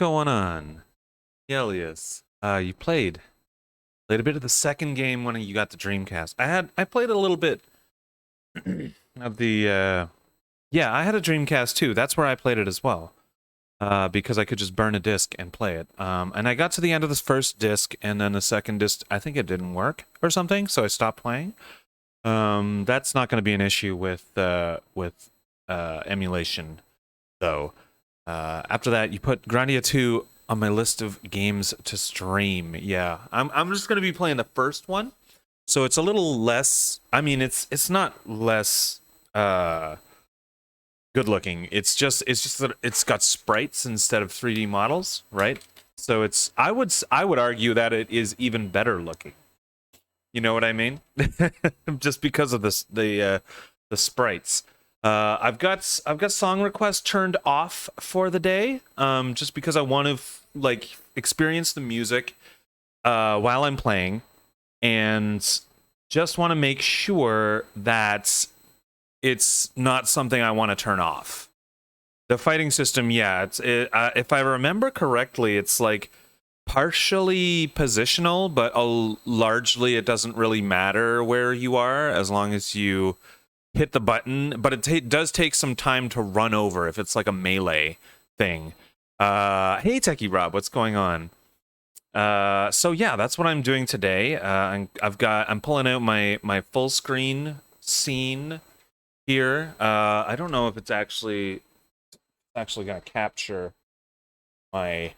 going on? Elias, you played a bit of the second game when you got the Dreamcast. I played a little bit of the yeah, I had a Dreamcast too. That's where I played it as well. Because I could just burn a disc and play it. And I got to the end of this first disc, and then the second disc, I think it didn't work or something, so I stopped playing. That's not going to be an issue with emulation, though. After that, you put Grandia 2 on my list of games to stream. Yeah, I'm just going to be playing the first one, so it's a little less. I mean, it's not less good looking. It's just that it's got sprites instead of 3D models, right? So it's I would argue that it is even better looking. You know what I mean? Just because of the sprites. I've got song requests turned off for the day. Just because I want to like experience the music while I'm playing, and just want to make sure that it's not something I want to turn off. The fighting system, yeah, if I remember correctly, it's like partially positional, but largely it doesn't really matter where you are as long as you hit the button. But it does take some time to run over if it's like a melee thing. Hey, Techie Rob, what's going on? So yeah, that's what I'm doing today. I'm pulling out my full screen scene here. I don't know if it's actually gonna capture my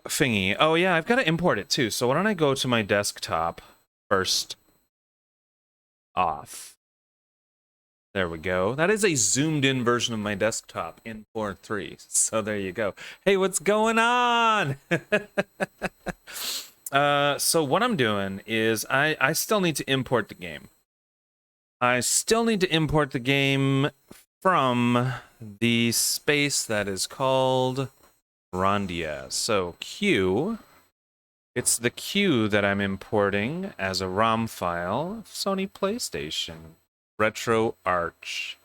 thingy. Oh yeah, I've got to import it too. So why don't I go to my desktop first off. There we go. That is a zoomed in version of my desktop in 4.3. So there you go. Hey, what's going on? So what I'm doing is I still need to import the game. I still need to import the game from the space that is called GRANDIA. So Q, it's the Q that I'm importing as a ROM file, Sony PlayStation, Retro Arch.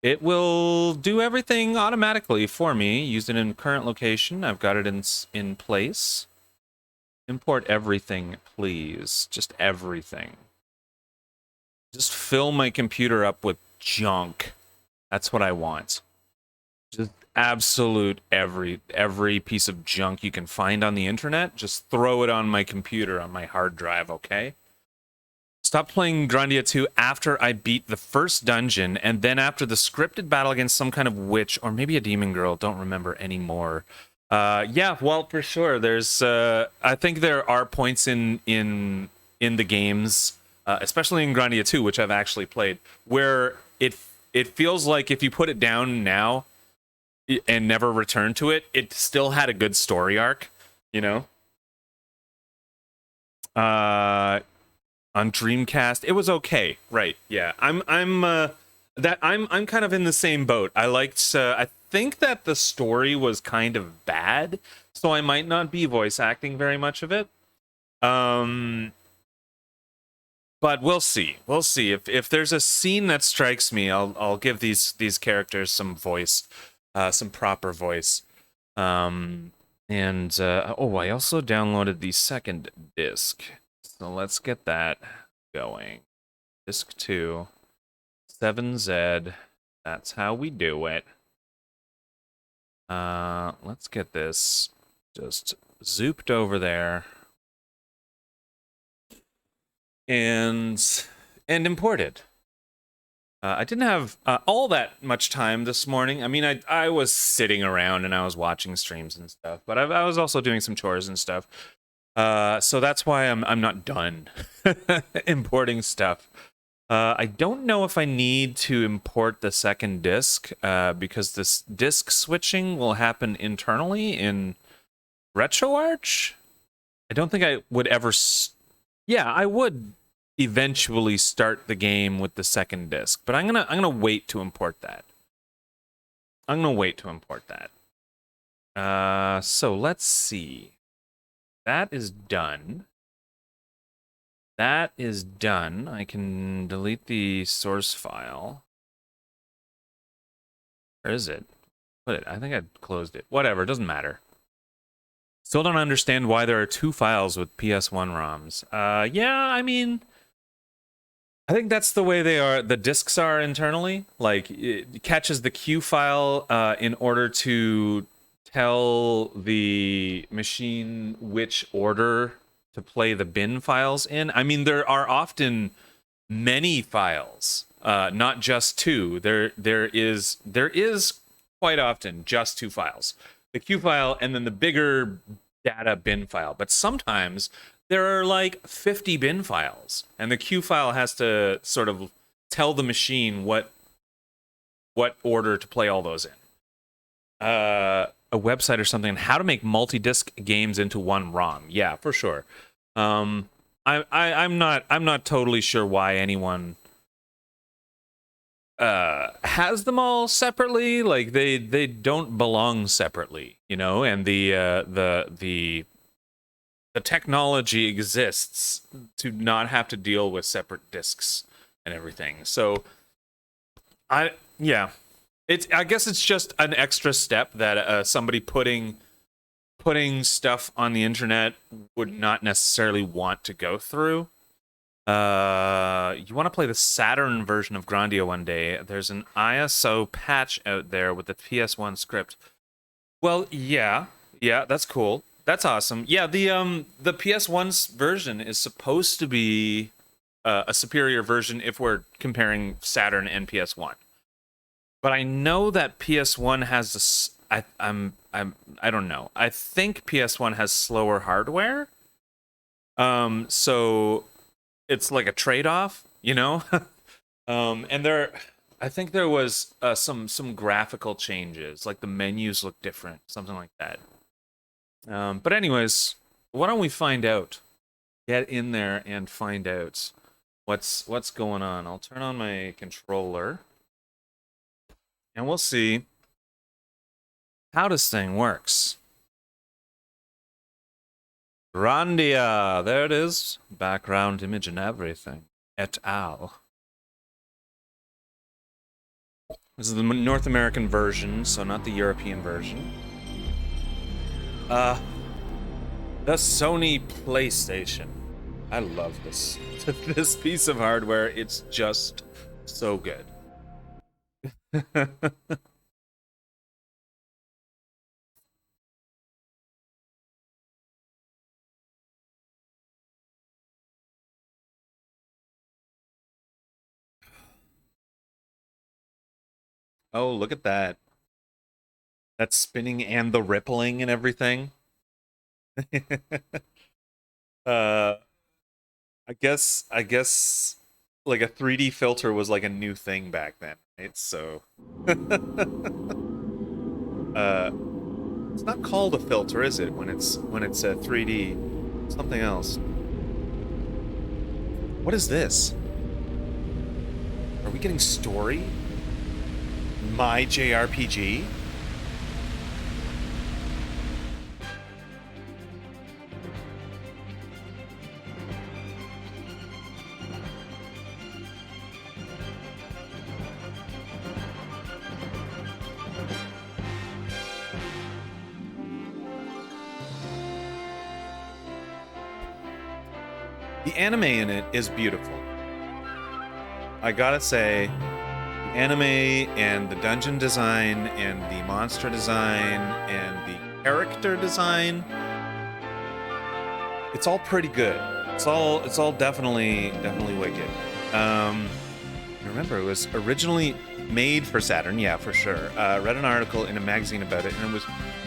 It will do everything automatically for me. Use it in current location. I've got it in place. Import everything, please. Just everything. Just fill my computer up with junk. That's what I want. Just absolute every piece of junk you can find on the internet. Just throw it on my computer, on my hard drive, okay? Stop playing Grandia 2 after I beat the first dungeon, and then after the scripted battle against some kind of witch, or maybe a demon girl, don't remember anymore. Yeah, well, for sure. There's, I think there are points in the games, especially in Grandia 2, which I've actually played, where it feels like if you put it down now and never return to it, it still had a good story arc, you know? On Dreamcast, it was okay, right? Yeah, I'm kind of in the same boat. I liked. I think that the story was kind of bad, so I might not be voice acting very much of it. But we'll see. We'll see if there's a scene that strikes me, I'll give these characters some voice, some proper voice. Oh, I also downloaded the second disc. So let's get that going. Disc 2, 7Z. That's how we do it. Let's get this just zooped over there. And imported. I didn't have all that much time this morning. I mean, I was sitting around and I was watching streams and stuff, but I was also doing some chores and stuff. So that's why I'm not done importing stuff. I don't know if I need to import the second disc because this disc switching will happen internally in RetroArch. I don't think I would ever. Yeah, I would eventually start the game with the second disc, but I'm gonna wait to import that. So let's see. That is done. That is done. I can delete the source file. Where is it? put it? I think I closed it. Whatever, doesn't matter. Still don't understand why there are 2 files with PS1 ROMs. Yeah, I mean, I think that's the way the discs are internally. Like, it catches the Q file in order to tell the machine which order to play the bin files in. I mean, there are often many files, not just 2. There is quite often just 2 files. The Q file and then the bigger data bin file. But sometimes there are like 50 bin files, and the Q file has to sort of tell the machine what order to play all those in. A website or something, how to make multi-disc games into one ROM. Yeah, for sure. I'm not totally sure why anyone has them all separately. Like they don't belong separately, you know, and the technology exists to not have to deal with separate discs and everything. So I guess it's just an extra step that somebody putting stuff on the internet would not necessarily want to go through. You want to play the Saturn version of Grandia one day. There's an ISO patch out there with the PS1 script. Well, yeah, that's cool. That's awesome. Yeah, the PS1's version is supposed to be a superior version if we're comparing Saturn and PS1. But I know that PS1 has I don't know. I think PS1 has slower hardware. So it's like a trade-off, you know? And I think there was some graphical changes, like the menus look different, something like that. But anyways, why don't we find out? Get in there and find out what's going on. I'll turn on my controller, and we'll see how this thing works. Grandia, there it is. Background image and everything. Et al. This is the North American version, so not the European version. The Sony PlayStation. I love this. This piece of hardware, it's just so good. Oh, look at that. That spinning and the rippling and everything. uh I guess like a 3D filter was like a new thing back then, right? So it's not called a filter, is it? When it's a 3D, something else. What is this? Are we getting story? My JRPG? The anime in it is beautiful. I gotta say, the anime and the dungeon design and the monster design and the character design, it's all pretty good. It's all definitely wicked. Remember, it was originally made for Saturn, yeah, for sure. Read an article in a magazine about it, and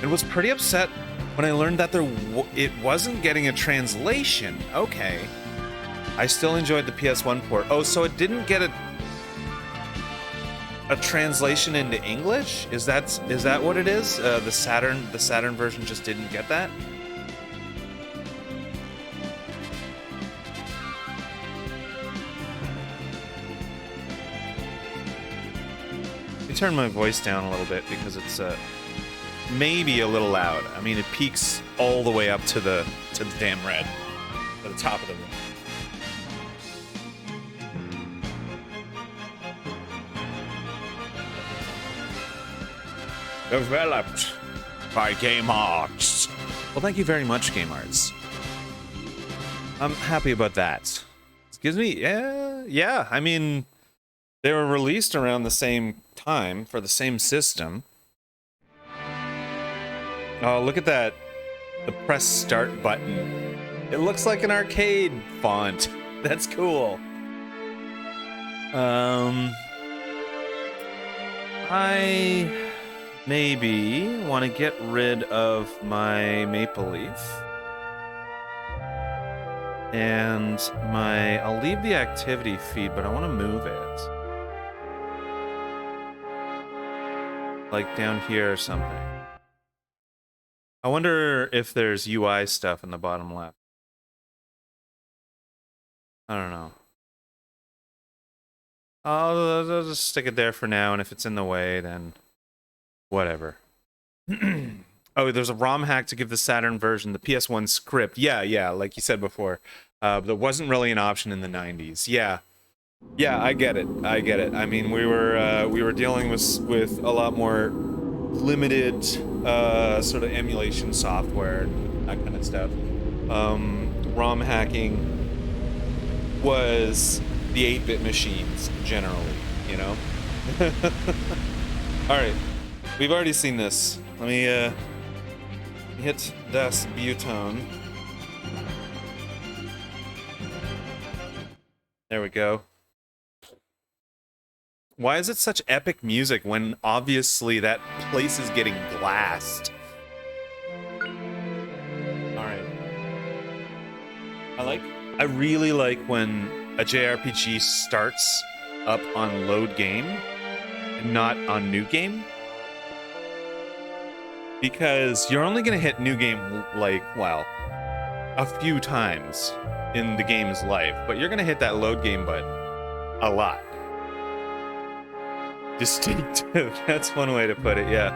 it was pretty upset when I learned that it wasn't getting a translation. Okay. I still enjoyed the PS1 port. Oh, so it didn't get a translation into English? Is that what it is? The Saturn version just didn't get that? Let me turn my voice down a little bit because it's maybe a little loud. I mean, it peaks all the way up to the damn red, to the top of the room. Developed by Game Arts. Well, thank you very much, Game Arts. I'm happy about that. Excuse me, yeah. I mean, they were released around the same time for the same system. Oh, look at that. The press start button. It looks like an arcade font. That's cool. I maybe want to get rid of my Maple Leaf. And I'll leave the activity feed, but I want to move it. Like down here or something. I wonder if there's UI stuff in the bottom left. I don't know. I'll just stick it there for now, and if it's in the way, then whatever. Oh, there's a ROM hack to give the Saturn version the PS1 script. Yeah, like you said before. That wasn't really an option in the 90s. Yeah, I get it. I mean, we were dealing with a lot more limited sort of emulation software and that kind of stuff. ROM hacking was the 8-bit machines generally, you know. All right, we've already seen this. Let me hit Das Button. There we go. Why is it such epic music when obviously that place is getting glassed? Alright. I really like when a JRPG starts up on load game and not on new game. Because you're only gonna hit new game, like, well, a few times in the game's life, but you're gonna hit that load game button a lot. Distinctive, that's one way to put it, yeah.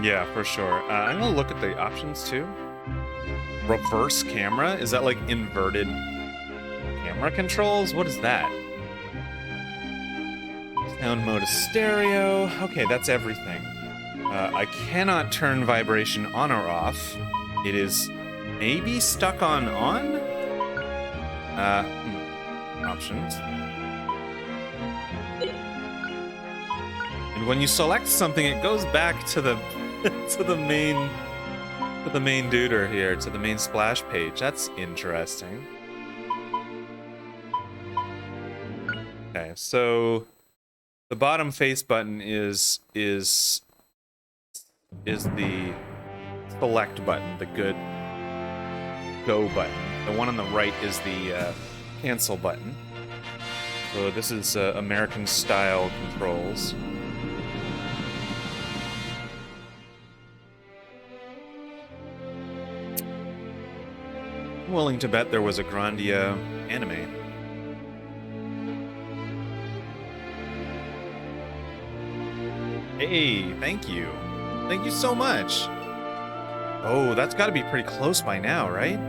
Yeah, for sure. I'm gonna look at the options too. Reverse camera? Is that like inverted camera controls? What is that? Sound mode is stereo. Okay, that's everything. I cannot turn vibration on or off. It is maybe stuck on. Options. And when you select something, it goes back to the to the main duder here, to the main splash page. That's interesting. Okay, so the bottom face button is the select button, the good go button. The one on the right is the cancel button. So this is American style controls. I'm willing to bet there was a Grandia anime. Hey, thank you. Thank you so much. Oh, that's got to be pretty close by now, right?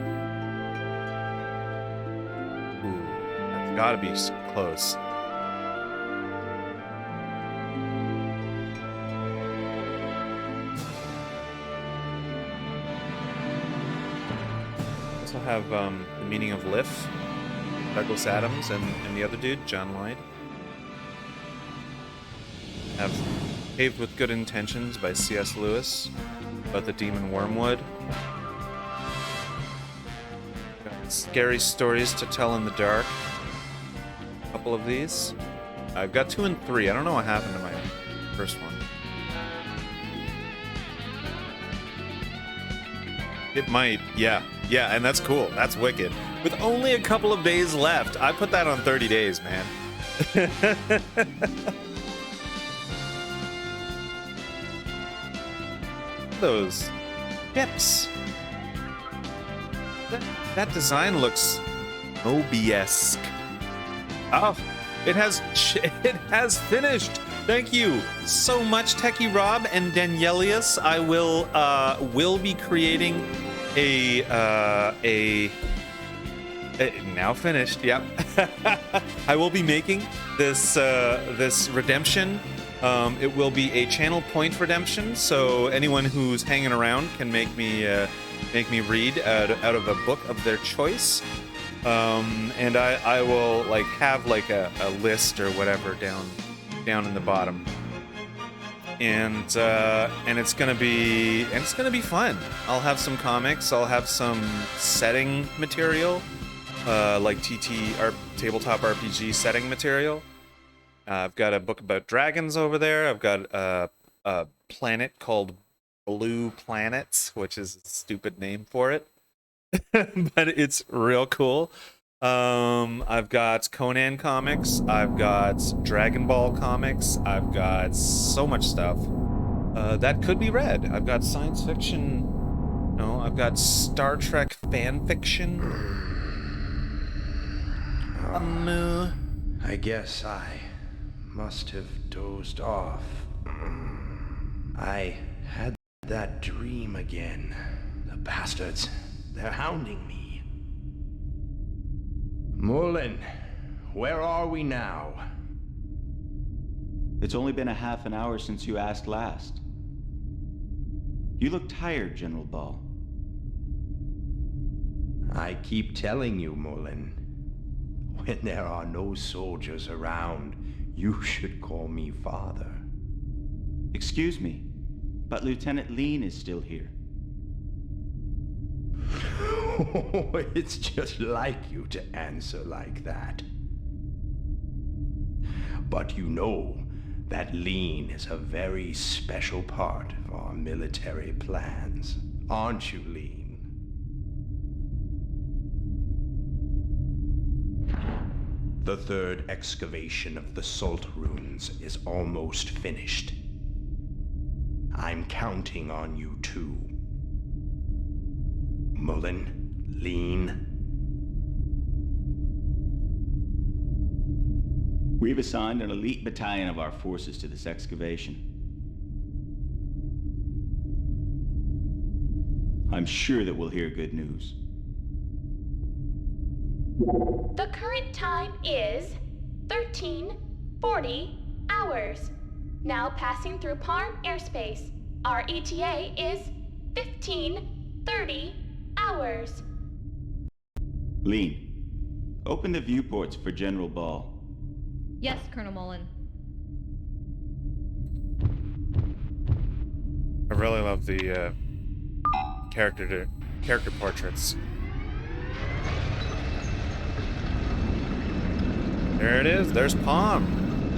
Ooh, that's got to be close. Also have the meaning of Liff, Douglas Adams, and the other dude, John Lloyd. Have Paved with Good Intentions by C.S. Lewis, about the demon Wormwood. Got Scary Stories to Tell in the Dark. A couple of these. I've got 2 and 3. I don't know what happened to my first one. It might, yeah, and that's cool. That's wicked. With only a couple of days left, I put that on 30 days, man. Those hips. That design looks Moby-esque. Oh, it has finished. Thank you so much, Techie Rob and Danielius. I will be creating a Now finished. Yep. I will be making this this redemption. It will be a channel point redemption, so anyone who's hanging around can make me read out of a book of their choice. And I will like have like a list or whatever down in the bottom. And it's gonna be fun. I'll have some comics. I'll have some setting material, like tabletop RPG setting material. I've got a book about dragons over there. I've got a planet called Blue Planets, which is a stupid name for it, but it's real cool. I've got Conan comics. I've got Dragon Ball comics. I've got so much stuff that could be read. I've got science fiction. No, I've got Star Trek fan fiction. I guess I must have dozed off. I had that dream again. The bastards, they're hounding me. Mullen, where are we now? It's only been a half an hour since you asked last. You look tired, General Ball. I keep telling you, Mullen, when there are no soldiers around, you should call me father. Excuse me, but Lieutenant Lean is still here. It's just like you to answer like that. But you know that Lean is a very special part of our military plans, aren't you, Lean? The third excavation of the Salt Ruins is almost finished. I'm counting on you too. Mullen, Lean. We've assigned an elite battalion of our forces to this excavation. I'm sure that we'll hear good news. The current time is 13:40 hours. Now passing through Parm airspace. Our ETA is 15:30 hours. Lean, open the viewports for General Ball. Yes, Colonel Mullen. I really love the character portraits. There it is. There's Parmesan.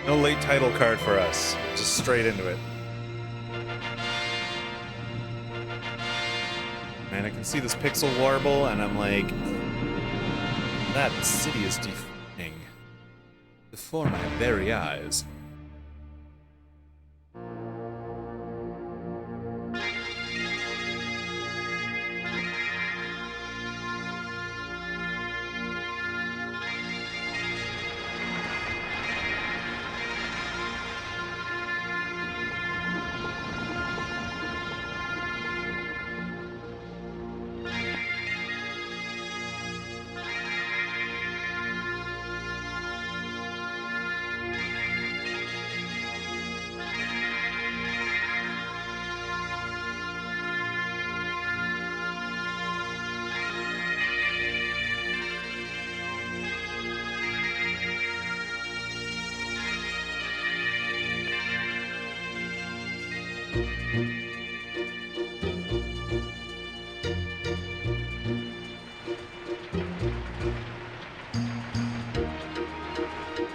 No late title card for us. Just straight into it. Man, I can see this pixel warble, and I'm like, that city is defaming before my very eyes.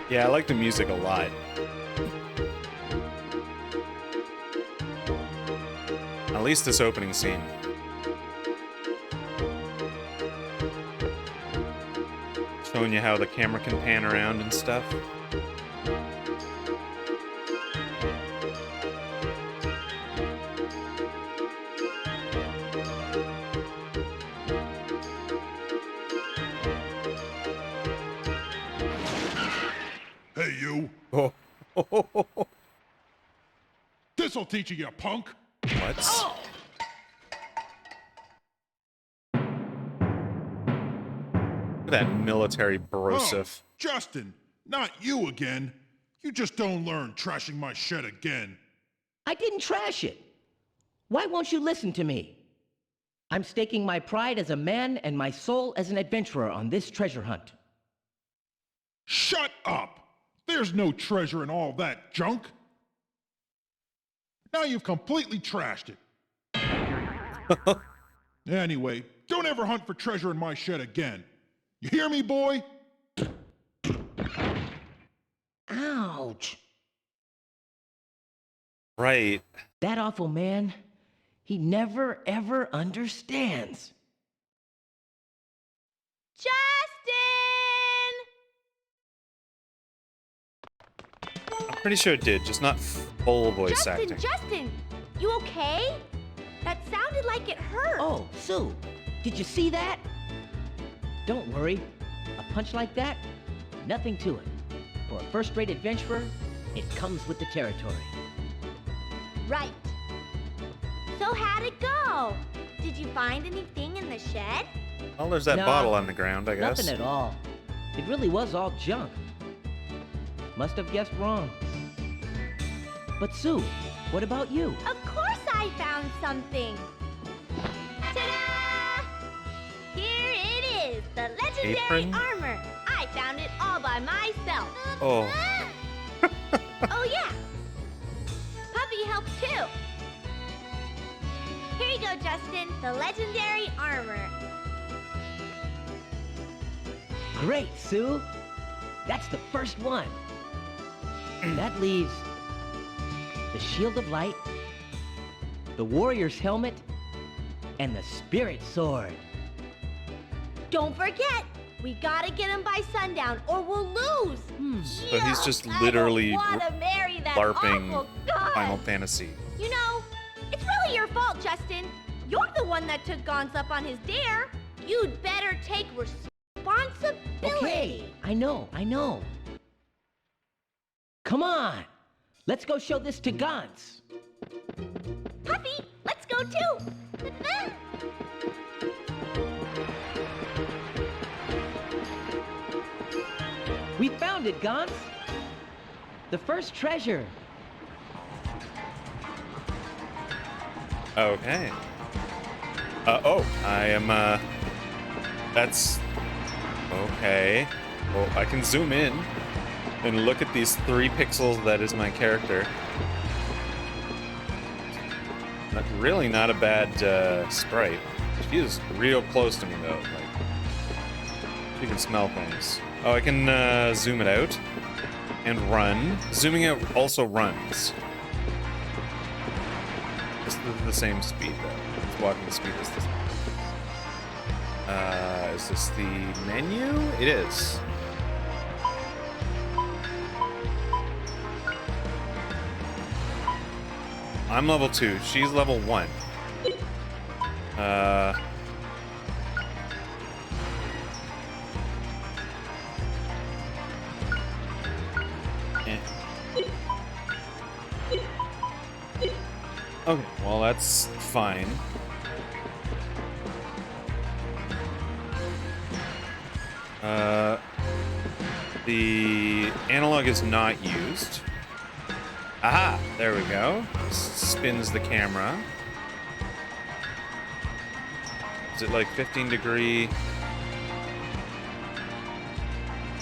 Yeah, I like the music a lot. At least this opening scene. Showing you how the camera can pan around and stuff. Hey, you. Oh. This'll teach you, you punk. What? Oh! Look at that military brosif. Oh, Justin, not you again. You just don't learn trashing my shed again. I didn't trash it. Why won't you listen to me? I'm staking my pride as a man and my soul as an adventurer on this treasure hunt. Shut up! There's no treasure in all that junk. Now you've completely trashed it. Anyway, don't ever hunt for treasure in my shed again. You hear me, boy? Ouch. Right. That awful man, he never ever understands. Justin! I'm pretty sure it did, just not full voice acting. Justin, you okay? That sounded like it hurt. Oh, Sue, did you see that? Don't worry. A punch like that, nothing to it. For a first-rate adventurer, it comes with the territory. Right. So how'd it go? Did you find anything in the shed? Well, there's that No, bottle on the ground, I guess. Nothing at all. It really was all junk. Must have guessed wrong. But Sue, what about you? Of course I found something. Ta-da! Here it is, the legendary Apron? armor. I found it all by myself. Oh. Oh yeah. Puppy helped too. Here you go, Justin. The legendary armor. Great, Sue. That's the first one. That leaves the Shield of Light, the Warrior's Helmet, and the Spirit Sword. Don't forget, we gotta get him by sundown or we'll lose. So he's just I literally don't wanna marry that LARPing awful god. Final Fantasy. You know, it's really your fault, Justin. You're the one that took Gons up on his dare. You'd better take responsibility. Okay, I know. Come on, let's go show this to Gons. Puffy, let's go too. We found it, Gons. The first treasure. Okay. I am, that's... Okay. Well, I can zoom in and look at these 3 pixels that is my character. Really not a bad, sprite. She is real close to me, though. Like, she can smell things. Oh, I can, zoom it out and run. Zooming out also runs. This is the same speed, though. It's walking speed is this. Is this the menu? It is. I'm level 2. She's level 1. Okay, well that's fine. The analog is not used. Aha! There we go. Spins the camera. Is it like 15-degree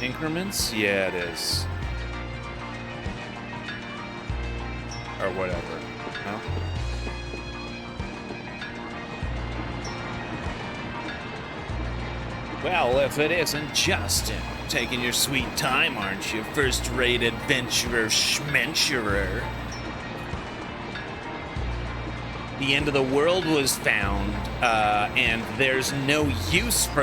increments? Yeah, it is. Or whatever. No? Well, if it isn't Justin, taking your sweet time, aren't you? First-rate adventurer schmenturer. The end of the world was found, and there's no use for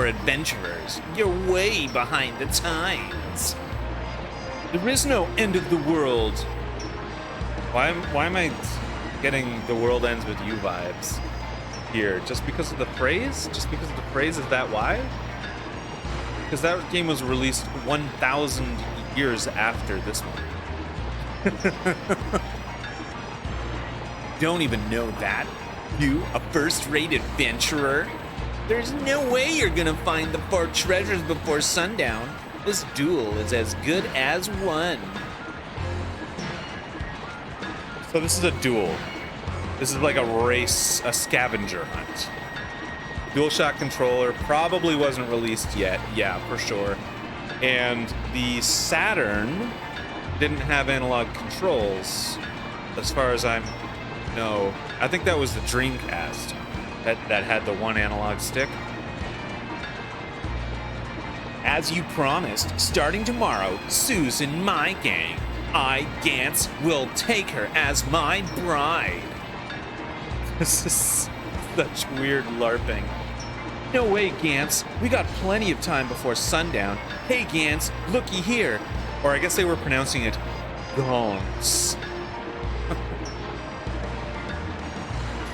adventurers. You're way behind the times. There is no end of the world. Why am I getting the world ends with you vibes here? Just because of the phrase? Just because of the phrase, is that why? Because that game was released 1,000 years after this one. Don't even know that. You, a first-rate adventurer? There's no way you're gonna find the 4 treasures before sundown. This duel is as good as won. So this is a duel. This is like a race, a scavenger hunt. DualShock controller probably wasn't released yet. Yeah, for sure. And the Saturn didn't have analog controls, as far as I know. I think that was the Dreamcast that had the 1 analog stick. As you promised, starting tomorrow, Sue's in my gang. I, Gantz, will take her as my bride. This is such weird LARPing. No way, Gantz. We got plenty of time before sundown. Hey, Gantz, looky here. Or I guess they were pronouncing it Gantz.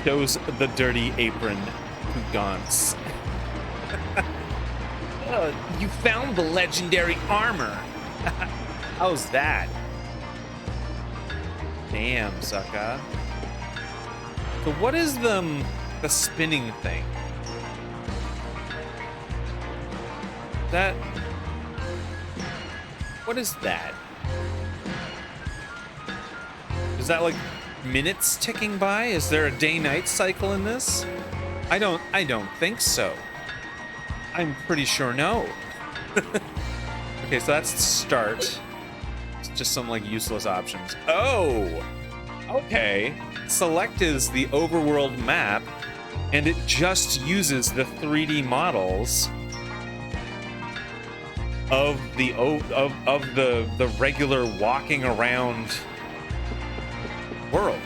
Shows the dirty apron to Gantz. You found the legendary armor. How's that? Damn, sucker. So what is the spinning thing? That... What is that? Is that like minutes ticking by? Is there a day-night cycle in this? I don't think so. I'm pretty sure no. Okay, so that's start. It's just some like useless options. Oh! Okay. Select is the overworld map, and it just uses the 3D models of the regular walking around world.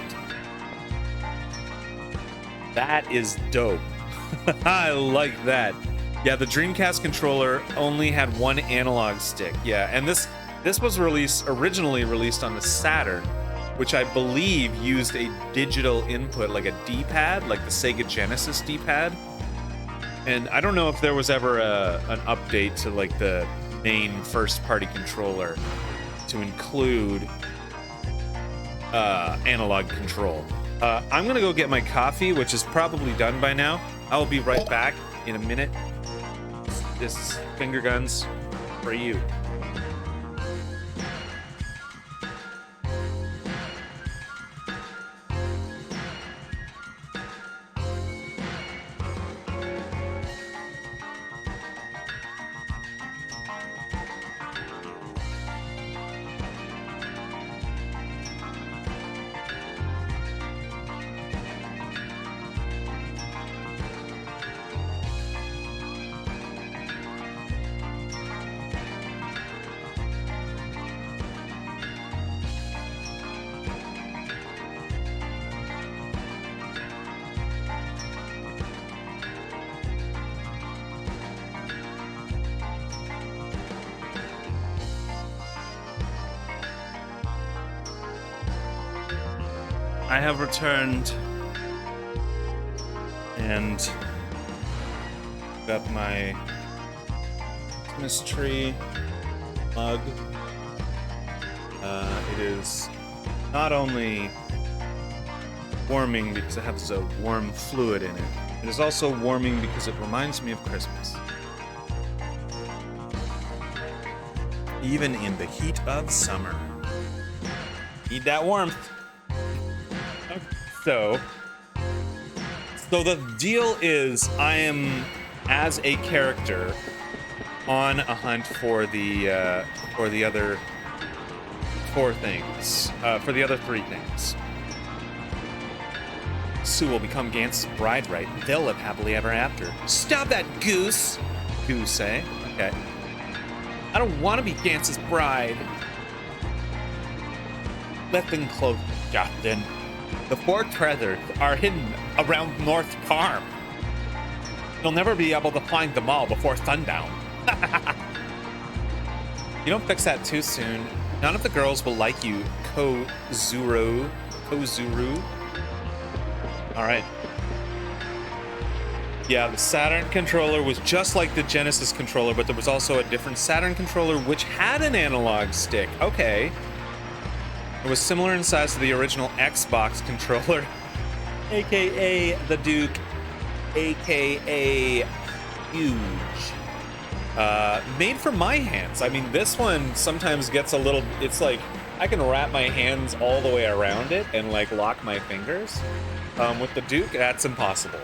That is dope. I like that. Yeah, the Dreamcast controller only had 1 analog stick. Yeah, and this was originally released on the Saturn, which I believe used a digital input, like a D-pad, like the Sega Genesis D-pad. And I don't know if there was ever an update to like the main first-party controller to include analog control. I'm gonna go get my coffee, which is probably done by now. I will be right back in a minute. This finger guns for you. I have returned and got my Christmas tree mug. It is not only warming because it has a warm fluid in it, it is also warming because it reminds me of Christmas. Even in the heat of summer. Need that warmth. So the deal is I am, as a character, on a hunt for the other 4 things, for the other 3 things. Sue will become Gantz's bride, right? They'll live happily ever after. Stop that, goose! Goose, eh? Okay. I don't want to be Gantz's bride. Let them close, Justin. The 4 treasures are hidden around North Farm. You'll never be able to find them all before sundown. You don't fix that too soon. None of the girls will like you, Kozuru. Alright. Yeah, the Saturn controller was just like the Genesis controller, but there was also a different Saturn controller which had an analog stick. Okay. It was similar in size to the original Xbox controller, aka the Duke, aka huge. Made for my hands. I mean, this one sometimes gets a little, it's like, I can wrap my hands all the way around it and like lock my fingers. With the Duke, that's impossible.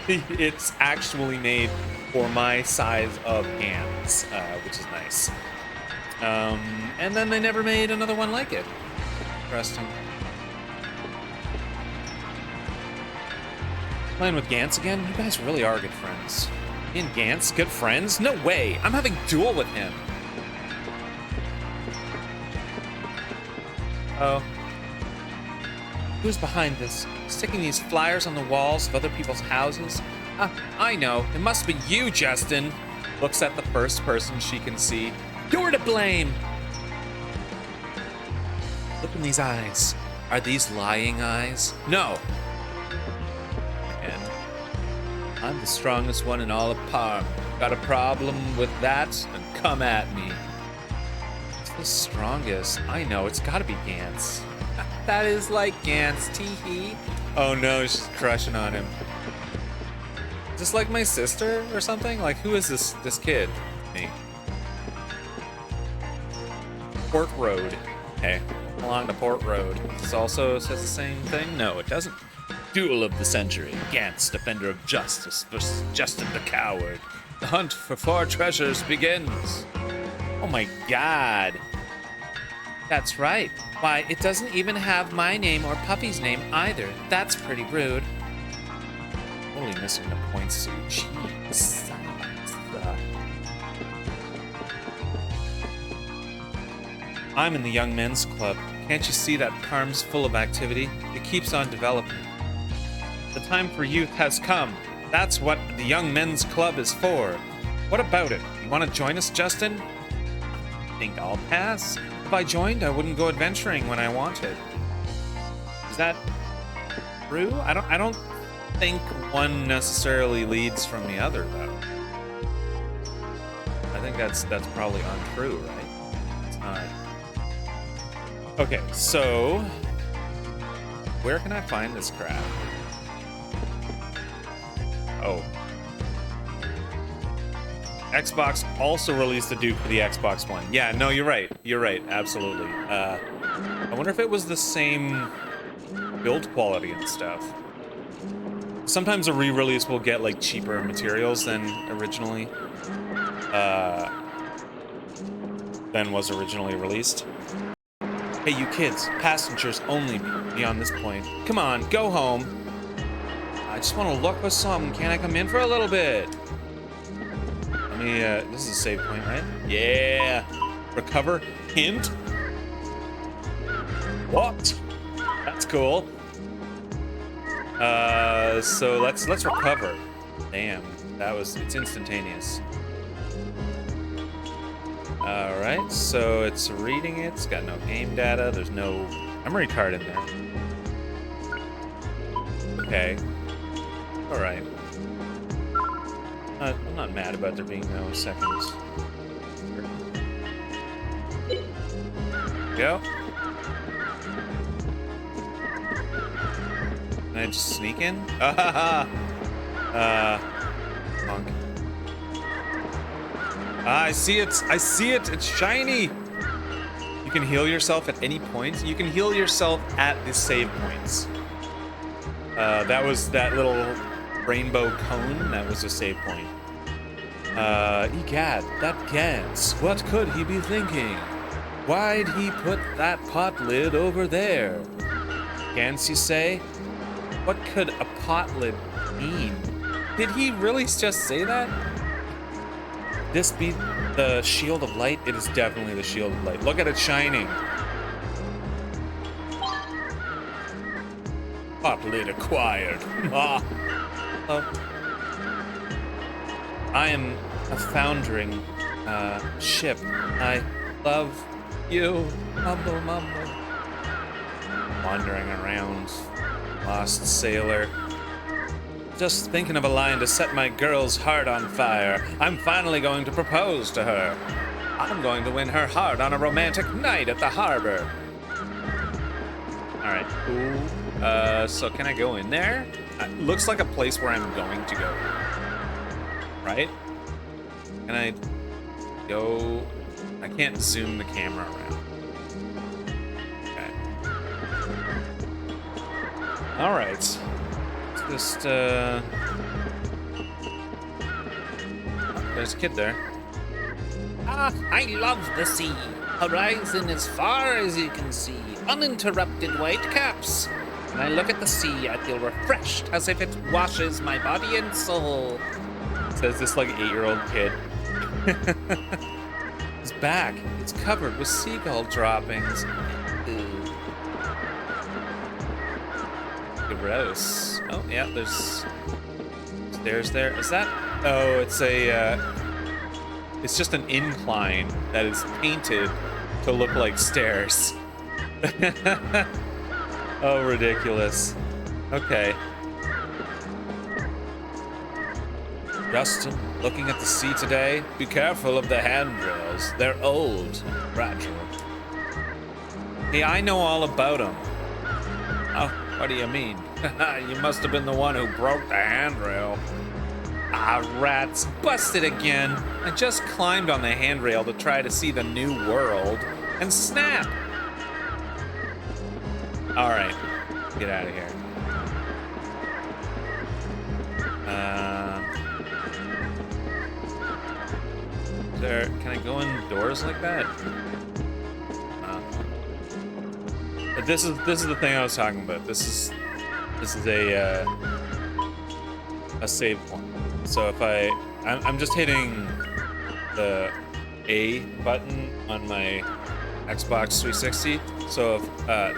It's actually made for my size of hands, which is nice. And then they never made another one like it. Interesting. Playing with Gantz again? You guys really are good friends. Me and Gantz, good friends? No way! I'm having duel with him! Oh. Who's behind this? Sticking these flyers on the walls of other people's houses? I know. It must be you, Justin. Looks at the first person she can see. You're to blame! Look in these eyes. Are these lying eyes? No. And I'm the strongest one in all of Parm. Got a problem with that? Then come at me. It's the strongest. I know, it's gotta be Gantz. That is like Gantz, tee-hee. Oh no, she's crushing on him. Is this like my sister or something? Like, who is this kid? Me. Port Road. Hey, along the Port Road. This also says the same thing? No, it doesn't. Duel of the century. Gantz, defender of justice, versus Justin the coward. The hunt for 4 treasures begins. Oh my god. That's right. Why, it doesn't even have my name or Puffy's name either. That's pretty rude. Totally missing the points, jeez. I'm in the Young Men's Club. Can't you see that Parm's full of activity? It keeps on developing. The time for youth has come. That's what the Young Men's Club is for. What about it? You want to join us, Justin? I think I'll pass. If I joined, I wouldn't go adventuring when I wanted. Is that true? I don't think one necessarily leads from the other, though. I think that's probably untrue, right? It's not. Okay, so where can I find this crap? Oh. Xbox also released a Duke for the Xbox One. Yeah, no, you're right. You're right, absolutely. I wonder if it was the same build quality and stuff. Sometimes a re-release will get like cheaper materials than was originally released. Hey, you kids, passengers only beyond this point. Come on, go home. I just want to look for something. Can I come in for a little bit? Let me, this is a save point, right? Yeah. Recover. Hint. What? That's cool. So let's recover. Damn, it's instantaneous. All right, so it's reading it. It's got no game data. There's no memory card in there. Okay. All right. I'm not mad about there being no seconds. Go. Can I just sneak in? Monk. I see it. I see it. It's shiny. You can heal yourself at any point. You can heal yourself at the save points. That was that little rainbow cone. That was a save point. Egad, that Gantz. What could he be thinking? Why'd he put that pot lid over there? Gantz, you say? What could a pot lid mean? Did he really just say that? This be the shield of light? It is definitely the shield of light. Look at it shining. Pot lid acquired. I am a foundering ship. I love you. Mumble, mumble. Wandering around, lost sailor. Just thinking of a line to set my girl's heart on fire. I'm finally going to propose to her. I'm going to win her heart on a romantic night at the harbor. Alright, cool. So can I go in there? Looks like a place where I'm going to go. Right? Can I go? I can't zoom the camera around. Okay. Alright. Let's just, there's a kid there. Ah, I love the sea. Horizon as far as you can see. Uninterrupted whitecaps. When I look at the sea, I feel refreshed, as if it washes my body and soul. Says this like 8-year-old kid. His back, it's covered with seagull droppings. Ew. Gross. Oh, yeah, there's stairs there. Is that? Oh, it's a, it's just an incline that is painted to look like stairs. Oh, ridiculous. Okay. Justin, looking at the sea today, be careful of the handrails. They're old, fragile. Hey, I know all about them. Oh, what do you mean? You must have been the one who broke the handrail. Ah, rats, busted again. I just climbed on the handrail to try to see the new world, and snap! All right, get out of here. Can I go indoors like that? But this is the thing I was talking about. This is a save point. So if I'm just hitting the A button on my Xbox 360. So if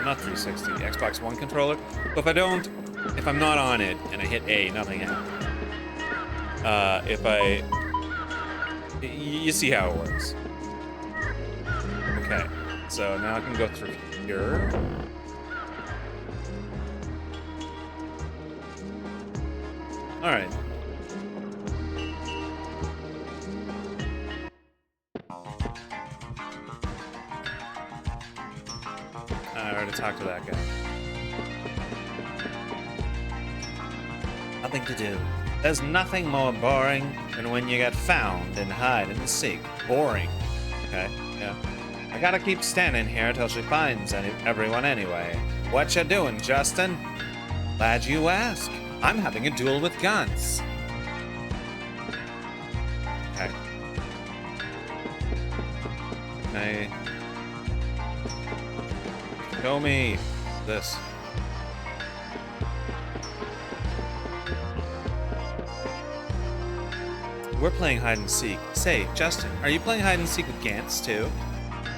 not 360, Xbox One controller. So if I'm not on it and I hit A, nothing happens. You see how it works. Okay, so now I can go through here. All right. I already talked to that guy. Nothing to do. There's nothing more boring than when you get found and hide and seek. Boring. Okay, yeah. I gotta keep standing here till she finds everyone anyway. What you doing, Justin? Glad you asked. I'm having a duel with guns. Okay. Hey. Show me this. We're playing hide and seek. Say, Justin, are you playing hide and seek with Gantz too?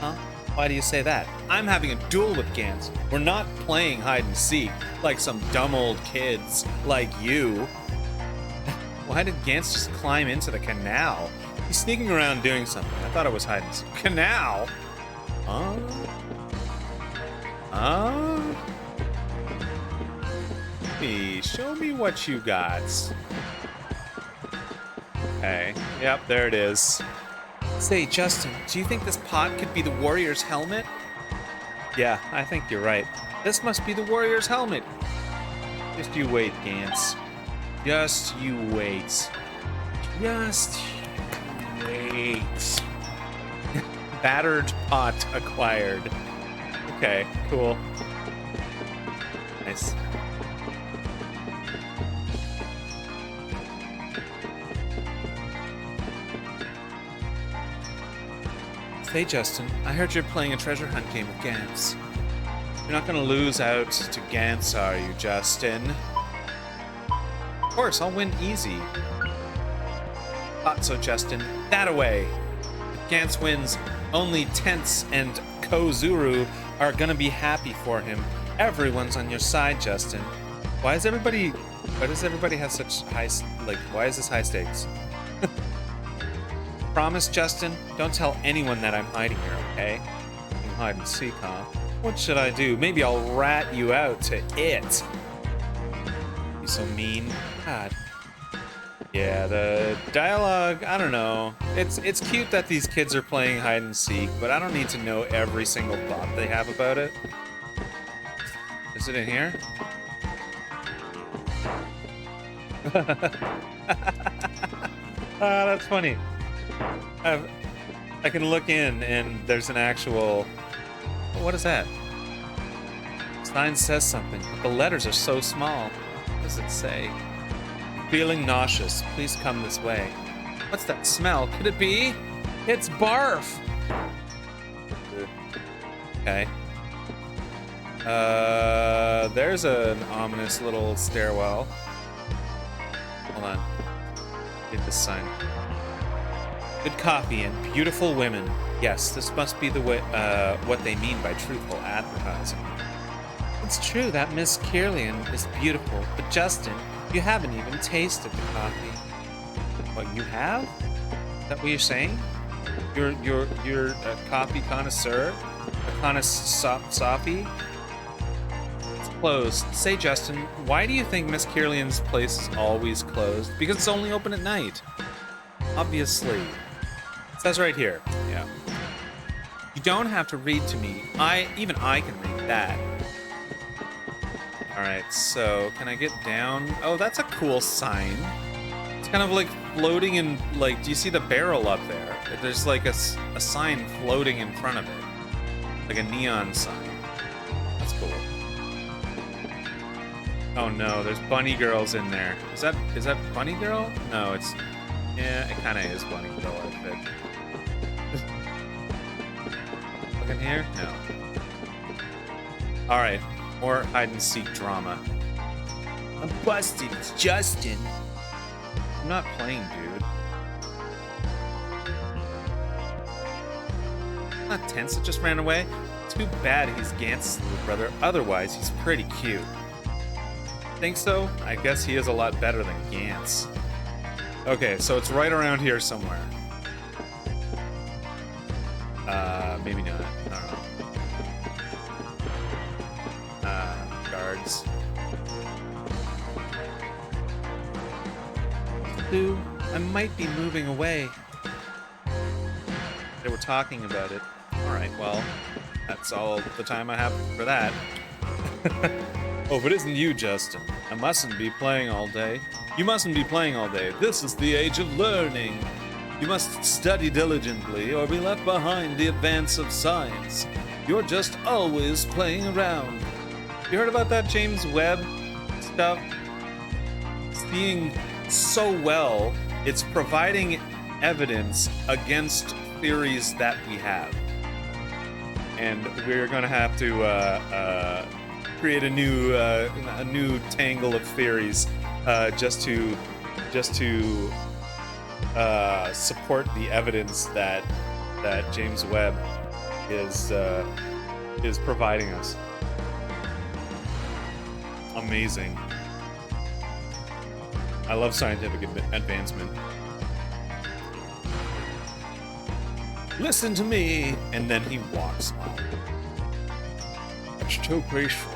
Huh? Why do you say that? I'm having a duel with Gantz. We're not playing hide and seek like some dumb old kids like you. Why did Gantz just climb into the canal? He's sneaking around doing something. I thought it was hide and seek. Canal? Huh? Hey, show me what you got. Okay. Yep, there it is. Say, Justin, do you think this pot could be the warrior's helmet? Yeah, I think you're right. This must be the warrior's helmet. Just you wait, Gantz. Just you wait. Just you wait. Battered pot acquired. Okay, cool. Nice. Hey Justin, I heard you're playing a treasure hunt game with Gantz. You're not gonna lose out to Gantz, are you, Justin? Of course, I'll win easy. Thought so, Justin. That away. If Gantz wins, only Tense and Kozuru are gonna be happy for him. Everyone's on your side, Justin. Why does everybody have such high, why is this high stakes? Promise, Justin? Don't tell anyone that I'm hiding here, okay? You can hide and seek, huh? What should I do? Maybe I'll rat you out to it. You so mean. God. Yeah, the dialogue, I don't know. It's cute that these kids are playing hide and seek, but I don't need to know every single thought they have about it. Is it in here? That's funny. I can look in and there's an actual... What is that? Sign says something, but the letters are so small. What does it say? Feeling nauseous. Please come this way. What's that smell? Could it be? It's barf! Okay. There's an ominous little stairwell. Hold on. Read this sign. Good coffee and beautiful women. Yes, this must be the way, what they mean by truthful advertising. It's true that Miss Kirlian is beautiful, but Justin, you haven't even tasted the coffee. What, you have? Is that what you're saying? You're a coffee connoisseur? A connoisseur? It's closed. Say, Justin, why do you think Miss Kirlian's place is always closed? Because it's only open at night. Obviously. It says right here. Yeah. You don't have to read to me. Even I can read that. Alright, so can I get down? Oh, that's a cool sign. It's kind of like floating in, like, do you see the barrel up there? There's like a sign floating in front of it. Like a neon sign. That's cool. Oh no, there's bunny girls in there. Is that bunny girl? No, it's... Yeah, it kind of is bunny girl, I think. Look in here? No. Alright, more hide-and-seek drama. I'm busted, it's Justin. I'm not playing, dude. I'm not tense, it just ran away. Too bad he's Gantz's little brother, otherwise he's pretty cute. Think so? I guess he is a lot better than Gantz. Okay, so it's right around here somewhere. Maybe not. I don't know. Guards. Dude, I might be moving away. They were talking about it. Alright, well, that's all the time I have for that. Oh, if it isn't you, Justin, I mustn't be playing all day. You mustn't be playing all day. This is the age of learning. You must study diligently or be left behind the advance of science. You're just always playing around. You heard about that James Webb stuff? Seeing so well, it's providing evidence against theories that we have. And we're gonna have to create a new tangle of theories just to support the evidence that James Webb is providing us. Amazing. I love scientific advancement. Listen to me, and then he walks off. It's too peaceful.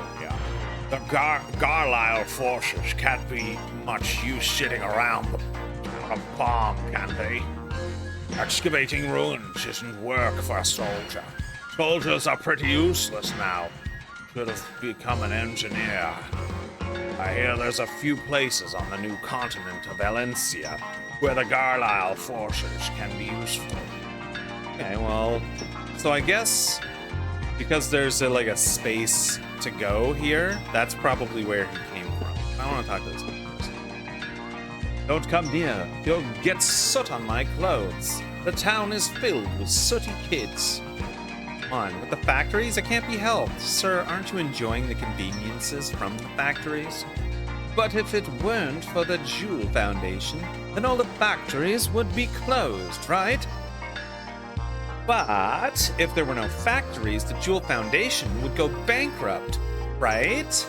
The Garlisle forces can't be much use sitting around on a farm, can they? Excavating ruins isn't work for a soldier. Soldiers are pretty useless now. Should have become an engineer. I hear there's a few places on the new continent of Valencia where the Garlisle forces can be useful. Okay, well, so I guess because there's like a space to go here, that's probably where he came from. I want to talk to this guy first. Don't come near. You'll get soot on my clothes. The town is filled with sooty kids. Come on, with the factories, it can't be helped. Sir, aren't you enjoying the conveniences from the factories? But if it weren't for the Jewel Foundation, then all the factories would be closed, right? But if there were no factories, the Jewel Foundation would go bankrupt, right?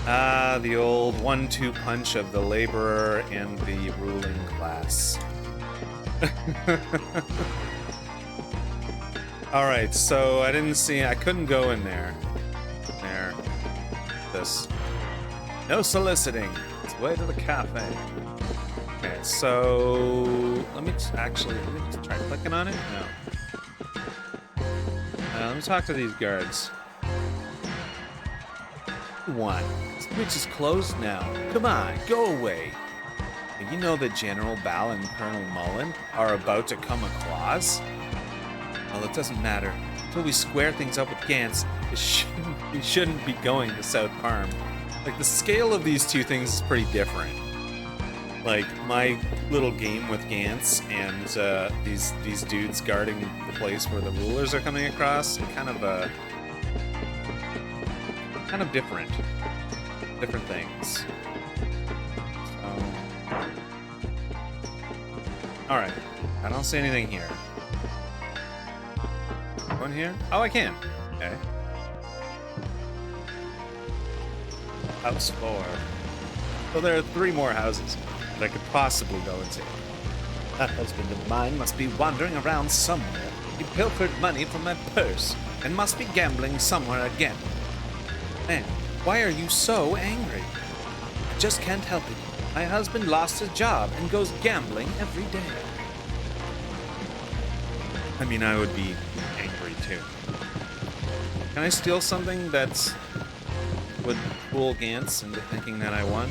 Ah, the old 1-2 punch of the laborer and the ruling class. Alright, so I couldn't go in there. There. This. No soliciting. It's way to the cafe. Okay, so let me just try clicking on it. No. Let me talk to these guards. One. This bridge is closed now. Come on, go away. You know that General Bal and Colonel Mullen are about to come across? Well, it doesn't matter. Until we square things up with Gantz, we shouldn't be going to South Parm. Like, the scale of these two things is pretty different. Like, my little game with Gantz and these dudes guarding the place where the rulers are coming across, kind of different things. So, all right, I don't see anything here. One here? Oh, I can. Okay. House 4. So there are 3 more houses that I could possibly go into. That husband of mine must be wandering around somewhere. He pilfered money from my purse and must be gambling somewhere again. Man, why are you so angry? I just can't help it. My husband lost his job and goes gambling every day. I mean, I would be angry too. Can I steal something that's would fool Gantz into thinking that I won?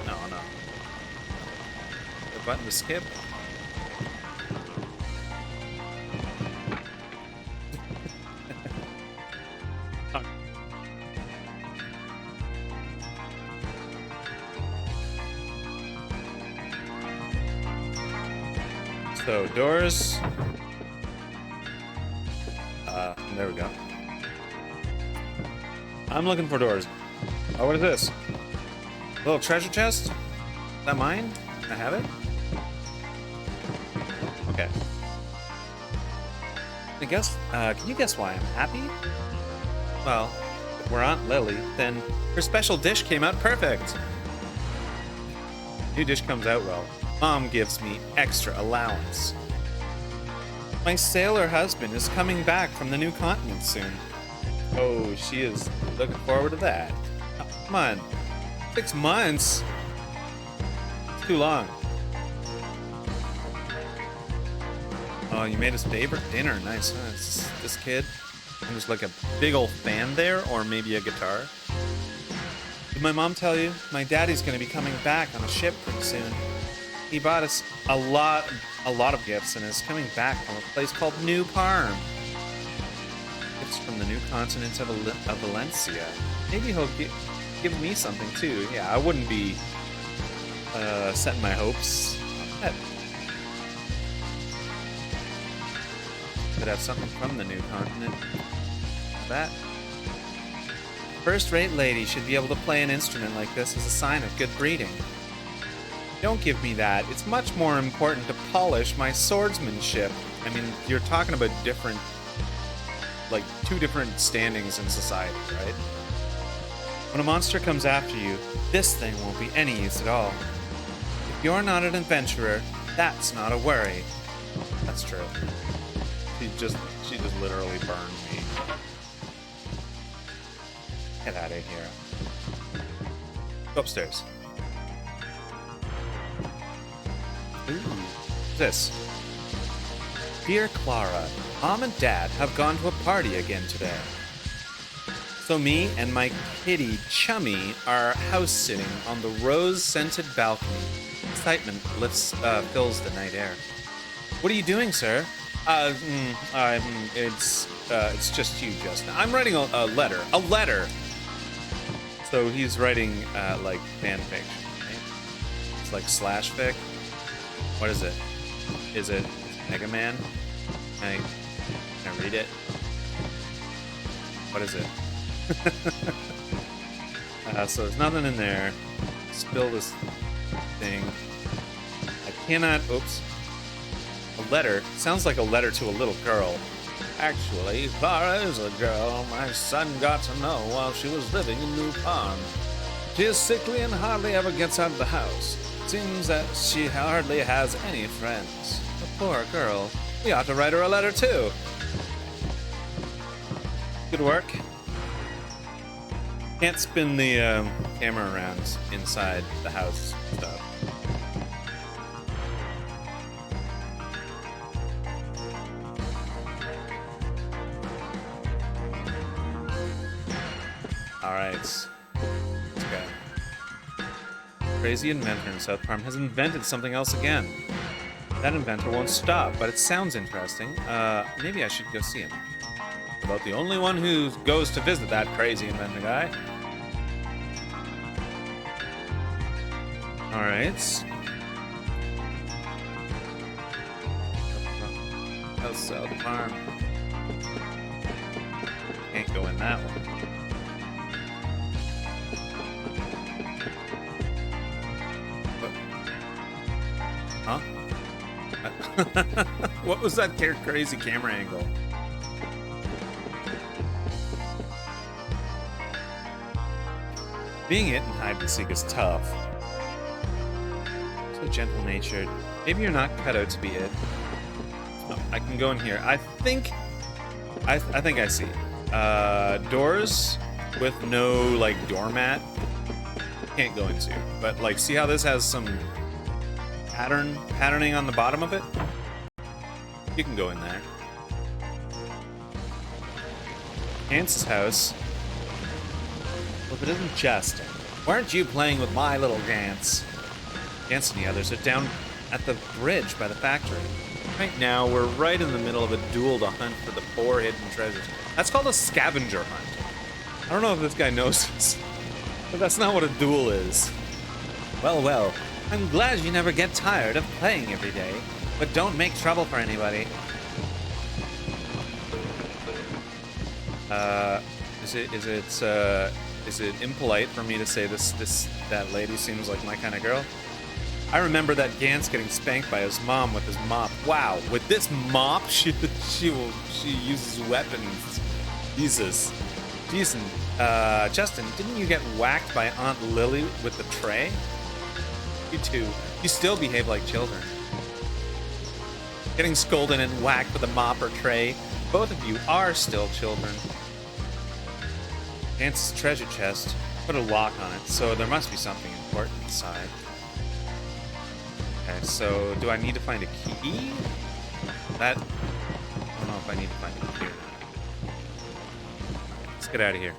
No. The button to skip? So, doors. There we go. I'm looking for doors. Oh, what is this? Little treasure chest? Is that mine? Can I have it? Okay. Can you guess why I'm happy? Well, if we're Aunt Lily, then her special dish came out perfect. New dish comes out well. Mom gives me extra allowance. My sailor husband is coming back from the new continent soon. Oh, she is looking forward to that. Oh, come on. 6 months? It's too long. Oh, you made us favorite dinner. Nice. Huh? This kid. And there's like a big old fan there, or maybe a guitar. Did my mom tell you? My daddy's going to be coming back on a ship pretty soon. He bought us a lot of gifts and is coming back from a place called New Parm. Gifts from the new continent of Valencia. Maybe he'll give me something too. Yeah, I wouldn't be setting my hopes on that. Could have something from the new continent. That. First-rate lady should be able to play an instrument like this as a sign of good breeding. Don't give me that. It's much more important to polish my swordsmanship. I mean, you're talking about different, like, 2 different standings in society, right? When a monster comes after you, this thing won't be any use at all. If you're not an adventurer, that's not a worry. That's true. She just literally burned me. Get out of here. Go upstairs. Ooh, this. Dear Clara, Mom and Dad have gone to a party again today. So me and my kitty Chummy are house-sitting on the rose-scented balcony. Excitement fills the night air. What are you doing, sir? It's just you, Justin. I'm writing a letter. A letter! So he's writing, like, fanfiction, right? It's like slash fic. What is it? Is it Mega Man? Can I read it? What is it? So there's nothing in there. Spill this thing. I cannot. Oops. A letter. Sounds like a letter to a little girl. Actually, Clara is a girl my son got to know while she was living in New Parm. She is sickly and hardly ever gets out of the house. Seems that she hardly has any friends. A poor girl. We ought to write her a letter too. Good work. Can't spin the camera around inside the house stuff. Alright. Let's go. Crazy inventor in South Park has invented something else again. That inventor won't stop, but it sounds interesting. Maybe I should go see him. About the only one who goes to visit that crazy inventor guy. Alright. Oh, South Farm. Can't go in that one. Huh? What was that crazy camera angle? Being it in hide and seek is tough. So gentle-natured. Maybe you're not cut out to be it. Oh, I can go in here. I think I see. Doors with no like doormat. Can't go into. But like, see how this has some patterning on the bottom of it? You can go in there. Gance's house. Well, if it isn't Justin. Why aren't you playing with my little Gance? Gance and the others are down at the bridge by the factory. Right now, we're right in the middle of a duel to hunt for the 4 hidden treasures. That's called a scavenger hunt. I don't know if this guy knows this, but that's not what a duel is. Well, well, I'm glad you never get tired of playing every day, but don't make trouble for anybody. Is it impolite for me to say that lady seems like my kind of girl? I remember that Gance getting spanked by his mom with his mop. Wow, with this mop, she uses weapons. Jesus. Justin, didn't you get whacked by Aunt Lily with the tray? You too. You still behave like children. Getting scolded and whacked with a mop or tray. Both of you are still children. Gance's treasure chest put a lock on it, so there must be something important inside. Okay, so do I need to find a key? I don't know if I need to find a key or not. Let's get out of here.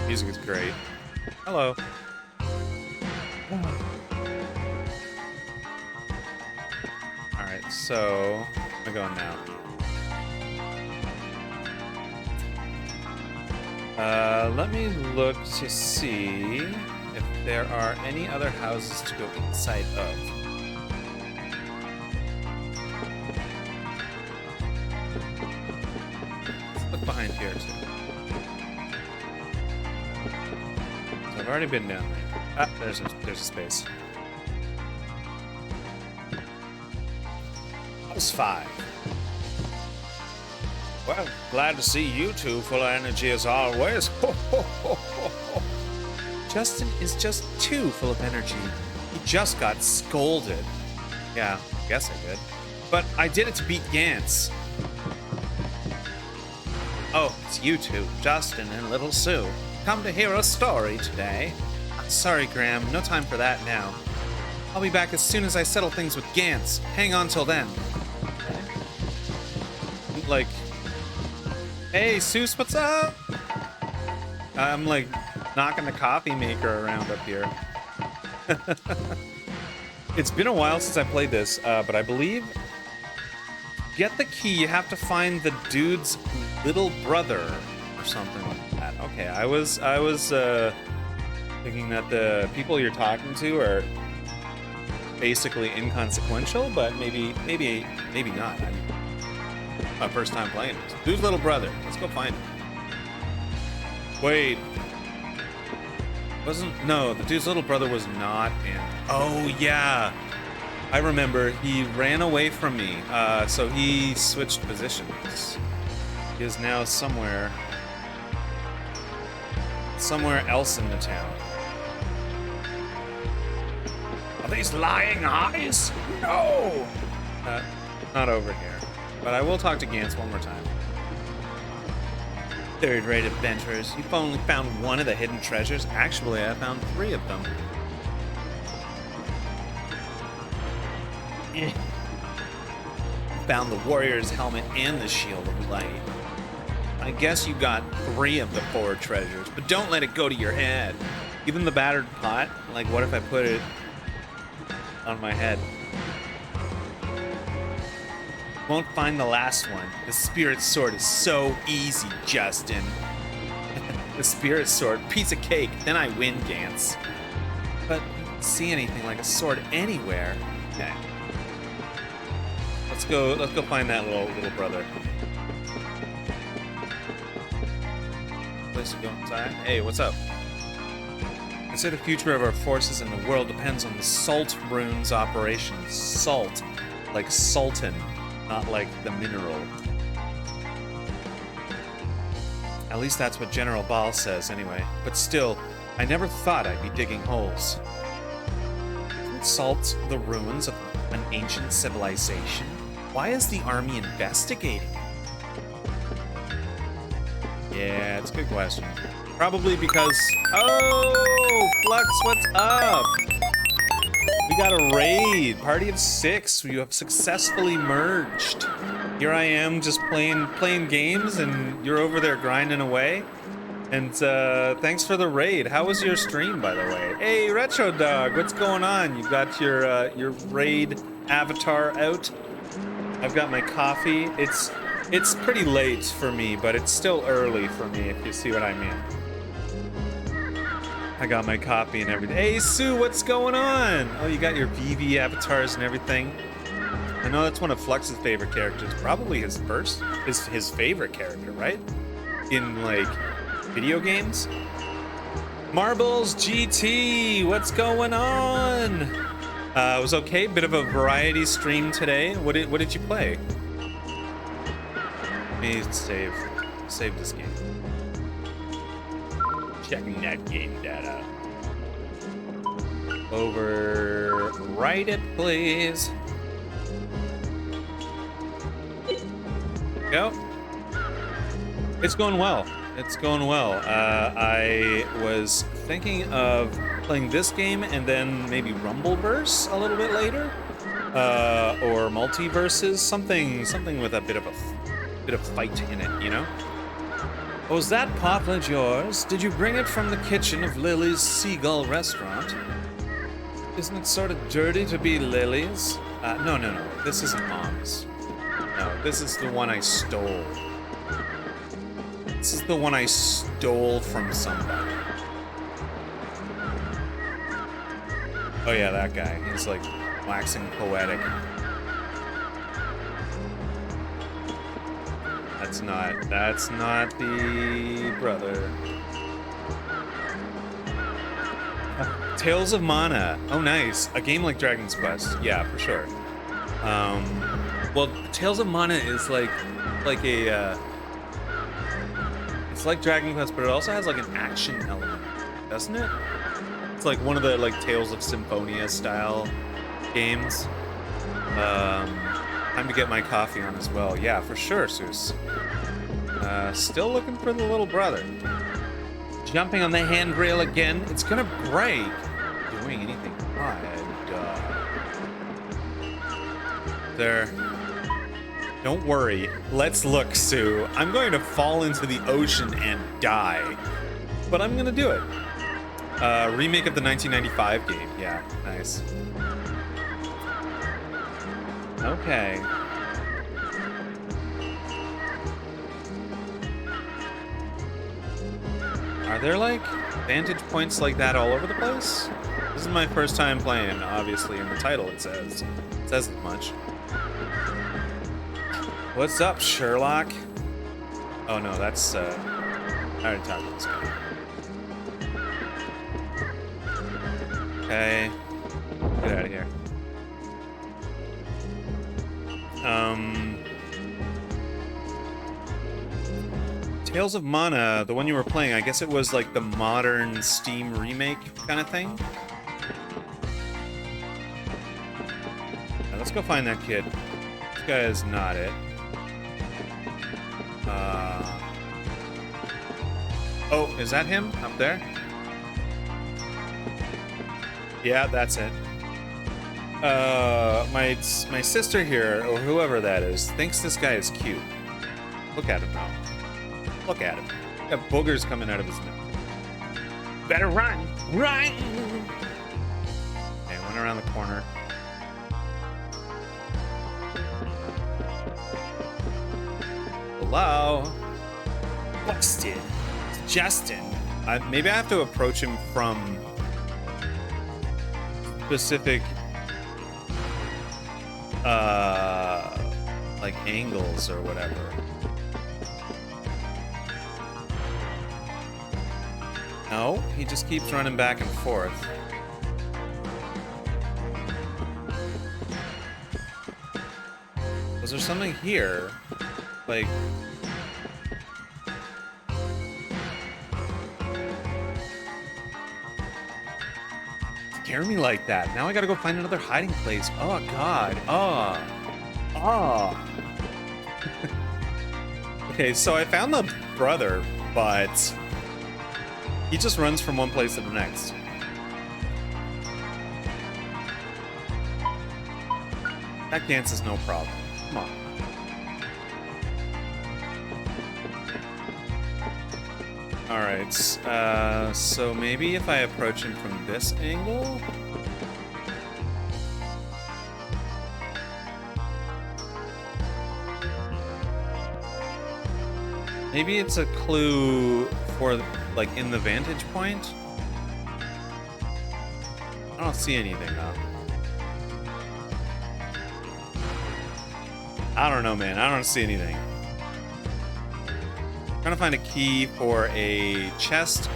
Music is great. Hello. Alright, so I'm going now. Let me look to see if there are any other houses to go inside of. Let's look behind here too. So I've already been down there. Ah, there's a space. House 5. Well, glad to see you two full of energy as always. Justin is just too full of energy. He just got scolded. Yeah, I guess I did. But I did it to beat Gance. Oh, it's you two, Justin and Little Sue. Come to hear a story today. Sorry, Graham, no time for that now. I'll be back as soon as I settle things with Gance. Hang on till then. Like... Hey, Seuss, what's up? I'm like knocking the coffee maker around up here. It's been a while since I played this, but I believe get the key, you have to find the dude's little brother or something like that. Okay, I was thinking that the people you're talking to are basically inconsequential, but maybe not. My first time playing this. Dude's little brother. Let's go find him. Wait. No, the dude's little brother was not in. Oh, yeah. I remember. He ran away from me. So he switched positions. He is now somewhere else in the town. Are these lying eyes? No! Not over here. But I will talk to Gance one more time. Third-rate adventurers. You've only found one of the hidden treasures. Actually, I found 3 of them. found the warrior's helmet and the shield of light. I guess you got 3 of the 4 treasures, but don't let it go to your head. Even the battered pot, like what if I put it on my head? Won't find the last one. The spirit sword is so easy, Justin. The spirit sword, piece of cake, then I win, Gantz. But I don't see anything like a sword anywhere. Okay. Let's go find that little brother. Place to go inside. Hey, what's up? They say the future of our forces in the world depends on the salt runes operations. Salt, like sultan, not like the mineral. At least that's what General Ball says anyway. But still, I never thought I'd be digging holes. Isn't salt the ruins of an ancient civilization? Why is the army investigating? Yeah, it's a good question. Probably because... Oh! Flux, what's up? We got a raid. Party of 6. You have successfully merged. Here I am just playing games, and you're over there grinding away. And thanks for the raid. How was your stream, by the way? Hey, Retro Dog, what's going on? You got your raid avatar out? I've got my coffee. It's pretty late for me, but it's still early for me, if you see what I mean. I got my coffee and everything. Hey, Sue, what's going on? Oh, you got your VV avatars and everything. I know that's one of Flux's favorite characters. Probably his favorite character, right? In, like, video games? Marbles GT, what's going on? It was okay. Bit of a variety stream today. What did you play? Let me save this game. Checking that game data. Overwrite it, please. Go. It's going well. It's going well. I was thinking of playing this game and then maybe Rumbleverse a little bit later, or Multiverses, something with a bit of fight in it, you know. Was that pottage yours? Did you bring it from the kitchen of Lily's Seagull restaurant? Isn't it sort of dirty to be Lily's? No. This isn't Mom's. No, this is the one I stole. This is the one I stole from somebody. Oh yeah, that guy. He's like waxing poetic. That's not the brother. Tales of Mana. Oh, nice. A game like Dragon's Quest. Yeah, for sure. Well, Tales of Mana is like a, it's like Dragon Quest, but it also has like an action element, doesn't it? It's like one of the like Tales of Symphonia style games. Time to get my coffee on as well. Yeah, for sure, Seuss. Still looking for the little brother. Jumping on the handrail again. It's gonna break. Doing anything odd. There. Don't worry. Let's look, Sue. I'm going to fall into the ocean and die. But I'm gonna do it. Remake of the 1995 game. Yeah, nice. Okay. Are there, like, vantage points like that all over the place? This is my first time playing, obviously, in the title it says. It says as much. What's up, Sherlock? Oh no, that's, I already talked about this guy. Okay. Get out of here. Tales of Mana, the one you were playing, I guess it was like the modern Steam remake kind of thing. Now, let's go find that kid. This guy is not it. Oh, is that him up there? Yeah, that's it. my sister here, or whoever that is, thinks this guy is cute. Look at him now. Look at him. Got boogers coming out of his mouth. Better run! Run! Okay, went around the corner. Hello? Buxton. It's Justin. Maybe I have to approach him from specific like angles or whatever. No, he just keeps running back and forth. Was there something here? Like... scare me like that. Now I gotta go find another hiding place. Oh, God. Oh. Oh. Okay, so I found the brother, but... he just runs from one place to the next. That dance is no problem. Come on. Alright, so maybe if I approach him from this angle? Maybe it's a clue for, like, in the vantage point? I don't see anything, though. I don't know, man. I don't see anything. I'm trying to find a key for a chest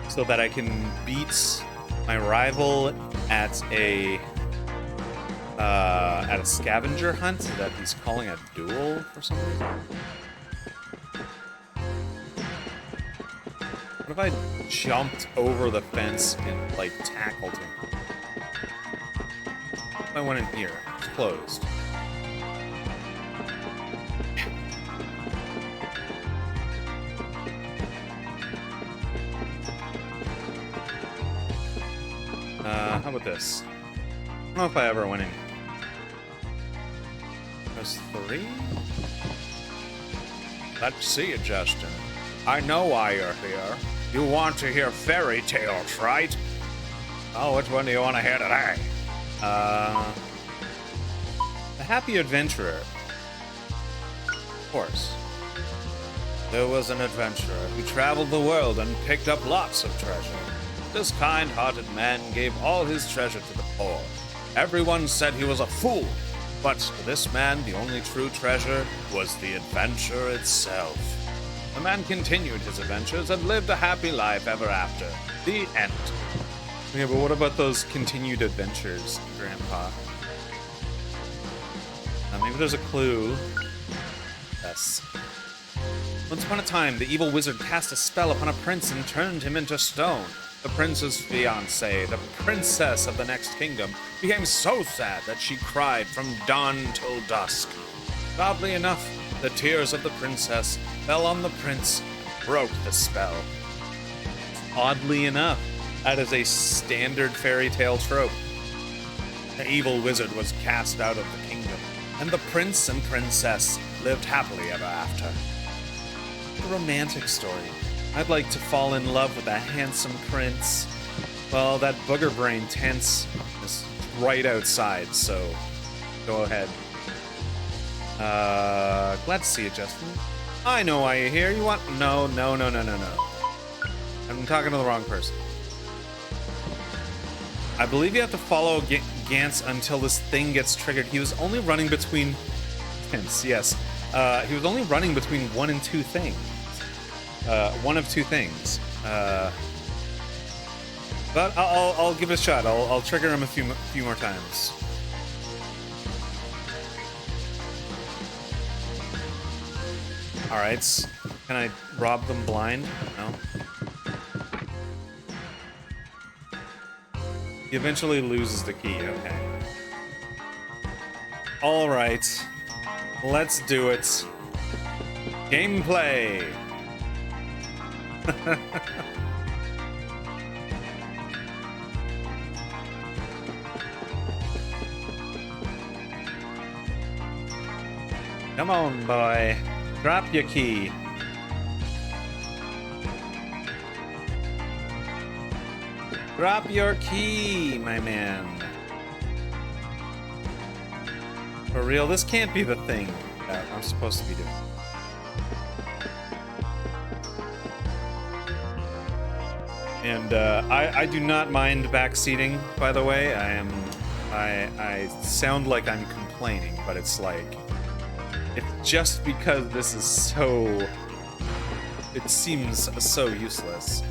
so that I can beat my rival at a scavenger hunt that he's calling a duel for some reason. What if I jumped over the fence and, like, tackled him? What if I went in here? It's closed. How about this? I don't know if I ever went in. Press 3? Let's see it, Justin. I know why you're here. You want to hear fairy tales, right? Oh, which one do you want to hear today? The Happy Adventurer. Of course. There was an adventurer who traveled the world and picked up lots of treasure. This kind-hearted man gave all his treasure to the poor. Everyone said he was a fool, but to this man, the only true treasure was the adventure itself. The man continued his adventures and lived a happy life ever after. The end. Yeah, but what about those continued adventures, Grandpa? Maybe there's a clue. Yes. Once upon a time, the evil wizard cast a spell upon a prince and turned him into stone. The prince's fiancée, the princess of the next kingdom, became so sad that she cried from dawn till dusk. Oddly enough, the tears of the princess fell on the prince and broke the spell. Oddly enough, that is a standard fairy tale trope. The evil wizard was cast out of the kingdom, and the prince and princess lived happily ever after. A romantic story. I'd like to fall in love with a handsome prince. Well, that booger brain tense is right outside, so go ahead. Glad to see you, Justin. I know why you're here. You want... No. I'm talking to the wrong person. I believe you have to follow Gantz until this thing gets triggered. He was only running between... Gantz, yes. He was only running between one and two things. One of two things. But I'll give it a shot. I'll trigger him a few more times. All right. Can I rob them blind? No. He eventually loses the key. Okay. All right. Let's do it. Gameplay. Come on, boy. Drop your key. Drop your key, my man. For real, this can't be the thing that I'm supposed to be doing. And I do not mind backseating, by the way. I sound like I'm complaining, but it's like, it's just because this is so, it seems so useless.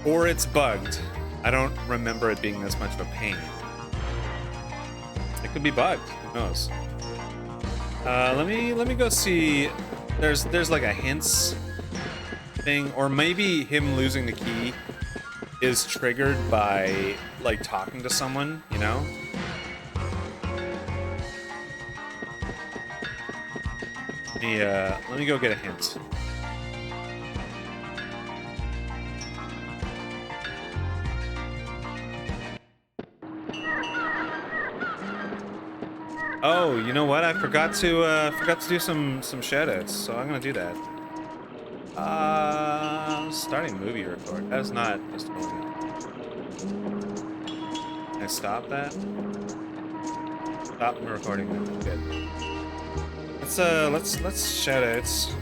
Or it's bugged. I don't remember it being this much of a pain. It could be bugged, who knows? Let me go see, there's like a hints thing, or maybe him losing the key is triggered by like talking to someone, you know? Let me go get a hint. Oh, you know what? I forgot to do some shoutouts, so I'm gonna do that. Starting movie record. That is not just a movie. Can I stop that? Stop recording. Good. Let's shoutouts.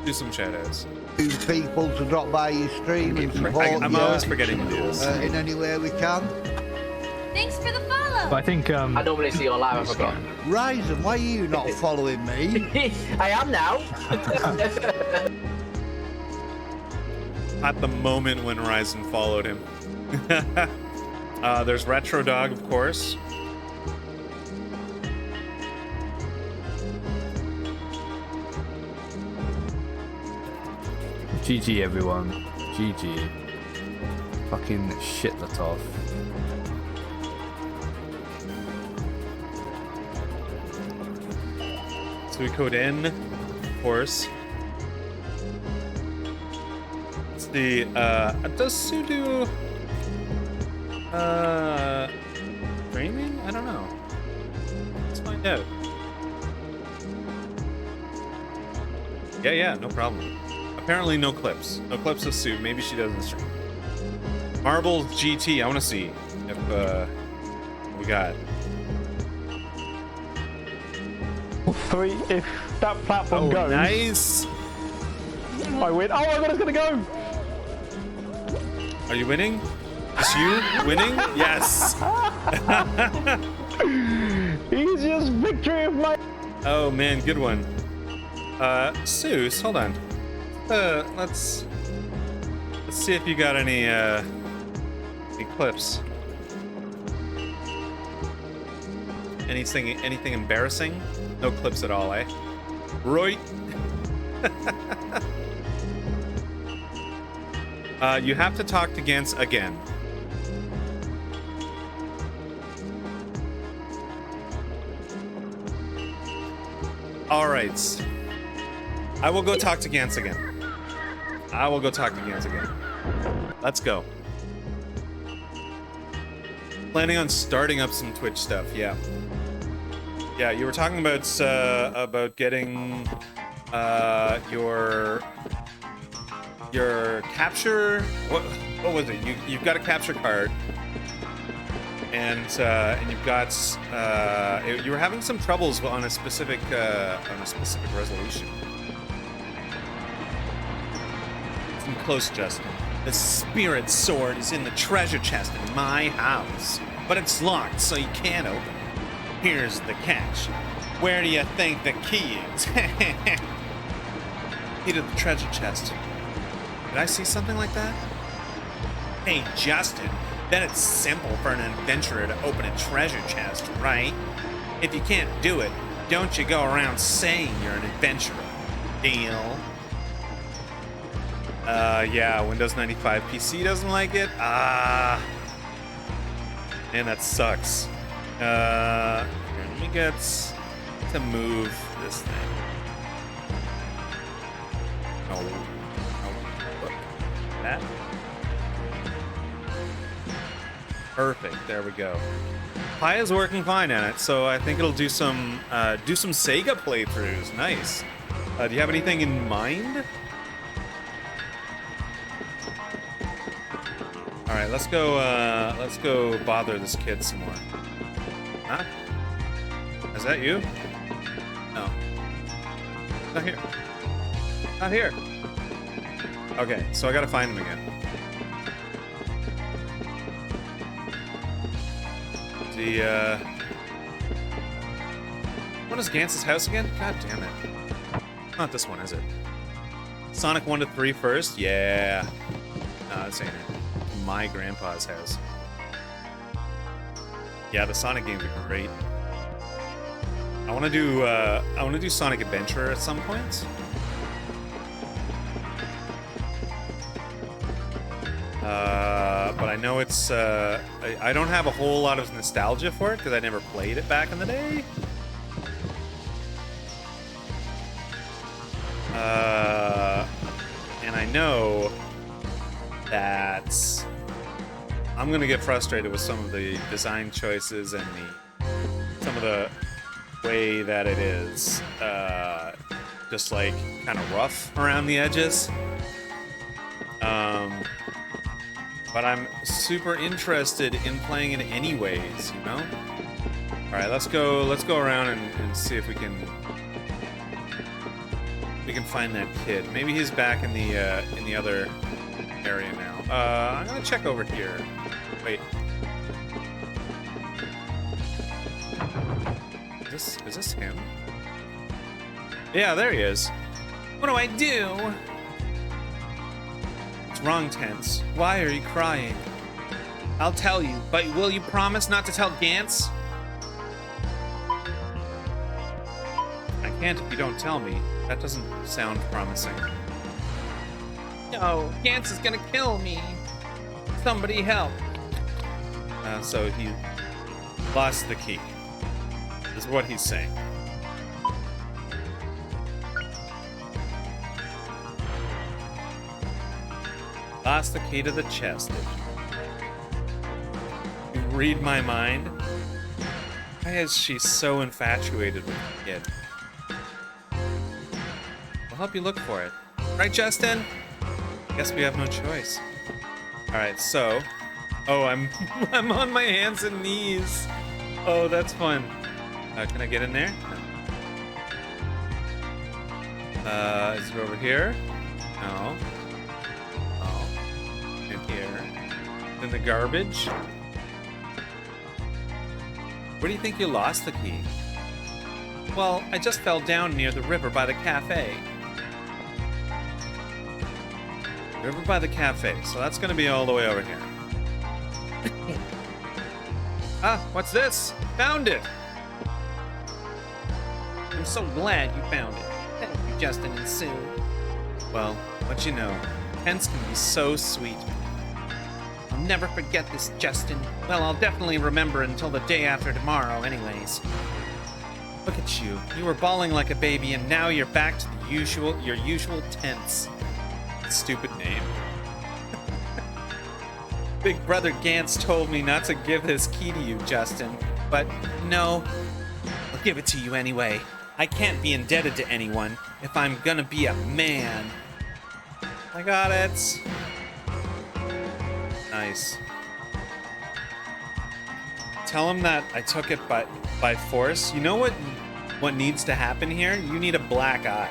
Do some shoutouts. People to drop by your stream and support I'm always forgetting to do this. in any way we can. Thanks for the follow. But I think I normally see your live, I forgot. Ryzen, why are you not following me? I am now. At the moment when Ryzen followed him. There's Retro Dog, of course. GG everyone. GG. Fucking shit that off. So we code in, of course. It's the does Sue do streaming? I don't know. Let's find out. Yeah, no problem. Apparently no clips. No clips of Sue. Maybe she doesn't stream. Marble GT. I want to see if what we got. If that platform goes, Nice. I win. Oh my god, it's gonna go! Are you winning? Is you winning? Yes. Easiest victory of my. Oh man, good one. Seuss, hold on. Let's see if you got any clips. Anything embarrassing? No clips at all, eh? Right. You have to talk to Gantz again. All right. I will go talk to Gantz again. Let's go. Planning on starting up some Twitch stuff, yeah. Yeah, you were talking about getting your capture. What was it? You've got a capture card, and you've got you were having some troubles on a specific resolution. Listen close, Justin. The spirit sword is in the treasure chest in my house, but it's locked, so you can't open it. Here's the catch. Where do you think the key is? Key to the treasure chest. Did I see something like that? Hey, Justin, then it's simple for an adventurer to open a treasure chest, right? If you can't do it, don't you go around saying you're an adventurer. Deal? Yeah, Windows 95 PC doesn't like it? Man, that sucks. Here, let me get to move this thing. Oh. that. Perfect. There we go. Pi is working fine on it, so I think it'll do some Sega playthroughs. Nice. Do you have anything in mind? All right, let's go bother this kid some more. Huh? Is that you? No. Not here. Not here. Okay, so I gotta find him again. What is Gantz's house again? God damn it. Not this one, is it? Sonic 1 to 3 first? Yeah. No, this ain't it. My grandpa's house. Yeah, the Sonic games are great. I want to do Sonic Adventure at some point. But I know it's I don't have a whole lot of nostalgia for it because I never played it back in the day. And I know that I'm gonna get frustrated with some of the design choices and some of the way that it is just like kind of rough around the edges. But I'm super interested in playing it anyways, you know? Alright, let's go around and see if we can find that kid. Maybe he's back in the other area now. I'm gonna check over here. Wait. Is this him? Yeah, there he is. What do I do? It's wrong, Tense. Why are you crying? I'll tell you, but will you promise not to tell Gantz? I can't if you don't tell me. That doesn't sound promising. No, Gantz is gonna kill me. Somebody help. So he lost the key. Is what he's saying. Lost the key to the chest. You read my mind? Why is she so infatuated with the kid? I'll help you look for it. Right, Justin? Guess we have no choice. Alright, so... Oh, I'm on my hands and knees. Oh, that's fun. Can I get in there? No. Is it over here? No. Oh. In here. In the garbage? Where do you think you lost the key? Well, I just fell down near the river by the cafe. River by the cafe, so that's gonna be all the way over here. Ah, what's this? Found it! I'm so glad you found it. Thank you, Justin and Sue. Well, what you know, Tense can be so sweet. I'll never forget this, Justin. Well, I'll definitely remember until the day after tomorrow, anyways. Look at you. You were bawling like a baby, and now you're back to your usual Tense. Stupid name. Big Brother Gantz told me not to give his key to you, Justin. But no, I'll give it to you anyway. I can't be indebted to anyone if I'm gonna be a man. I got it. Nice. Tell him that I took it by force. You know what needs to happen here? You need a black eye.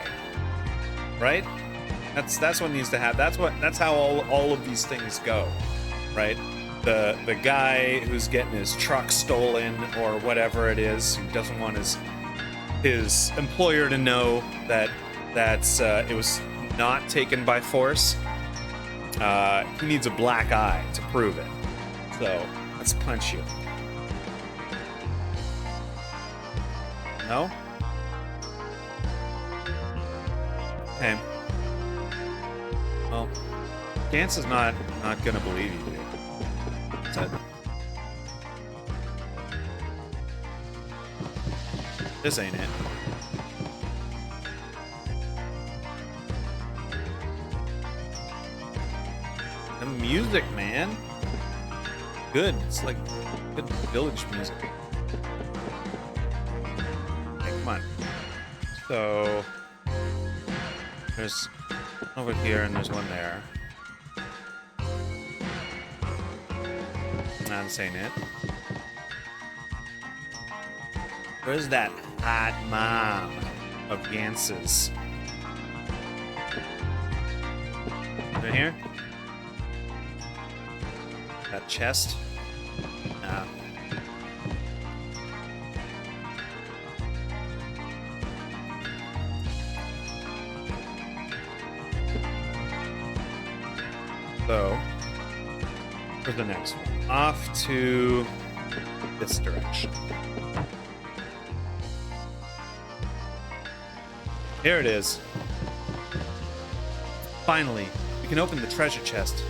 Right? That's what needs to happen. That's how all of these things go. Right? The guy who's getting his truck stolen or whatever it is, who doesn't want his employer to know that it was not taken by force. He needs a black eye to prove it. So let's punch you. No? Okay. Well, Gantz is not gonna believe you, dude. What's that? This ain't it. music, man. Good. It's like good village music. Okay, come on. So there's over here and there's one there. Not saying it. Where's that hot mom of Gans's? Right here? That chest? No. So, where's the next one? Off to this direction. Here it is. Finally, we can open the treasure chest.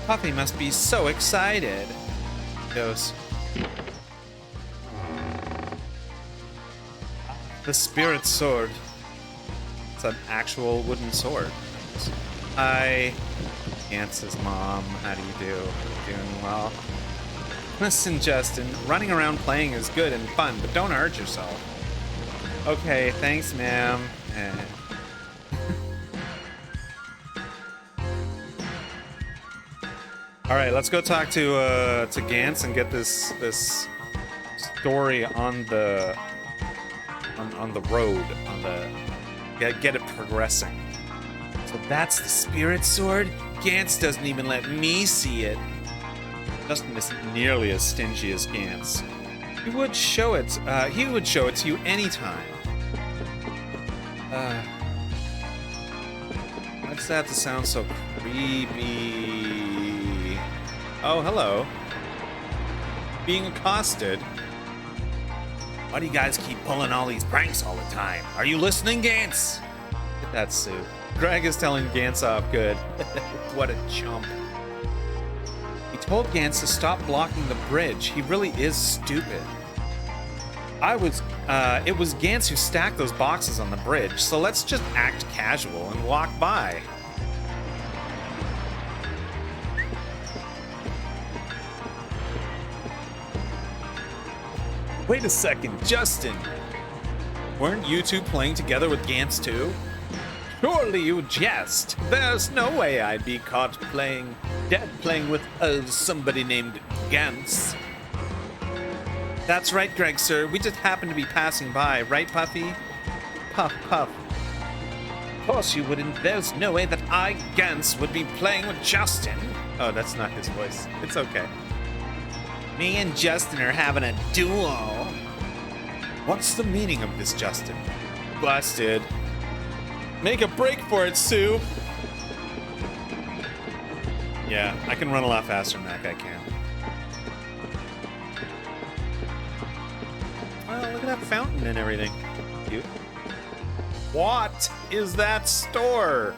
Puffy must be so excited. Goes. The spirit sword. It's an actual wooden sword. Hi, Gans's mom. How do you do? Doing well. Listen, Justin, running around playing is good and fun, but don't hurt yourself. Okay, thanks, ma'am. All right, let's go talk to Gans and get this story on the road, get it progressing. So that's the spirit sword. Gans doesn't even let me see it. Justin isn't nearly as stingy as Gans. He would show it. He would show it to you anytime. Why does that have to sound so creepy? Oh, hello. Being accosted. Why do you guys keep pulling all these pranks all the time? Are you listening, Gans? Get that suit. Greg is telling Gans off good. What a chump. He told Gans to stop blocking the bridge. He really is stupid. It was Gans who stacked those boxes on the bridge, so let's just act casual and walk by. Wait a second, Justin! Weren't you two playing together with Gans too? Surely you jest. There's no way I'd be caught playing with somebody named Gans. That's right, Greg, sir. We just happened to be passing by, right, Puffy? Puff, puff. Of course you wouldn't. There's no way that I, Gans, would be playing with Justin. Oh, that's not his voice. It's okay. Me and Justin are having a duel. What's the meaning of this, Justin? Busted. Make a break for it, Sue. Yeah, I can run a lot faster than that guy can. Oh, look at that fountain and everything. Cute. What is that store?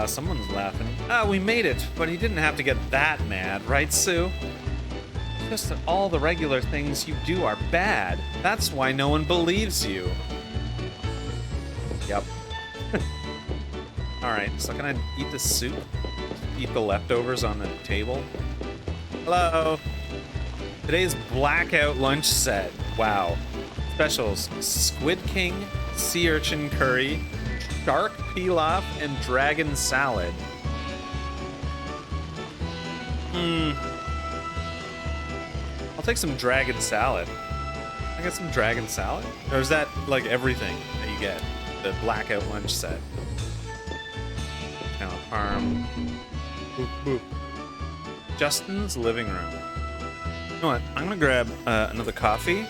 Someone's laughing. Ah, we made it, but he didn't have to get that mad, right, Sue? Just that all the regular things you do are bad. That's why no one believes you. Yep. Alright, so can I eat the soup? Eat the leftovers on the table? Hello! Today's blackout lunch set. Wow. Specials: Squid King, Sea Urchin Curry, Shark Pilaf, and Dragon Salad. I'll take some Dragon Salad. I got some Dragon Salad? Or is that like everything that you get? The blackout lunch set. Kind of farm. Boop, boop. Justin's living room. You know what? I'm gonna grab another coffee,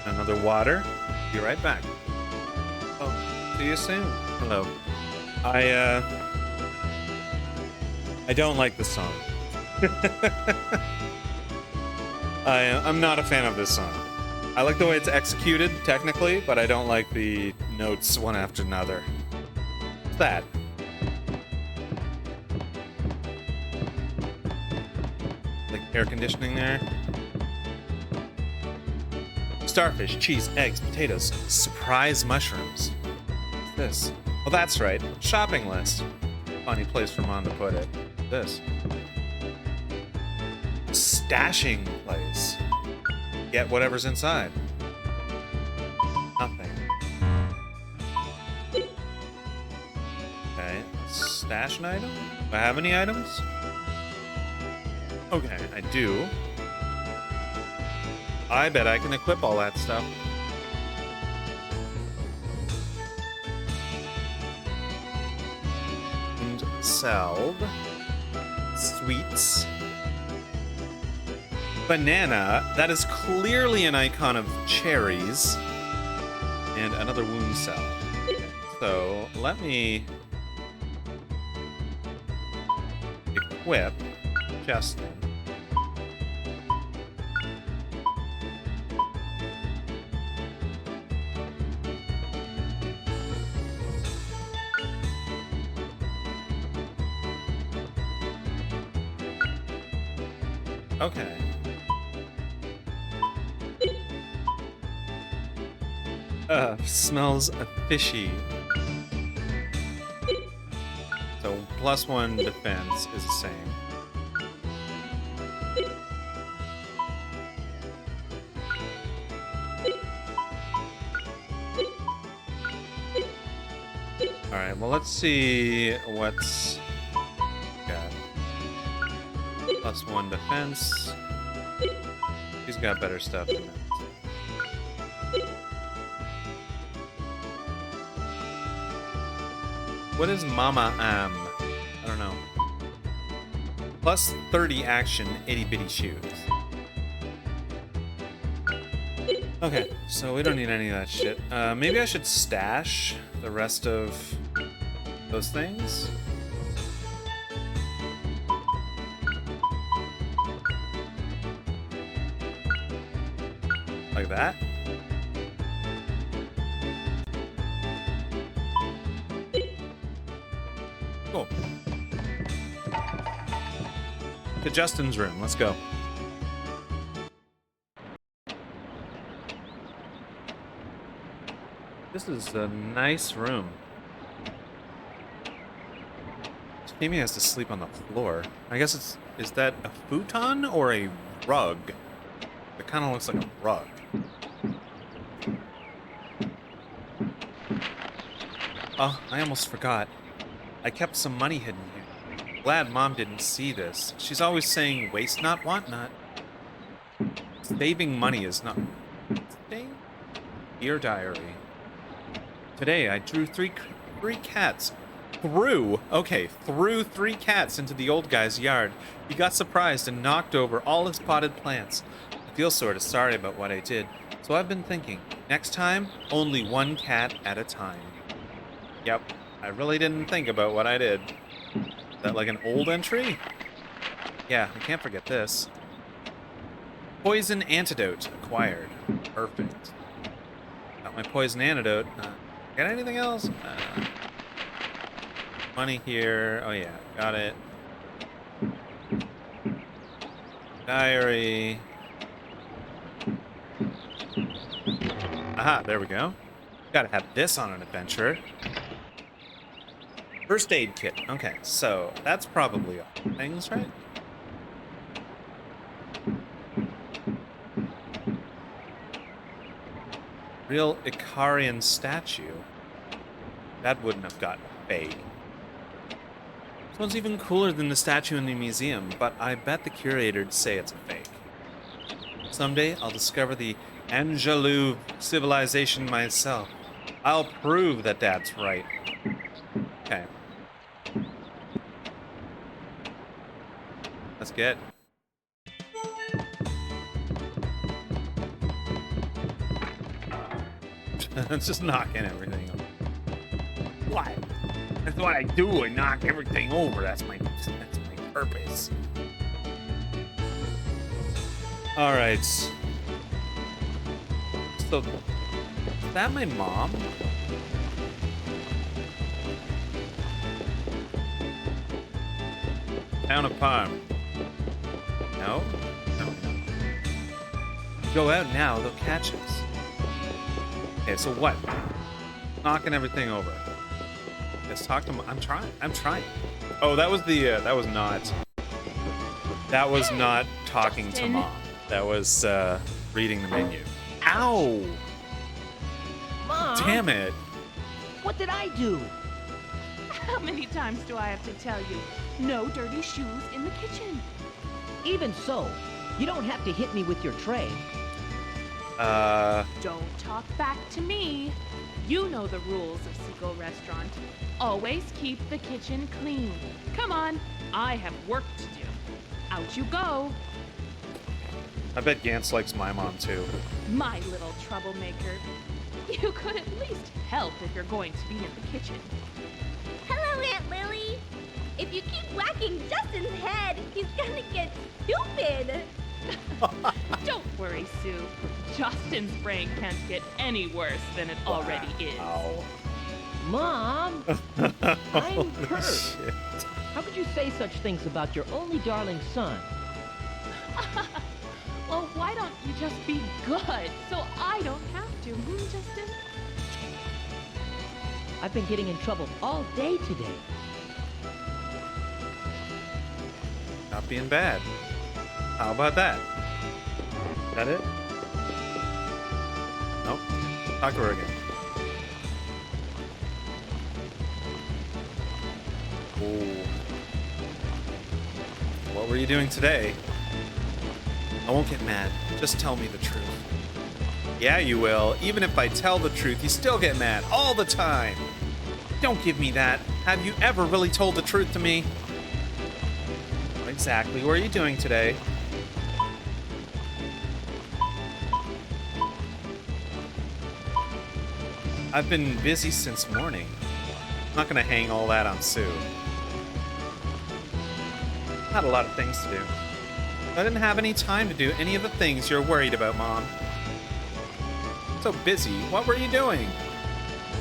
another water. Be right back. Oh, see you soon. Hello. I don't like this song. I'm not a fan of this song. I like the way it's executed, technically, but I don't like the notes one after another. What's that? Like air conditioning there? Starfish, cheese, eggs, potatoes, surprise mushrooms. this? Oh, that's right. Shopping list. Funny place for Mom to put it. This. Stashing place. Get whatever's inside. Nothing. Okay. Stash an item? Do I have any items? Okay, I do. I bet I can equip all that stuff. And sell sweets. Banana. That is clearly an icon of cherries. And another wound cell. So let me equip Justin. Okay. Smells fishy. So +1 defense is the same. Alright, well let's see what's got. +1 defense. He's got better stuff than that. What is Mama Am? I don't know. +30 action, itty bitty shoes. Okay, so we don't need any of that shit. Maybe I should stash the rest of those things. Like that. Cool. To Justin's room. Let's go. This is a nice room. Amy has to sleep on the floor. I guess it's... Is that a futon or a rug? It kind of looks like a rug. Oh, I almost forgot. I kept some money hidden here. Glad Mom didn't see this. She's always saying, waste not, want not. Saving money is not... Dear Diary. Today I drew three cats. Threw 3 cats into the old guy's yard. He got surprised and knocked over all his potted plants. I feel sort of sorry about what I did, so I've been thinking, next time, only 1 cat at a time. Yep, I really didn't think about what I did. Is that like an old entry? Yeah, I can't forget this. Poison antidote acquired. Perfect. Got my poison antidote. Got anything else? Money here. Oh yeah, got it. Diary. Aha, there we go. Gotta have this on an adventure. First aid kit. Okay, so that's probably all things, right? Real Icaron Statue. That wouldn't have gotten fake. This one's even cooler than the statue in the museum, but I bet the curator'd say it's a fake. Someday I'll discover the Angelou civilization myself. I'll prove that Dad's right. Okay. Let's get. It's just knocking everything over. What? That's what I do. I knock everything over. That's my purpose. All right. So, is that my mom? Town of Palm. No? No. Go out now, they'll catch us. Okay, so what? Knocking everything over. Let's talk to Mom. I'm trying. I'm trying. Oh, that was the. That was not. That was not talking to Mom. That was reading the menu. Ow! Mom! Damn it! What did I do? How many times do I have to tell you? No dirty shoes in the kitchen. Even so, you don't have to hit me with your tray. Don't talk back to me. You know the rules of Seagull Restaurant. Always keep the kitchen clean. Come on, I have work to do. Out you go. I bet Gantz likes my mom too. My little troublemaker. You could at least help if you're going to be in the kitchen. Hello, Aunt Lily. If you keep whacking Justin's head, he's gonna get stupid. Don't worry, Sue. Justin's brain can't get any worse than it already is. Ow. Mom! I'm hurt. Shit. How could you say such things about your only darling son? Well, why don't you just be good so I don't have to, Justin? I've been getting in trouble all day today. Not being bad. How about that? Is that it? Nope. Talk to her again. Ooh. What were you doing today? I won't get mad. Just tell me the truth. Yeah, you will. Even if I tell the truth, you still get mad all the time. Don't give me that. Have you ever really told the truth to me? What exactly were you doing today? I've been busy since morning. I'm not gonna hang all that on Sue. Had a lot of things to do. I didn't have any time to do any of the things you're worried about, Mom. So busy. What were you doing?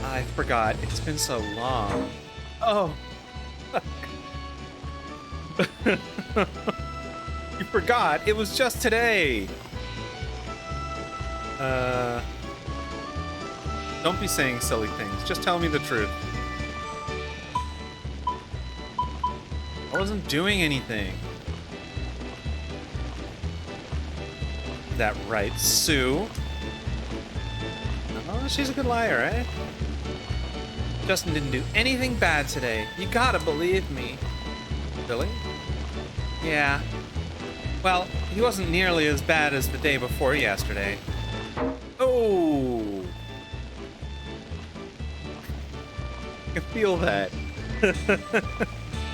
I forgot. It's been so long. Oh. You forgot. It was just today. Don't be saying silly things. Just tell me the truth. I wasn't doing anything. Is that right, Sue? Oh, she's a good liar, eh? Justin didn't do anything bad today. You gotta believe me. Really? Yeah. Well, he wasn't nearly as bad as the day before yesterday. Oh! I can feel that.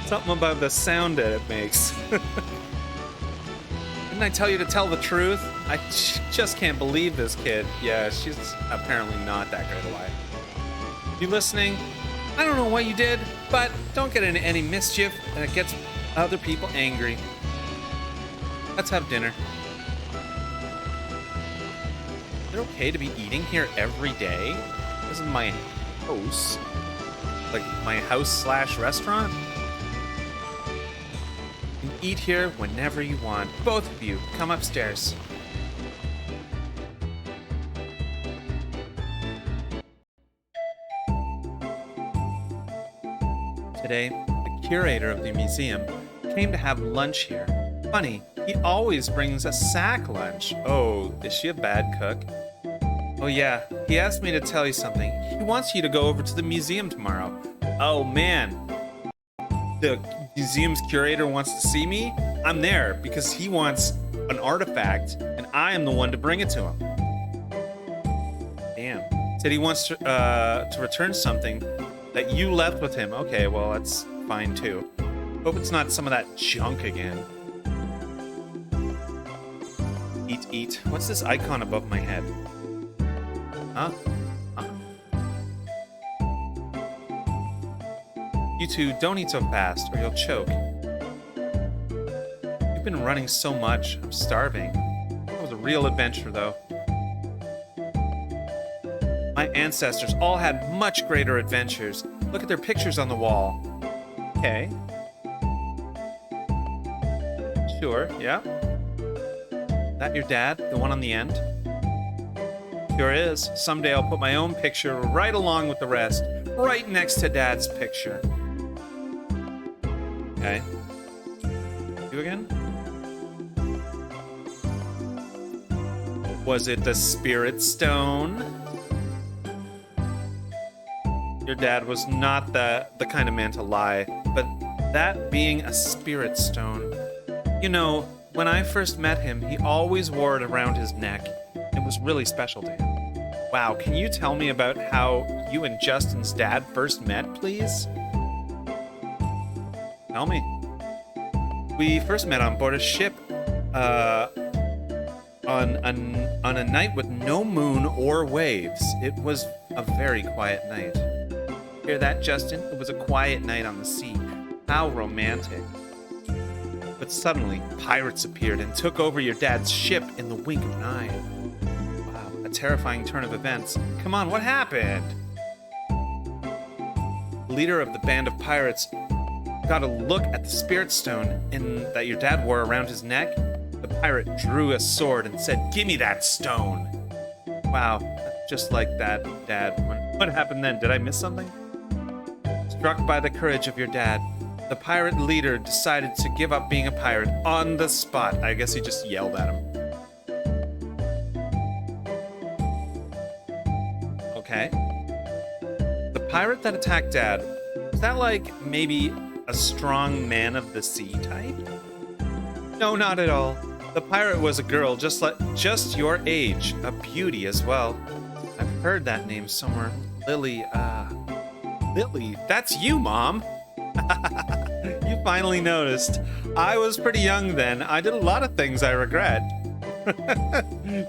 Something about the sound that it makes. Didn't I tell you to tell the truth? I just can't believe this kid. Yeah, she's apparently not that great a liar. You listening? I don't know what you did, but don't get into any mischief that gets other people angry. Let's have dinner. Is it okay to be eating here every day? This is my house. Like my house/restaurant? You can eat here whenever you want. Both of you, come upstairs. Today, the curator of the museum came to have lunch here. Funny, he always brings a sack lunch. Oh, is she a bad cook? Oh yeah, he asked me to tell you something. He wants you to go over to the museum tomorrow. Oh man, the museum's curator wants to see me? I'm there because he wants an artifact and I am the one to bring it to him. Damn. Said he wants to return something that you left with him. Okay, well that's fine too. Hope it's not some of that junk again. Eat, eat. What's this icon above my head? Huh? Huh? You two, don't eat so fast or you'll choke. You've been running so much. I'm starving. That was a real adventure, though. My ancestors all had much greater adventures. Look at their pictures on the wall. Okay. Sure, yeah. That your dad? The one on the end? Sure is. Someday I'll put my own picture right along with the rest, right next to Dad's picture. Okay. You again? Was it the Spirit Stone? Your dad was not the kind of man to lie, but that being a Spirit Stone. You know, when I first met him, he always wore it around his neck. It was really special to him. Wow, can you tell me about how you and Justin's dad first met, please? Tell me. We first met on board a ship, on a night with no moon or waves. It was a very quiet night. Hear that, Justin? It was a quiet night on the sea. How romantic. But suddenly, pirates appeared and took over your dad's ship in the wink of an eye. Wow, a terrifying turn of events. Come on, what happened? The leader of the band of pirates got a look at the Spirit Stone that your dad wore around his neck. The pirate drew a sword and said, "Give me that stone." Wow, just like that, Dad. What happened then? Did I miss something? Struck by the courage of your dad, the pirate leader decided to give up being a pirate on the spot. I guess he just yelled at him. Okay. The pirate that attacked Dad, was that like maybe a strong man of the sea type? No, not at all. The pirate was a girl just your age, a beauty as well. I've heard that name somewhere. Lily, Lily, that's you, Mom. You finally noticed. I was pretty young then. I did a lot of things I regret.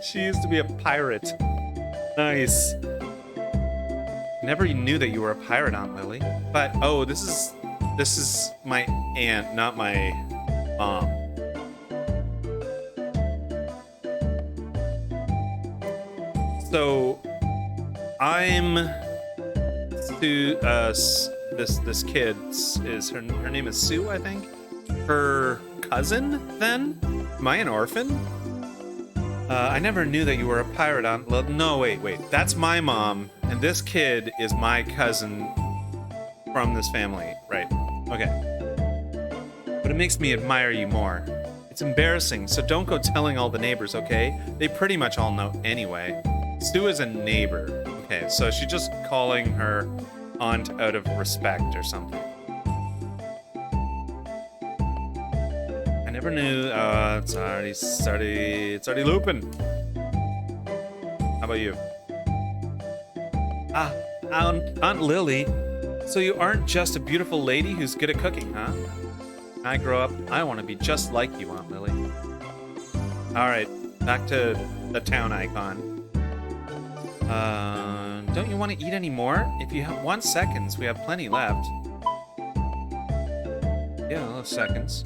She used to be a pirate. Nice. Never knew that you were a pirate, Aunt Lily. But, oh, this is my aunt, not my mom. So, I'm this kid is her name is Sue, I think. Her cousin, then? Am I an orphan? I never knew that you were a pirate, Aunt Lily. No, wait. That's my mom, and this kid is my cousin from this family. Right. Okay. But it makes me admire you more. It's embarrassing, so don't go telling all the neighbors, okay? They pretty much all know anyway. Sue is a neighbor. Okay, so she's just calling her aunt out of respect or something. I never knew. It's already looping. How about you? Ah, Aunt Lily. So you aren't just a beautiful lady who's good at cooking, huh? When I grow up, I want to be just like you, Aunt Lily. All right, back to the town icon. Don't you want to eat any more? If you have 1 second, we have plenty left. Yeah, a little seconds.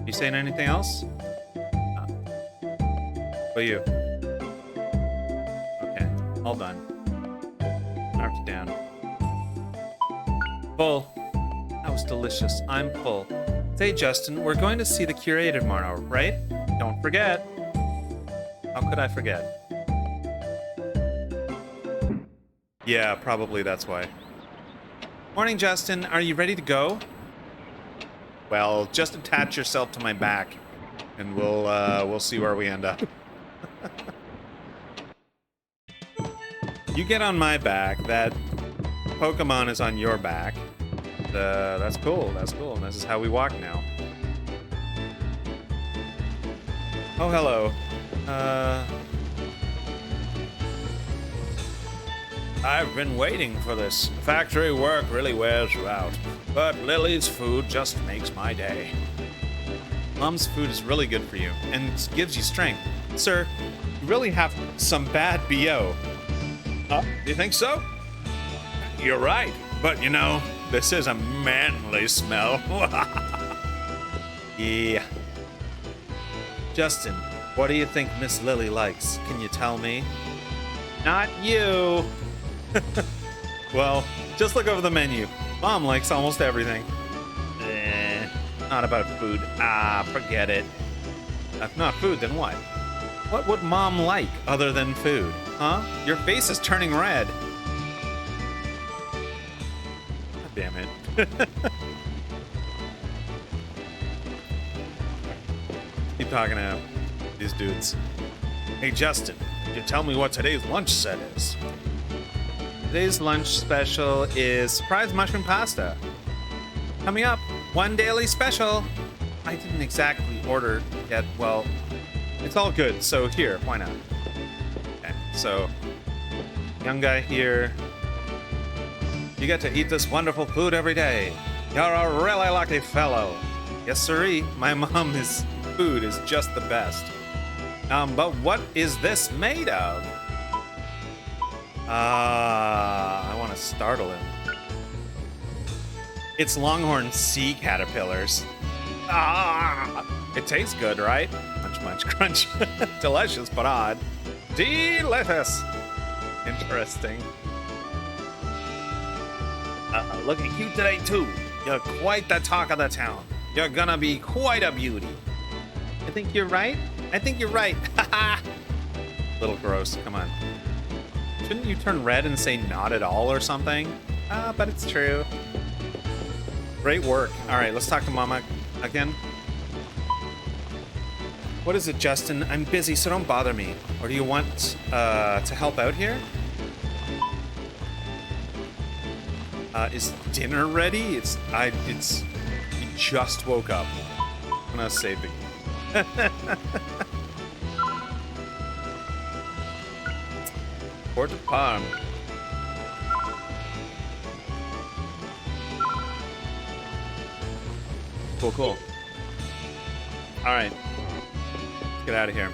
You saying anything else? What you? Okay, all done. Marked it down. Full. That was delicious. I'm full. Say, Justin, we're going to see the curator tomorrow, right? Don't forget. How could I forget? Yeah, probably that's why. Morning, Justin. Are you ready to go? Well, just attach yourself to my back, and we'll see where we end up. You get on my back. That Pokemon is on your back. That's cool. That's cool. And this is how we walk now. Oh, hello. I've been waiting for this. Factory work really wears you out, but Lily's food just makes my day. Mom's food is really good for you and gives you strength. Sir, you really have some bad BO. Do you think so? You're right, but you know, this is a manly smell. Yeah. Justin, what do you think Miss Lily likes? Can you tell me? Not you. Well, just look over the menu. Mom likes almost everything. Not about food. Ah, forget it. If not food, then what? What would Mom like other than food? Huh? Your face is turning red. God damn it. Keep talking to these dudes. Hey, Justin, could you tell me what today's lunch set is? Today's lunch special is surprise mushroom pasta. Coming up, one daily special. I didn't exactly order yet. Well, it's all good, so here, why not? Okay, so, young guy here. You get to eat this wonderful food every day. You're a really lucky fellow. Yes, sirree, my mom's food is just the best. But what is this made of? I want to startle him. It's longhorn sea caterpillars. It tastes good, right? Munch, munch, crunch. Delicious, but odd. Delicious. Interesting. Looking cute today, too. You're quite the talk of the town. You're gonna be quite a beauty. I think you're right. I think you're right. Little gross. Come on. Shouldn't you turn red and say not at all or something? But it's true. Great work. All right, let's talk to Mama again. What is it, Justin? I'm busy, so don't bother me. Or do you want to help out here? Is dinner ready? It's you just woke up. I'm gonna save the game. Port of Palm. Cool, cool. All right, let's get out of here.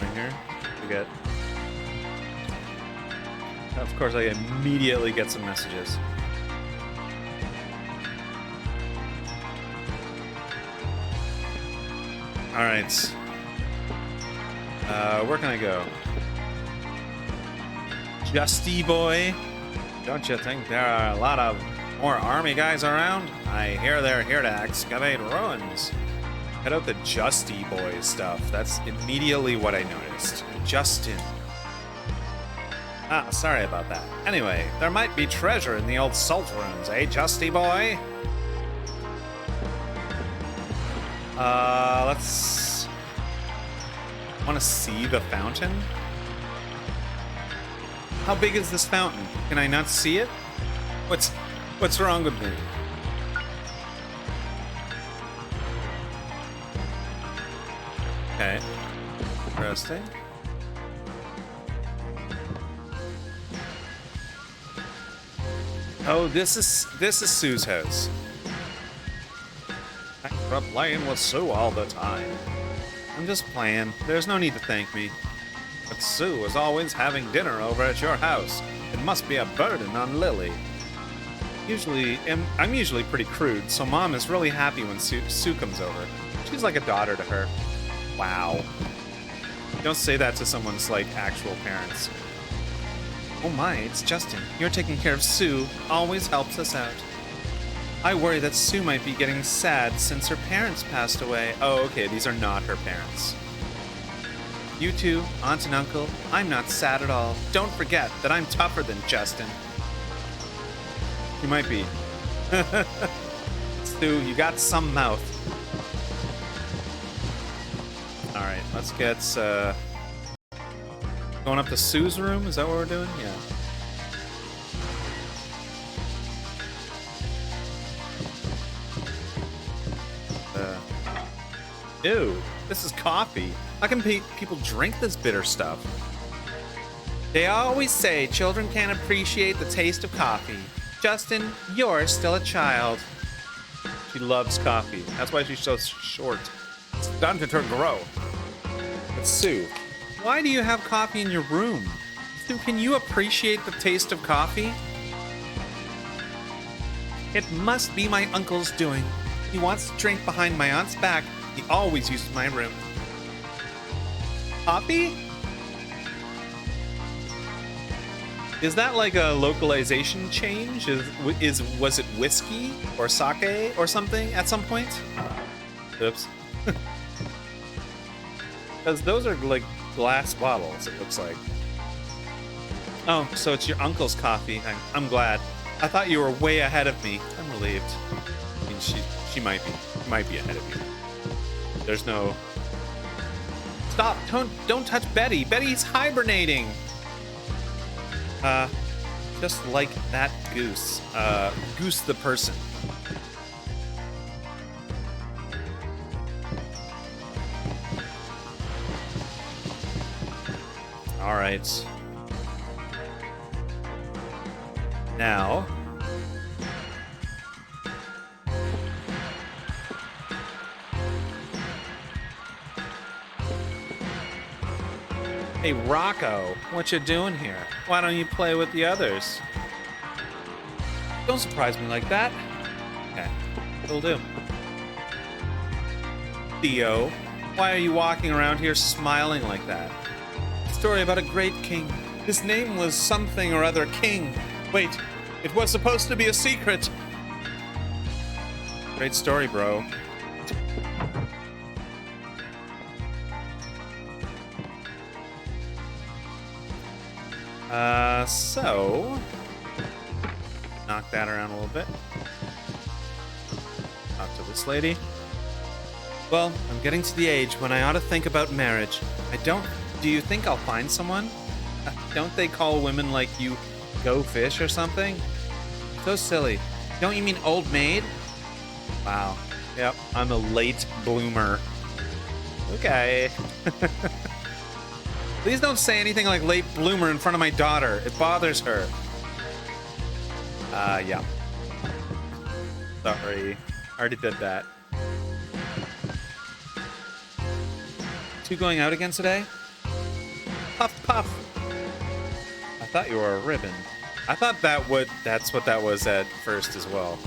Right here, we get. Of course, I immediately get some messages. All right. Where can I go? Justy boy, don't you think there are a lot of more army guys around? I hear they're here to excavate ruins. Head out the Justy boy stuff. That's immediately what I noticed. Justin. Sorry about that. Anyway, there might be treasure in the old salt ruins, eh, Justy boy? Let's... Want to see the fountain? How big is this fountain? Can I not see it? What's wrong with me? Okay. Interesting. Oh, this is Sue's house. I grew up playing with Sue all the time. I'm just playing. There's no need to thank me. But Sue is always having dinner over at your house. It must be a burden on Lily. I'm usually pretty crude, so Mom is really happy when Sue comes over. She's like a daughter to her. Wow. Don't say that to someone's, like, actual parents. Oh my, it's Justin. You're taking care of Sue. Always helps us out. I worry that Sue might be getting sad since her parents passed away. Oh, okay, these are not her parents. You two, Aunt and Uncle, I'm not sad at all. Don't forget that I'm tougher than Justin. You might be. Sue, you got some mouth. Alright, let's get, going up to Sue's room? Is that what we're doing? Yeah. Ew, this is coffee. How can people drink this bitter stuff? They always say children can't appreciate the taste of coffee. Justin, you're still a child. She loves coffee. That's why she's so short. It's stunted her growth. But Sue, why do you have coffee in your room? Sue, can you appreciate the taste of coffee? It must be my uncle's doing. He wants to drink behind my aunt's back. He always uses my room. Coffee? Is that like a localization change? Was it whiskey or sake or something at some point? Oops. Because those are like glass bottles, it looks like. Oh, so it's your uncle's coffee. I'm glad. I thought you were way ahead of me. I'm relieved. I mean, she might be ahead of you. There's no... Stop! Don't touch Betty! Betty's hibernating! Just like that goose. Goose the person. Alright. Now... Hey, Rocco, what you doing here? Why don't you play with the others? Don't surprise me like that. Okay, will do. Theo, why are you walking around here smiling like that? Story about a great king. His name was something or other king. Wait, it was supposed to be a secret. Great story, bro. So... knock that around a little bit. Talk to this lady. Well, I'm getting to the age when I ought to think about marriage. Do you think I'll find someone? Don't they call women like you go fish or something? So silly. Don't you mean old maid? Wow. Yep, I'm a late bloomer. Okay. Please don't say anything like late bloomer in front of my daughter. It bothers her. Yeah. Sorry. Already did that. Two going out again today? Puff, puff. I thought you were a ribbon. I thought that's what that was at first as well.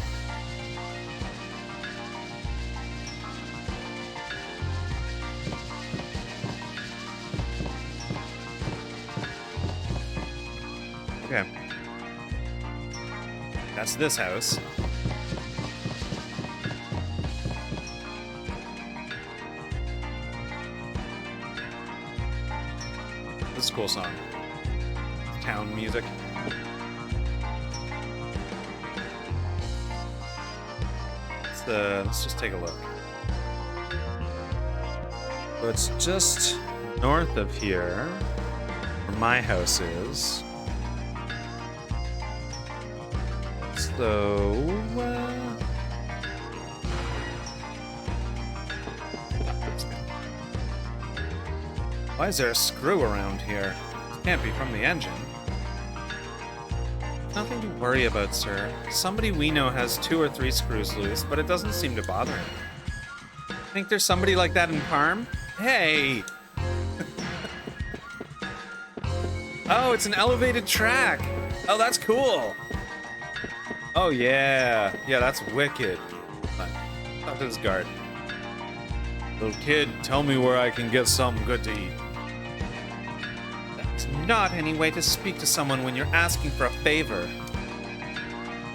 Okay. That's this house. This is a cool song. Town music. Let's just take a look. So it's just north of here, where my house is. So, why is there a screw around here? It can't be from the engine. Nothing to worry about, sir. Somebody we know has 2 or 3 screws loose, but it doesn't seem to bother him. Think there's somebody like that in Parm? Hey! Oh, it's an elevated track! Oh, that's cool! Oh, yeah. Yeah, that's wicked. Talk to this guard. Little kid, tell me where I can get something good to eat. That's not any way to speak to someone when you're asking for a favor.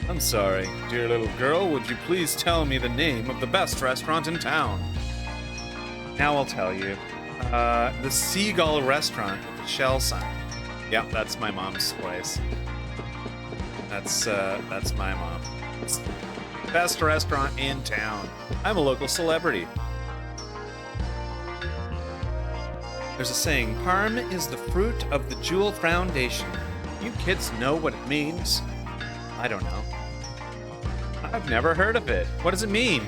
I'm sorry. Dear little girl, would you please tell me the name of the best restaurant in town? Now I'll tell you. The Seagull Restaurant with the shell sign. Yeah, that's my mom's place. That's my mom. It's the best restaurant in town. I'm a local celebrity. There's a saying, Parm is the fruit of the Jewel Foundation. You kids know what it means? I don't know. I've never heard of it. What does it mean?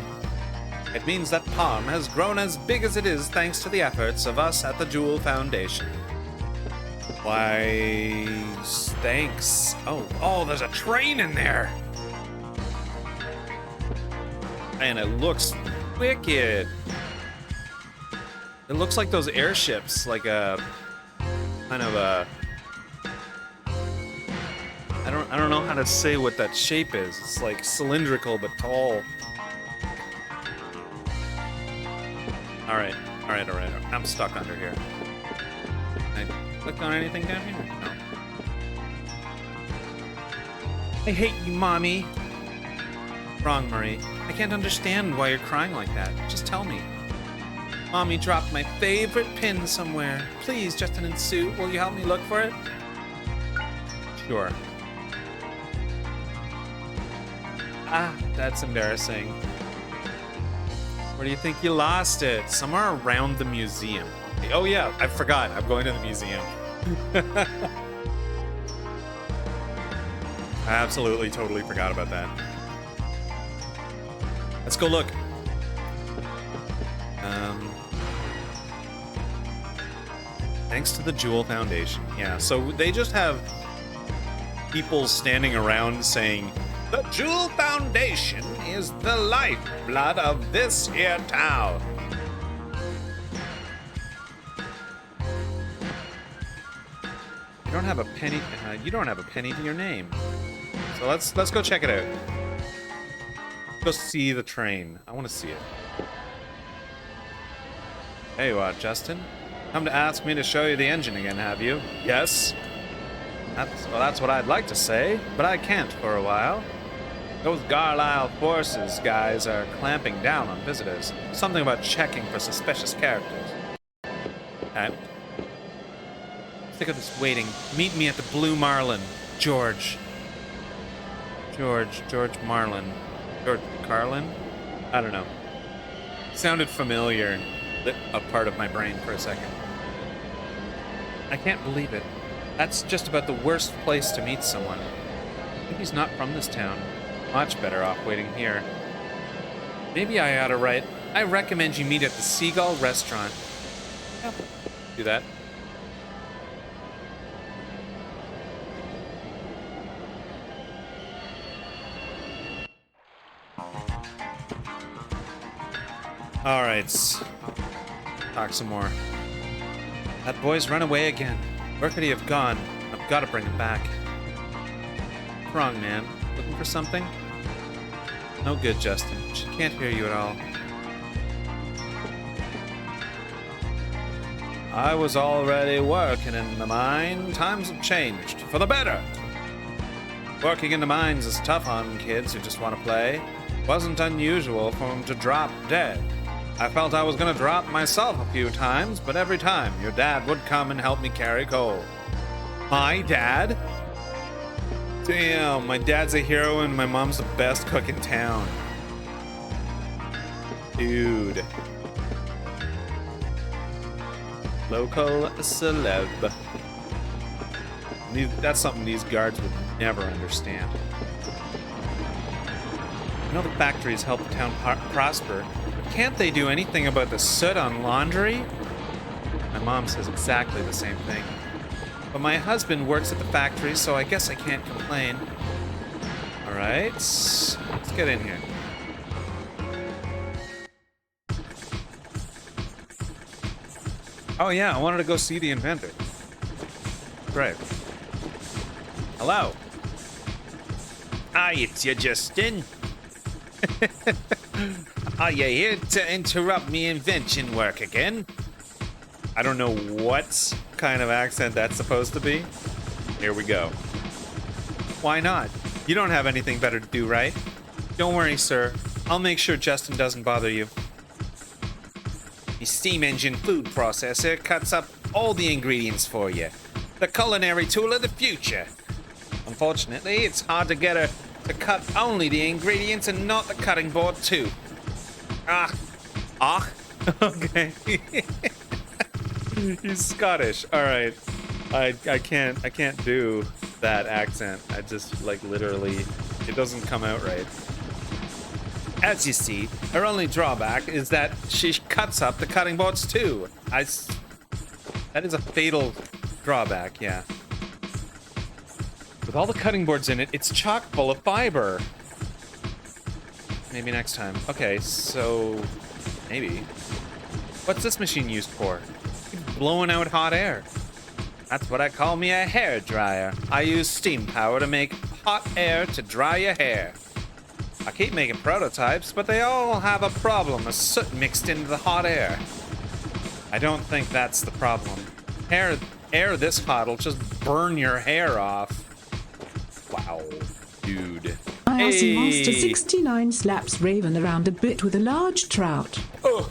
It means that Parm has grown as big as it is thanks to the efforts of us at the Jewel Foundation. Why, thanks. Oh, there's a train in there. And it looks wicked. It looks like those airships, like a kind of a... I don't know how to say what that shape is. It's like cylindrical but tall. All right. I'm stuck under here. Can I click on anything down here? No. I hate you, Mommy. Wrong, Marie. I can't understand why you're crying like that. Just tell me. Mommy dropped my favorite pin somewhere. Please, Justin and Sue, will you help me look for it? Sure. Ah, that's embarrassing. Where do you think you lost it? Somewhere around the museum. Oh yeah, I forgot. I'm going to the museum. I absolutely, totally forgot about that. Let's go look. Thanks to the Jewel Foundation. Yeah, so they just have people standing around saying, "The Jewel Foundation is the lifeblood of this here town." You don't have a penny. You don't have a penny to your name. So let's go check it out. Go see the train. I want to see it. Hey, you are, Justin. Come to ask me to show you the engine again, have you? Yes. That's what I'd like to say, but I can't for a while. Those Carlisle Forces guys are clamping down on visitors. Something about checking for suspicious characters. Okay. Sick of this waiting. Meet me at the Blue Marlin. George Marlin. George Carlin? I don't know. Sounded familiar. Lit a part of my brain for a second. I can't believe it. That's just about the worst place to meet someone. Maybe he's not from this town. Much better off waiting here. Maybe I ought to write, I recommend you meet at the Seagull Restaurant. Yep. Do that. Alright. Talk some more. That boy's run away again. Where could he have gone? I've got to bring him back. What's wrong, man? Looking for something? No good, Justin. She can't hear you at all. I was already working in the mine. Times have changed. For the better. Working in the mines is tough on kids who just want to play. Wasn't unusual for them to drop dead. I felt I was gonna drop myself a few times, but every time your dad would come and help me carry coal. My dad? Damn, my dad's a hero and my mom's the best cook in town. Dude. Local celeb. That's something these guards would never understand. I know the factories help the town prosper, but can't they do anything about the soot on laundry? My mom says exactly the same thing. But my husband works at the factory, so I guess I can't complain. Alright, let's get in here. Oh yeah, I wanted to go see the inventor. Great. Hello. Hi, it's you, Justin. Are you here to interrupt me invention work again? I don't know what kind of accent that's supposed to be. Here we go. Why not? You don't have anything better to do, right? Don't worry, sir. I'll make sure Justin doesn't bother you. The steam engine food processor cuts up all the ingredients for you. The culinary tool of the future. Unfortunately, it's hard to get her to cut only the ingredients and not the cutting board too. Okay. He's Scottish. All right. I can't do that accent. I just like literally it doesn't come out right. As you see, her only drawback is that she cuts up the cutting boards too. That is a fatal drawback, yeah. With all the cutting boards in it, it's chock full of fiber. Maybe next time. Okay, so maybe. What's this machine used for? It's blowing out hot air. That's what I call me a hair dryer. I use steam power to make hot air to dry your hair. I keep making prototypes, but they all have a problem of soot mixed into the hot air. I don't think that's the problem. Air this hot will just burn your hair off. Wow, dude. Classy Master 69 slaps Raven around a bit with a large trout. Oh.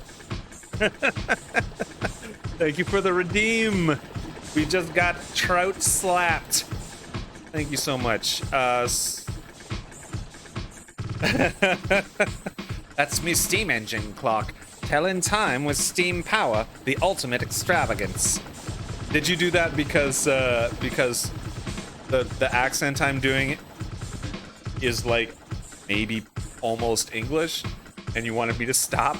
Thank you for the redeem. We just got trout slapped. Thank you so much. That's me steam engine clock. Telling time with steam power, the ultimate extravagance. Did you do that because the accent I'm doing is like maybe almost English, and you wanted me to stop?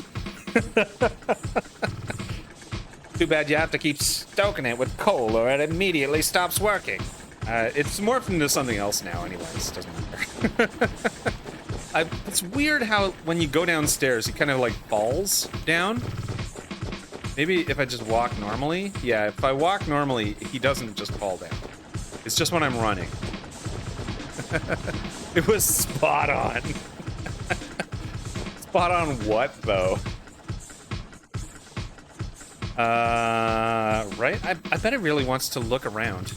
Too bad you have to keep stoking it with coal or it immediately stops working. It's morphed into something else now anyways, doesn't matter. It's weird how when you go downstairs, he kind of like falls down. Maybe if I just walk normally? Yeah, if I walk normally, he doesn't just fall down. It's just when I'm running. It was spot on. Spot on what, though? Right? I bet it really wants to look around.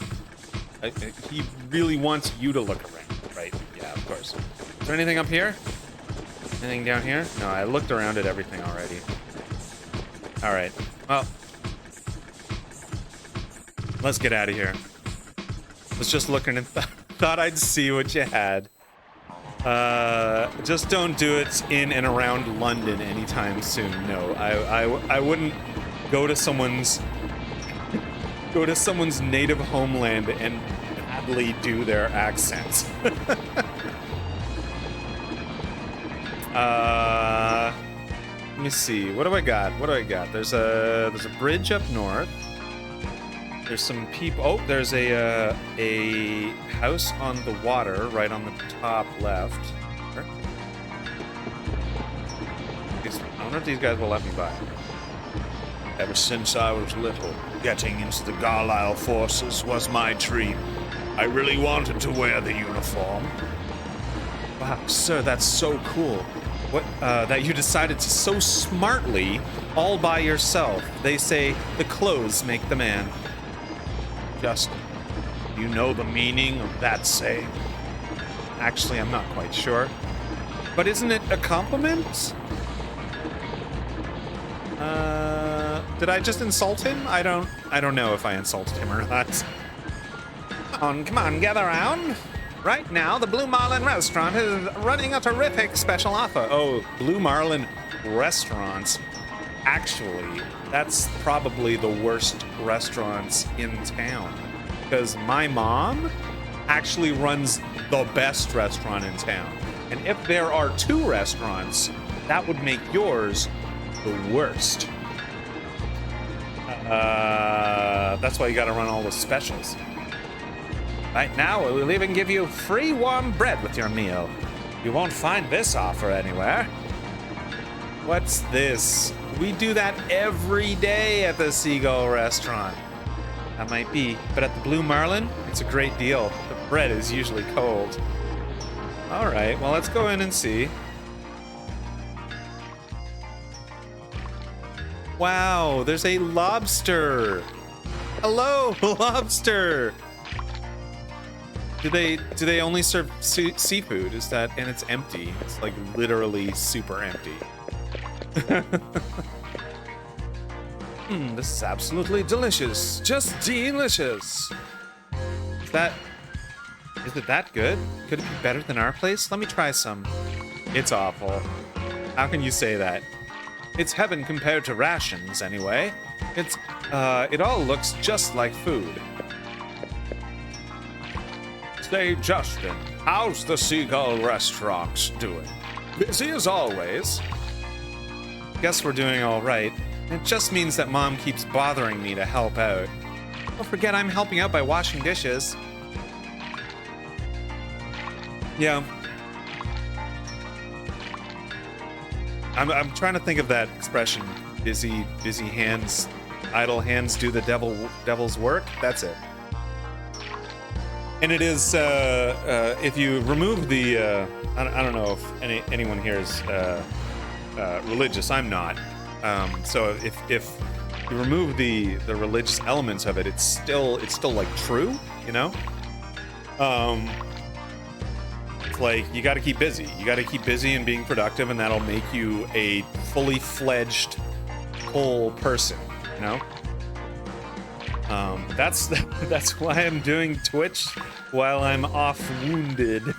He really wants you to look around, right? Yeah, of course. Is there anything up here? Anything down here? No, I looked around at everything already. Alright, well. Let's get out of here. Was just looking and thought I'd see what you had. Just don't do it in and around London anytime soon. No, I wouldn't go to someone's native homeland and badly do their accents. Let me see. What do I got? What do I got? There's a bridge up north. There's some people. Oh, there's a house on the water right on the top left. I wonder if these guys will let me by. Ever since I was little, getting into the Garlisle forces was my dream. I really wanted to wear the uniform. Wow, sir, that's so cool. What, that you decided to so smartly, all by yourself. They say the clothes make the man. Justin, you know the meaning of that saying? Actually, I'm not quite sure. But isn't it a compliment? Did I just insult him? I don't know if I insulted him or not. Come on, gather around. Right now, the Blue Marlin restaurant is running a terrific special offer. Oh, Blue Marlin restaurants. Actually, that's probably the worst restaurants in town. Because my mom actually runs the best restaurant in town. And if there are 2 restaurants, that would make yours the worst. That's why you gotta run all the specials. Right now, we'll even give you free warm bread with your meal. You won't find this offer anywhere. What's this? We do that every day at the Seagull restaurant. That might be, but at the Blue Marlin, it's a great deal. The bread is usually cold. All right, well, let's go in and see. Wow, there's a lobster. Hello, lobster. Do they only serve seafood? Is that, and it's empty. It's like literally super empty. This is absolutely delicious. Just delicious. Is it that good? Could it be better than our place? Let me try some. It's awful. How can you say that? It's heaven compared to rations, anyway. It all looks just like food. Say, Justin, how's the Seagull restaurant doing? Busy as always. Guess we're doing all right. It just means that Mom keeps bothering me to help out. Don't forget I'm helping out by washing dishes. Yeah. I'm trying to think of that expression. Busy hands, idle hands do the devil's work. That's it. And it is, if you remove the, I don't know if anyone here is religious. I'm not. So if you remove the religious elements of it, it's still like true, you know? It's like, you gotta keep busy. You gotta keep busy and being productive, and that'll make you a fully fledged whole person, you know? That's why I'm doing Twitch while I'm off wounded.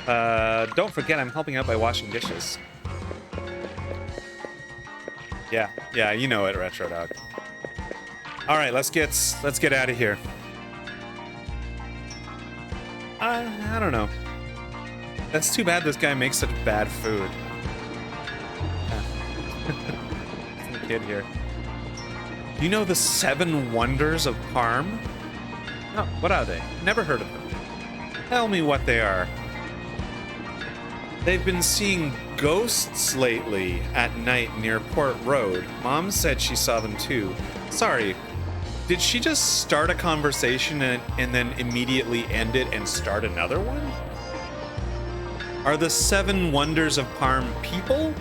Don't forget I'm helping out by washing dishes. Yeah, you know it, Retro Dog. All right, let's get out of here. I don't know. That's too bad this guy makes such bad food. The kid here. Do you know the 7 wonders of Parm? No, what are they? Never heard of them. Tell me what they are. They've been seeing ghosts lately at night near Port Road. Mom said she saw them too. Sorry, did she just start a conversation and then immediately end it and start another one? Are the 7 wonders of Parm people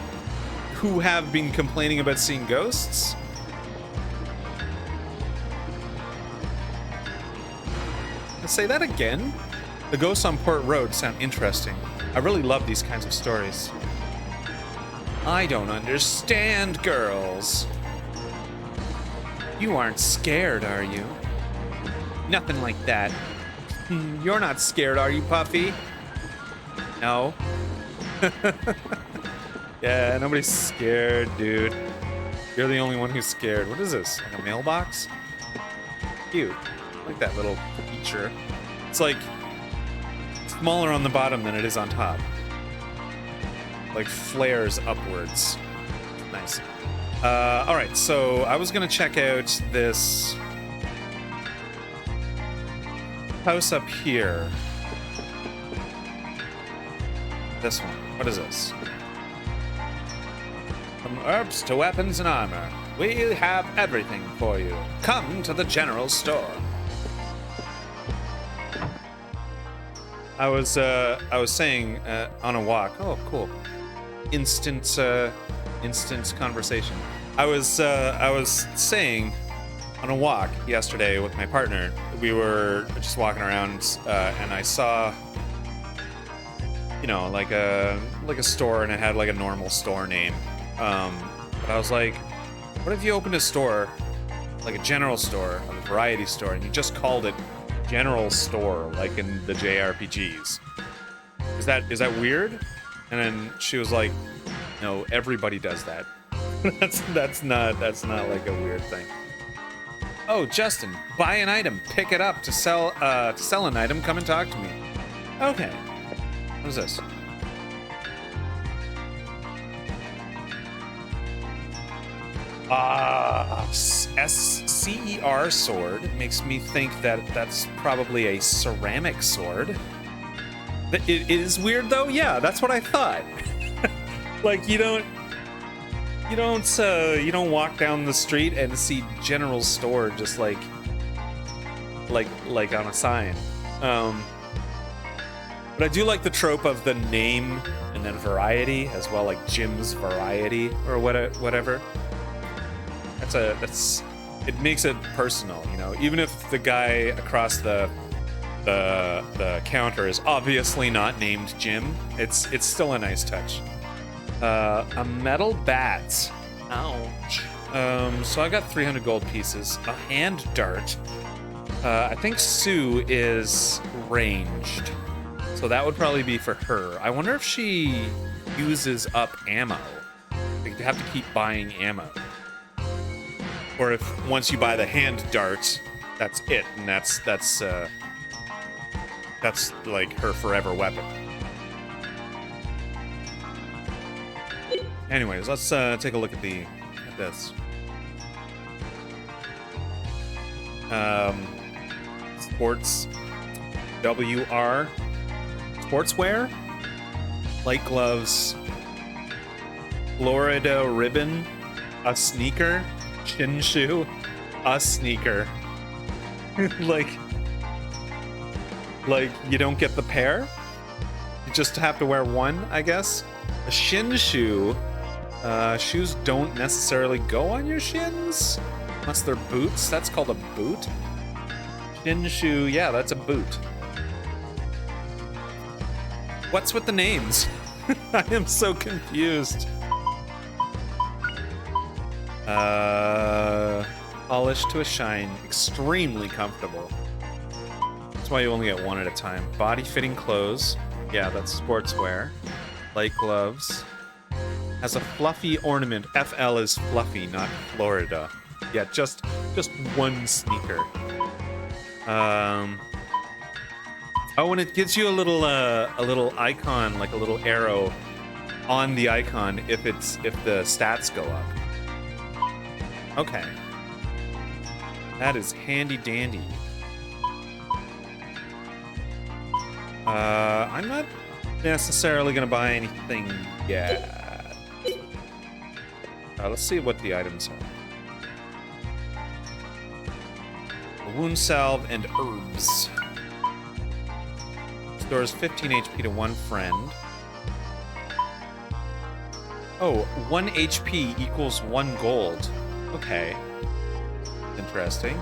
who have been complaining about seeing ghosts? Say that again? The ghosts on Port Road sound interesting. I really love these kinds of stories. I don't understand, girls. You aren't scared, are you? Nothing like that. You're not scared, are you, Puffy? No. Yeah, nobody's scared, dude. You're the only one who's scared. What is this? Like a mailbox? Cute. I like that little feature. It's like smaller on the bottom than it is on top. Like flares upwards. Nice. All right, so I was gonna check out this house up here. This one. What is this? From herbs to weapons and armor, we have everything for you. Come to the general store. I was saying on a walk. Oh, cool. Instant conversation. I was saying on a walk yesterday with my partner. We were just walking around, and I saw, you know, like a store, and it had like a normal store name. But I was like, what if you opened a store, like a general store, a variety store, and you just called it General Store, like in the JRPGs? Is that weird? And then she was like, no, everybody does that. that's not like a weird thing. Oh, Justin, buy an item, pick it up. To sell an item, come and talk to me. Okay. What is this? CER sword makes me think that that's probably a ceramic sword. It is weird though. Yeah, that's what I thought. Like you don't walk down the street and see general store just like on a sign. But I do like the trope of the name and then variety as well, like Jim's Variety or whatever. It makes it personal, you know. Even if the guy across the counter is obviously not named Jim, it's still a nice touch. A metal bat. Ouch. So I got 300 gold pieces. A hand dart. I think Sue is ranged, so that would probably be for her. I wonder if she uses up ammo. Like, you have to keep buying ammo. Or if once you buy the hand dart, that's it, and that's like her forever weapon. Anyways, let's take a look at this. Sports WR sportswear, light gloves, Florida ribbon, a sneaker. Shin shoe, a sneaker. like you don't get the pair? You just have to wear one, I guess? A shin shoe. Shoes don't necessarily go on your shins unless they're boots. That's called a boot. Shin shoe, yeah, that's a boot. What's with the names? I am so confused. Polished to a shine, extremely comfortable. That's why you only get one at a time. Body fitting clothes. Yeah, that's sportswear. Light gloves. Has a fluffy ornament. FL is fluffy, not Florida. Yeah, just one sneaker. Oh, and it gives you a little icon, like a little arrow on the icon if the stats go up. Okay. That is handy dandy. I'm not necessarily gonna buy anything yet. Let's see what the items are. A wound salve and herbs. Stores 15 HP to one friend. Oh, 1 HP equals 1 gold. Okay. Interesting.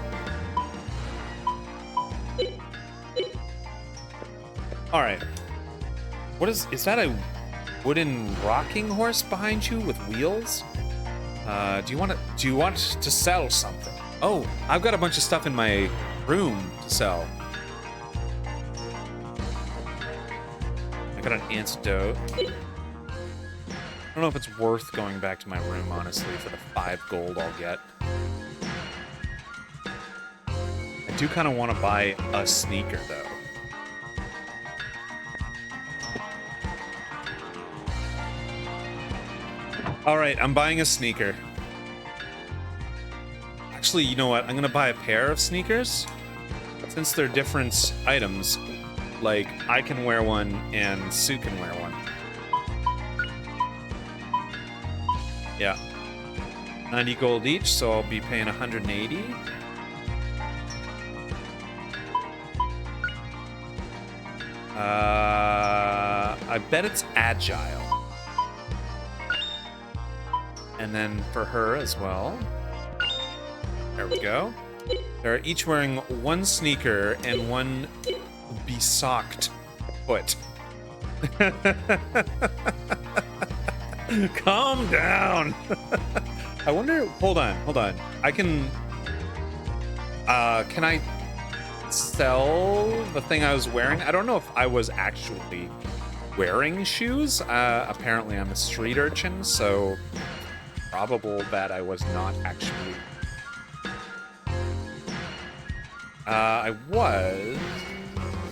Alright. What is that a wooden rocking horse behind you with wheels? Do you want to sell something? Oh, I've got a bunch of stuff in my room to sell. I got an antidote. I don't know if it's worth going back to my room, honestly, for the 5 gold I'll get. I do kind of want to buy a sneaker, though. Alright, I'm buying a sneaker. Actually, you know what? I'm going to buy a pair of sneakers. Since they're different items, like, I can wear one and Sue can wear one. Yeah. 90 gold each, so I'll be paying 180. I bet it's agile. And then for her as well. There we go. They're each wearing one sneaker and one besocked foot. Calm down. I wonder, hold on. I can I sell the thing I was wearing? I don't know if I was actually wearing shoes. Apparently I'm a street urchin, so probable that I was not actually. I was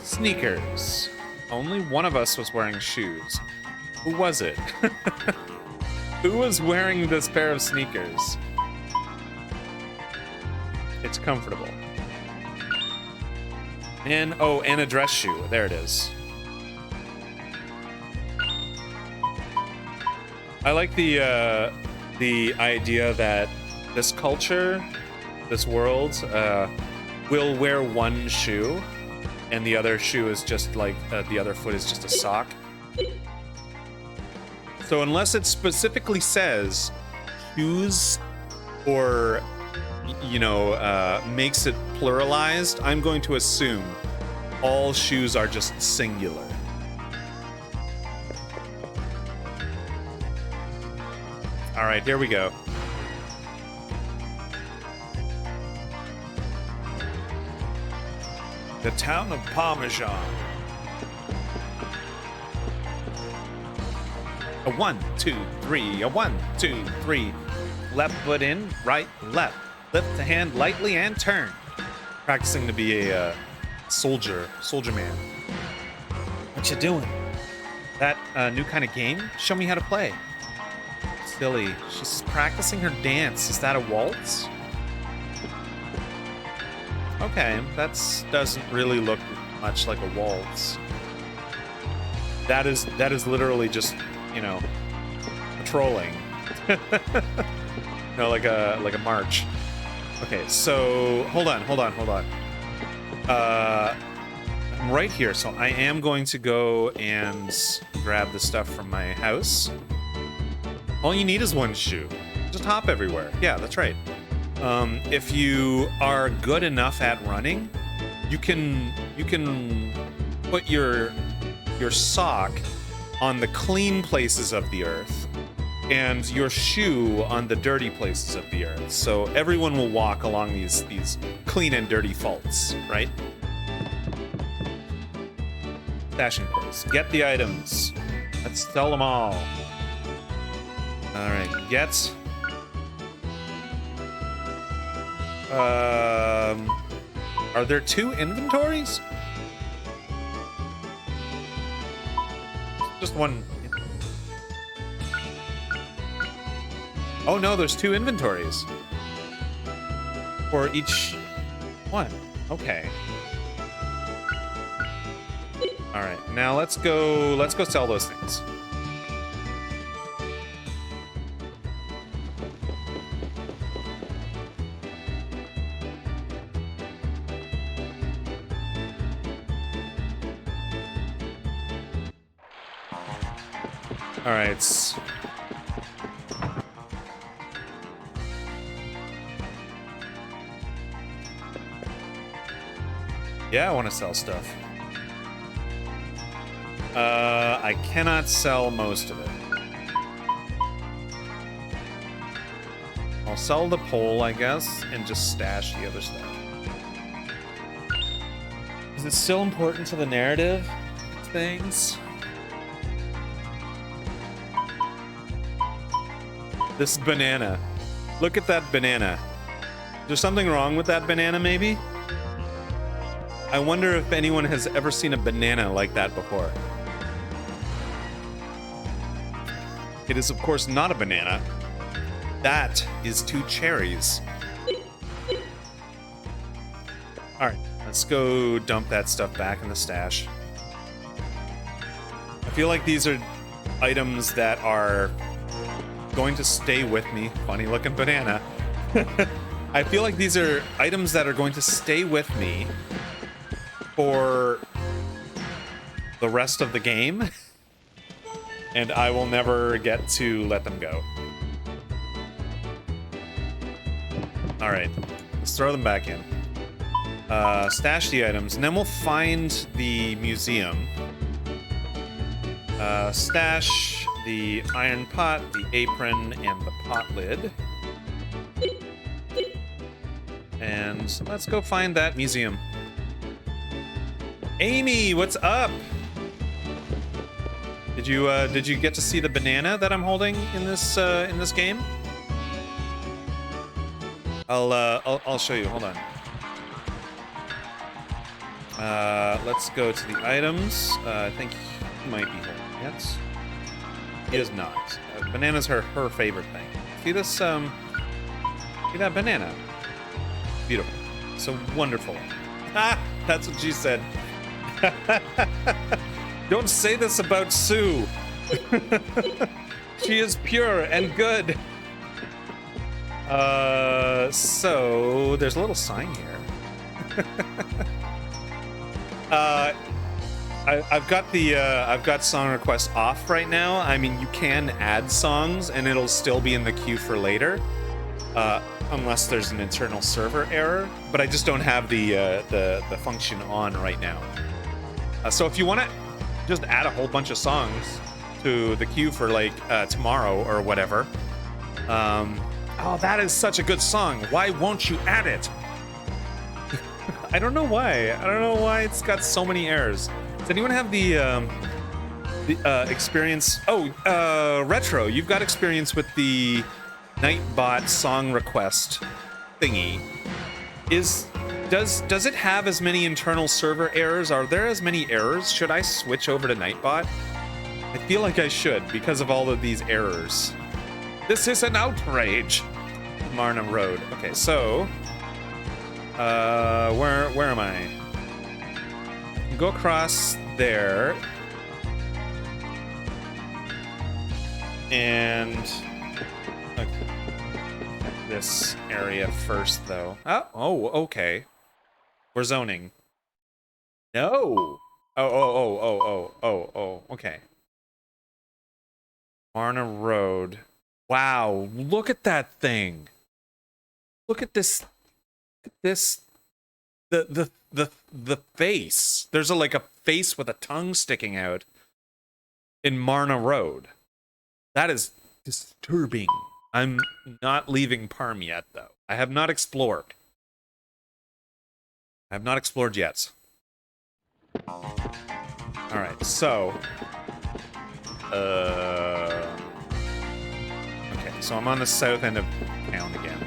sneakers. Only one of us was wearing shoes. Who was it? Who was wearing this pair of sneakers? It's comfortable. And and a dress shoe. There it is. I like the idea that this culture, this world, will wear one shoe, and the other shoe is just like the other foot is just a sock. So unless it specifically says shoes or makes it pluralized, I'm going to assume all shoes are just singular. All right, here we go. The town of Parmesan. A 1, 2, 3, a 1, 2, 3. Left foot in, right, left. Lift the hand lightly and turn. Practicing to be a soldier man. What you doing? That new kind of game? Show me how to play. Silly. She's practicing her dance. Is that a waltz? Okay, that doesn't really look much like a waltz. That is literally just, patrolling. No, like a march. Okay, so hold on. I'm right here, so I am going to go and grab the stuff from my house. All you need is one shoe. Just hop everywhere. Yeah, that's right. If you are good enough at running, you can put your your sock on the clean places of the earth and your shoe on the dirty places of the earth. So everyone will walk along these clean and dirty faults, right? Stashing place. Get the items. Let's sell them all. All right, get. Are there 2 inventories? Just one. Oh no, there's 2 inventories for each one. Okay. All right, now let's go sell those things. All right. Yeah, I want to sell stuff. I cannot sell most of it. I'll sell the pole, I guess, and just stash the other stuff. Is it still important to the narrative things? This banana. Look at that banana. Is there something wrong with that banana, maybe? I wonder if anyone has ever seen a banana like that before. It is, of course, not a banana. That is 2 cherries. All right, let's go dump that stuff back in the stash. I feel like these are items that are going to stay with me. Funny looking banana. I feel like these are items that are going to stay with me for the rest of the game, and I will never get to let them go. All right, let's throw them back in. Stash the items, and then we'll find the museum. Stash the iron pot, the apron, and the pot lid. And let's go find that museum. Amy, what's up? Did you get to see the banana that I'm holding in this game? I'll show you. Hold on. Let's go to the items. I think he might be holding it. He is not. Banana's her favorite thing. See this? See that banana? Beautiful. So wonderful. Ah, that's what she said. Don't say this about Sue. She is pure and good. So there's a little sign here. I've got song requests off right now. I mean, you can add songs and it'll still be in the queue for later, unless there's an internal server error. But I just don't have the function on right now. So if you want to just add a whole bunch of songs to the queue for like tomorrow or whatever. Oh, that is such a good song. Why won't you add it? I don't know why. I don't know why it's got so many errors. Does anyone have the experience? Oh, Retro, you've got experience with the Nightbot song request thingy. Does it have as many internal server errors? Are there as many errors? Should I switch over to Nightbot? I feel like I should because of all of these errors. This is an outrage. Marna Road. Okay, so where am I? Go across there. And this area first though. Oh, okay. We're zoning. No. Oh, okay. Marna Road. Wow, look at that thing. Look at this. The face. There's like a face with a tongue sticking out. in Marna Road. That is disturbing. I'm not leaving Parm yet, though. I have not explored. I have not explored yet. Alright, so... Okay, so I'm on the south end of town again.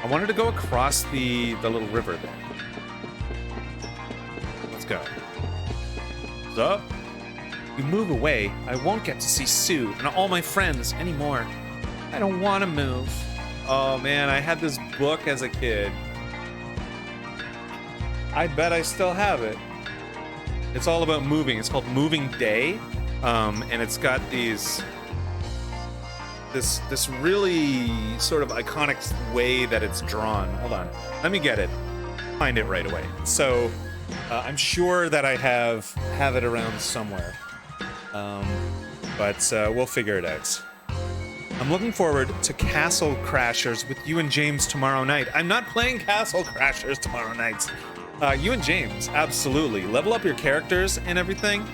I wanted to go across the little river there. Let's go. So, you move away, I won't get to see Sue and all my friends anymore. I don't want to move. Oh man, I had this book as a kid. I bet I still have it. It's all about moving. It's called Moving Day, and it's got this really sort of iconic way that it's drawn. Hold on, let me get it. Find it right away. So I'm sure that I have it around somewhere, but we'll figure it out. I'm looking forward to Castle Crashers with you and James tomorrow night. I'm not playing Castle Crashers tomorrow night. You and James, absolutely. Level up your characters and everything.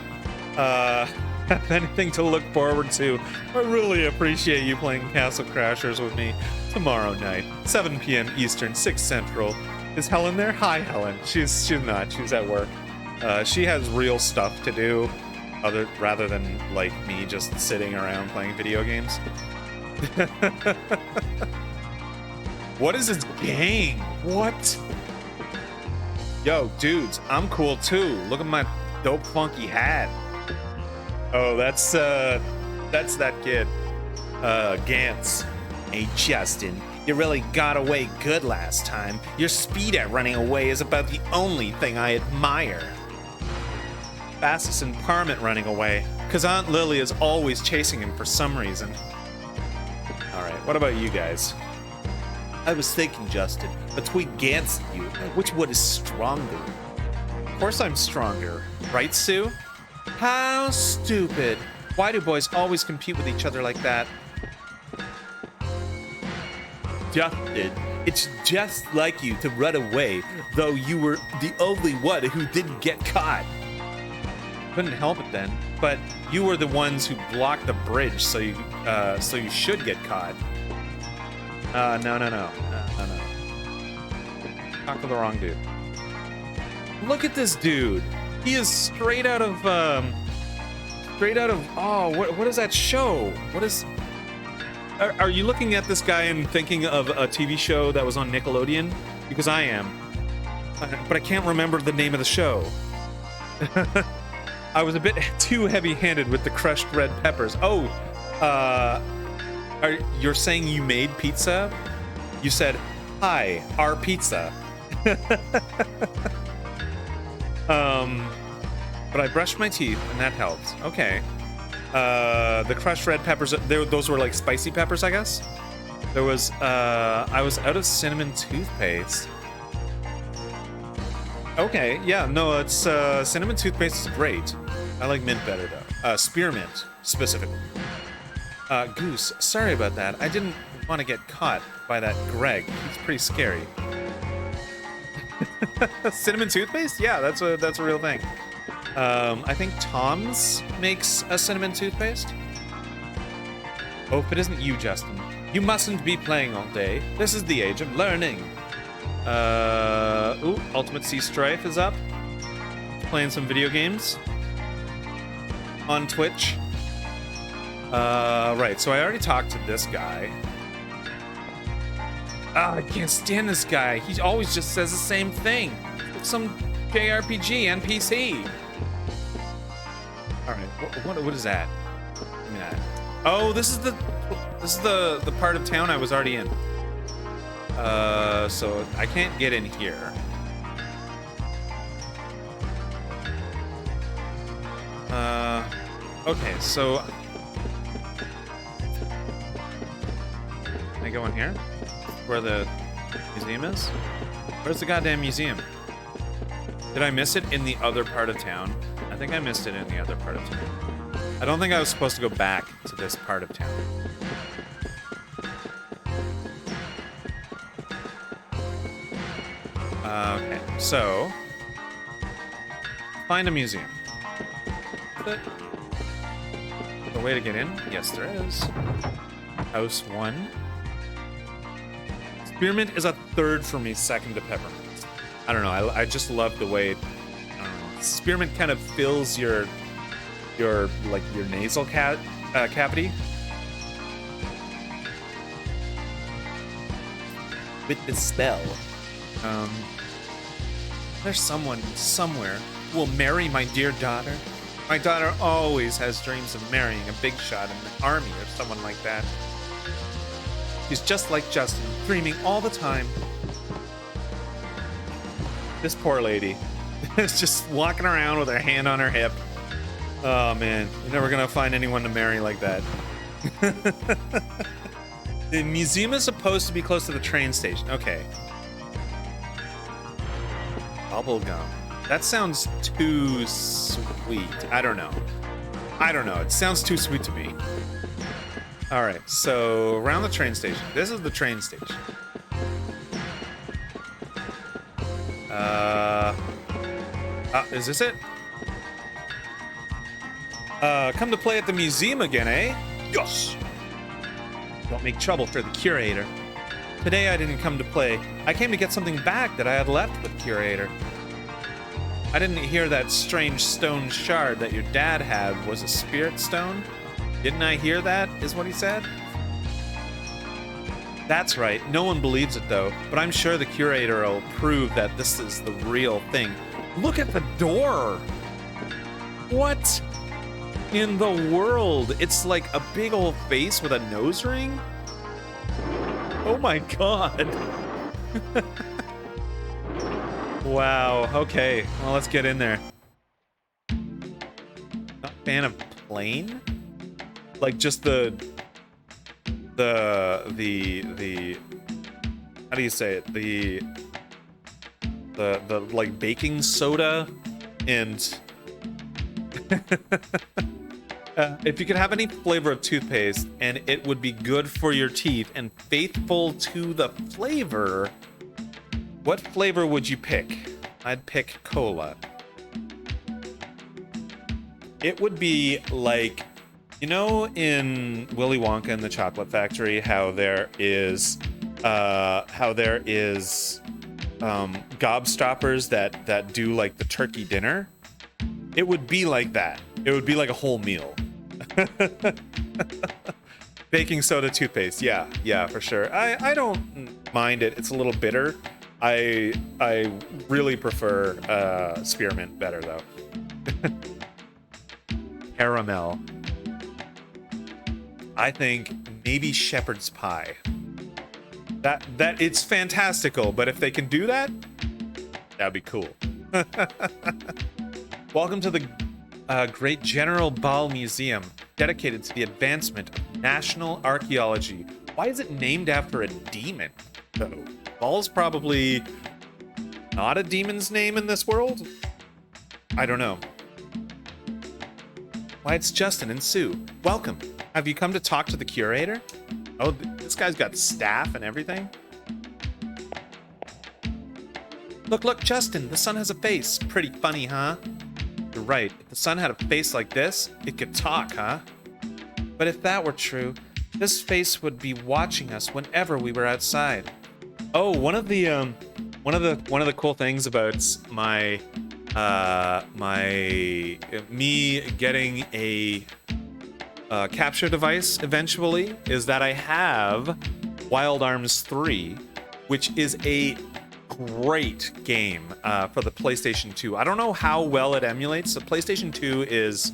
Have anything to look forward to. I really appreciate you playing Castle Crashers with me tomorrow night, 7 p.m. Eastern, 6 Central. Is Helen there? Hi, Helen. She's not. She's at work. She has real stuff to do, rather than like me just sitting around playing video games. What is this gang? What? Yo, dudes, I'm cool too. Look at my dope funky hat. Oh, that's that kid. Gantz. Hey, Justin, you really got away good last time. Your speed at running away is about the only thing I admire. Fastest in Parm at running away, because Aunt Lily is always chasing him for some reason. Alright, what about you guys? I was thinking, Justin, between Gantz and you, which one is stronger? Of course I'm stronger. Right, Sue? How stupid. Why do boys always compete with each other like that? Justin, it's just like you to run away, though you were the only one who didn't get caught. Couldn't help it then, but you were the ones who blocked the bridge, so you should get caught. No. Talk to the wrong dude. Look at this dude. He is straight out of what is that show? What is? Are you looking at this guy and thinking of a TV show that was on Nickelodeon? Because I am, but I can't remember the name of the show. I was a bit too heavy-handed with the crushed red peppers. Oh, you're saying you made pizza? You said, "Hi, our pizza." But I brushed my teeth and that helped. Okay. The crushed red peppers, those were like spicy peppers, I guess? There was, I was out of cinnamon toothpaste. Okay, yeah, no, it's, cinnamon toothpaste is great. I like mint better, though. Spearmint, specifically. Goose, sorry about that. I didn't want to get caught by that Greg. He's pretty scary. Cinnamon toothpaste? Yeah, that's a real thing. I think Tom's makes a cinnamon toothpaste. Oh, if it isn't you, Justin. You mustn't be playing all day. This is the age of learning. Ooh, Ultimate Sea Strife is up. Playing some video games. On Twitch. Right, so I already talked to this guy. I can't stand this guy. He always just says the same thing. It's some JRPG NPC. All right, what is that? Give me that. Oh, this is the part of town I was already in. So I can't get in here. Okay, so can I go in here? Where the museum is? Where's the goddamn museum? Did I miss it in the other part of town? I think I missed it in the other part of town. I don't think I was supposed to go back to this part of town. Okay, so find a museum. way to get in? Yes, there is. House 1. Spearmint is a third for me, second to peppermint. I don't know. I just love the way spearmint kind of fills your nasal cavity with the spell. There's someone somewhere who will marry my dear daughter. My daughter always has dreams of marrying a big shot in the army or someone like that. She's just like Justin, dreaming all the time. This poor lady is just walking around with her hand on her hip. Oh man, you're never gonna find anyone to marry like that. The museum is supposed to be close to the train station. Okay. Bubblegum. That sounds too sweet. I don't know. It sounds too sweet to me. Alright, so around the train station. This is the train station. Is this it? Come to play at the museum again, eh? Yes! Don't make trouble for the curator. Today I didn't come to play. I came to get something back that I had left with curator. I didn't hear that strange stone shard that your dad had was a spirit stone. Didn't I hear that, is what he said? That's right, no one believes it though, but I'm sure the curator will prove that this is the real thing. Look at the door! What in the world? It's like a big old face with a nose ring? Oh my god. Wow, okay, well let's get in there. Not a fan of plane? Like just the how do you say it? The like baking soda and if you could have any flavor of toothpaste and it would be good for your teeth and faithful to the flavor, what flavor would you pick? I'd pick cola. It would be like, you know, in Willy Wonka and the Chocolate Factory, how there is gobstoppers that do like the turkey dinner. It would be like that. It would be like a whole meal. Baking soda toothpaste, yeah, for sure. I don't mind it. It's a little bitter. I really prefer spearmint better though. Caramel. I think maybe shepherd's pie. That it's fantastical, but if they can do that, that'd be cool. Welcome to the Great General Ball Museum, dedicated to the advancement of national archaeology. Why is it named after a demon, though? Ball's probably not a demon's name in this world? I don't know. Why, it's Justin and Sue. Welcome. Have you come to talk to the curator? Oh, this guy's got staff and everything. Look, Justin, the sun has a face. Pretty funny, huh? You're right. If the sun had a face like this, it could talk, huh? But if that were true, this face would be watching us whenever we were outside. Oh, one of the cool things about me getting a capture device eventually is that I have Wild Arms 3, which is a great game for the PlayStation 2. I don't know how well it emulates. The PlayStation 2 is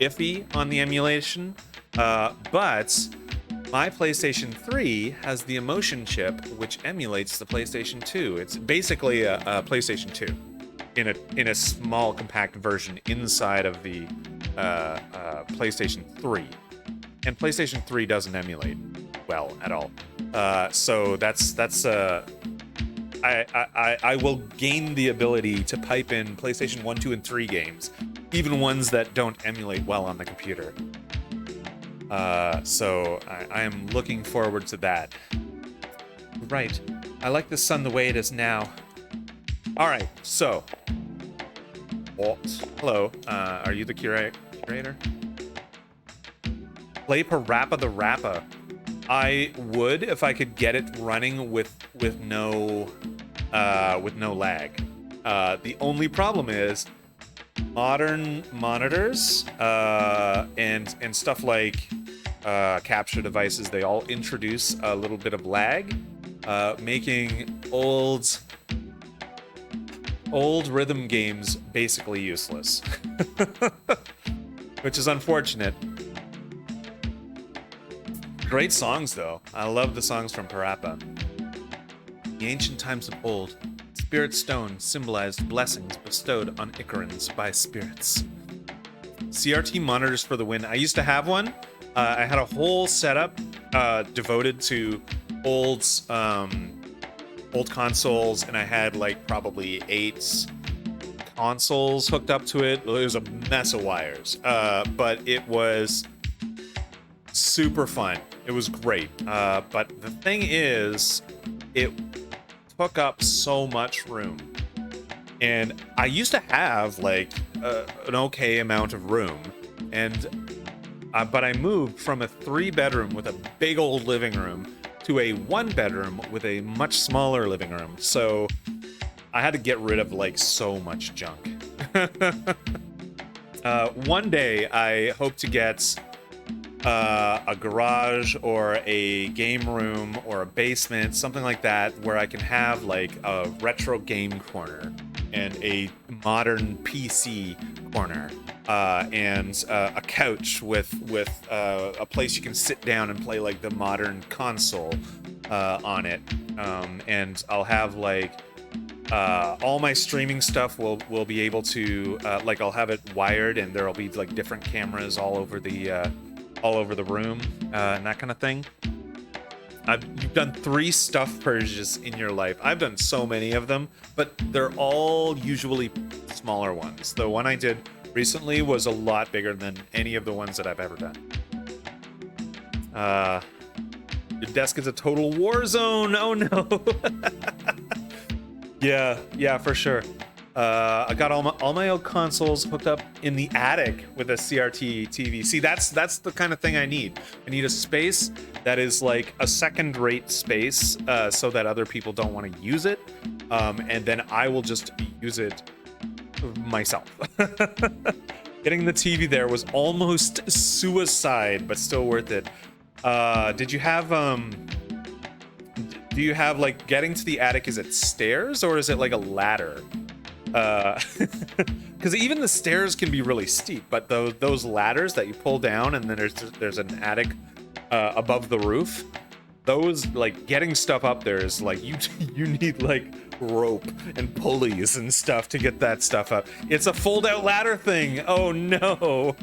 iffy on the emulation, but my PlayStation 3 has the emotion chip, which emulates the PlayStation 2. It's basically a PlayStation 2 in a small, compact version inside of the PlayStation 3. And PlayStation 3 doesn't emulate well at all. So that's I will gain the ability to pipe in PlayStation 1, 2, and 3 games, even ones that don't emulate well on the computer. So I am looking forward to that. Right. I like the sun the way it is now. All right, so. Oh, hello. Are you the curator? play Parappa the Rapper. I would if I could get it running with no lag. The only problem is modern monitors and stuff like capture devices. They all introduce a little bit of lag, making old rhythm games basically useless, which is unfortunate. Great songs, though. I love the songs from Parappa. In the ancient times of old, Spirit Stone symbolized blessings bestowed on Icarons by spirits. CRT monitors for the win. I used to have one. I had a whole setup devoted to old consoles, and I had like probably 8 consoles hooked up to it. It was a mess of wires, but it was super fun. It was great. But the thing is, it took up so much room. And I used to have like an okay amount of room. But I moved from a 3-bedroom with a big old living room to a 1-bedroom with a much smaller living room. So I had to get rid of like so much junk. One day I hope to get a garage or a game room or a basement, something like that, where I can have like a retro game corner and a modern PC corner, and a couch with a place you can sit down and play like the modern console on it, and I'll have like all my streaming stuff will be able to like I'll have it wired, and there'll be like different cameras all over the room, and that kind of thing. You've done 3 stuff purges in your life. I've done so many of them, but they're all usually smaller ones. The one I did recently was a lot bigger than any of the ones that I've ever done. Your desk is a total war zone. Oh no. Yeah, for sure. I got all my old consoles hooked up in the attic with a CRT TV. See, that's the kind of thing I need. I need a space that is like a second-rate space, so that other people don't want to use it, and then I will just use it myself. Getting the TV there was almost suicide, but still worth it. Did you have do you have like getting to the attic? Is it stairs or is it like a ladder? Because even the stairs can be really steep, but those ladders that you pull down and then there's an attic above the roof, those, like, getting stuff up there is like you need like rope and pulleys and stuff to get that stuff up. It's a fold-out ladder thing. Oh no.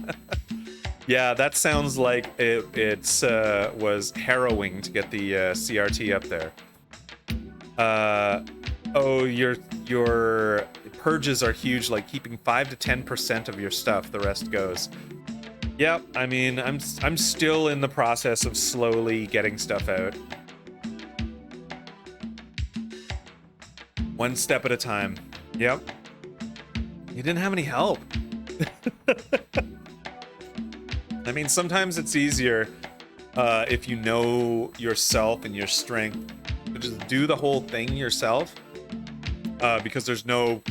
Yeah, that sounds like it was harrowing to get the CRT up there. Oh, your purges are huge, like keeping 5 to 10% of your stuff, the rest goes. Yep, I mean, I'm still in the process of slowly getting stuff out. One step at a time. Yep. You didn't have any help. I mean, sometimes it's easier if you know yourself and your strength to just do the whole thing yourself, because there's going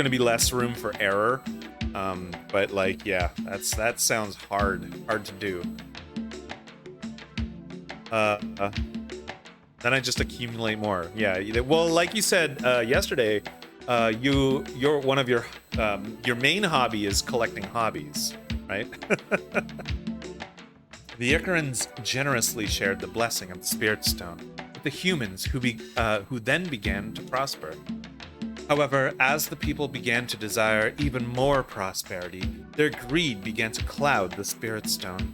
to be less room for error. But like, yeah, that sounds hard to do. Then I just accumulate more. Yeah. Well, like you said yesterday, your one of your main hobby is collecting hobbies, right? The Icarons generously shared the blessing of the Spirit Stone with the humans who then began to prosper. However, as the people began to desire even more prosperity, their greed began to cloud the Spirit Stone.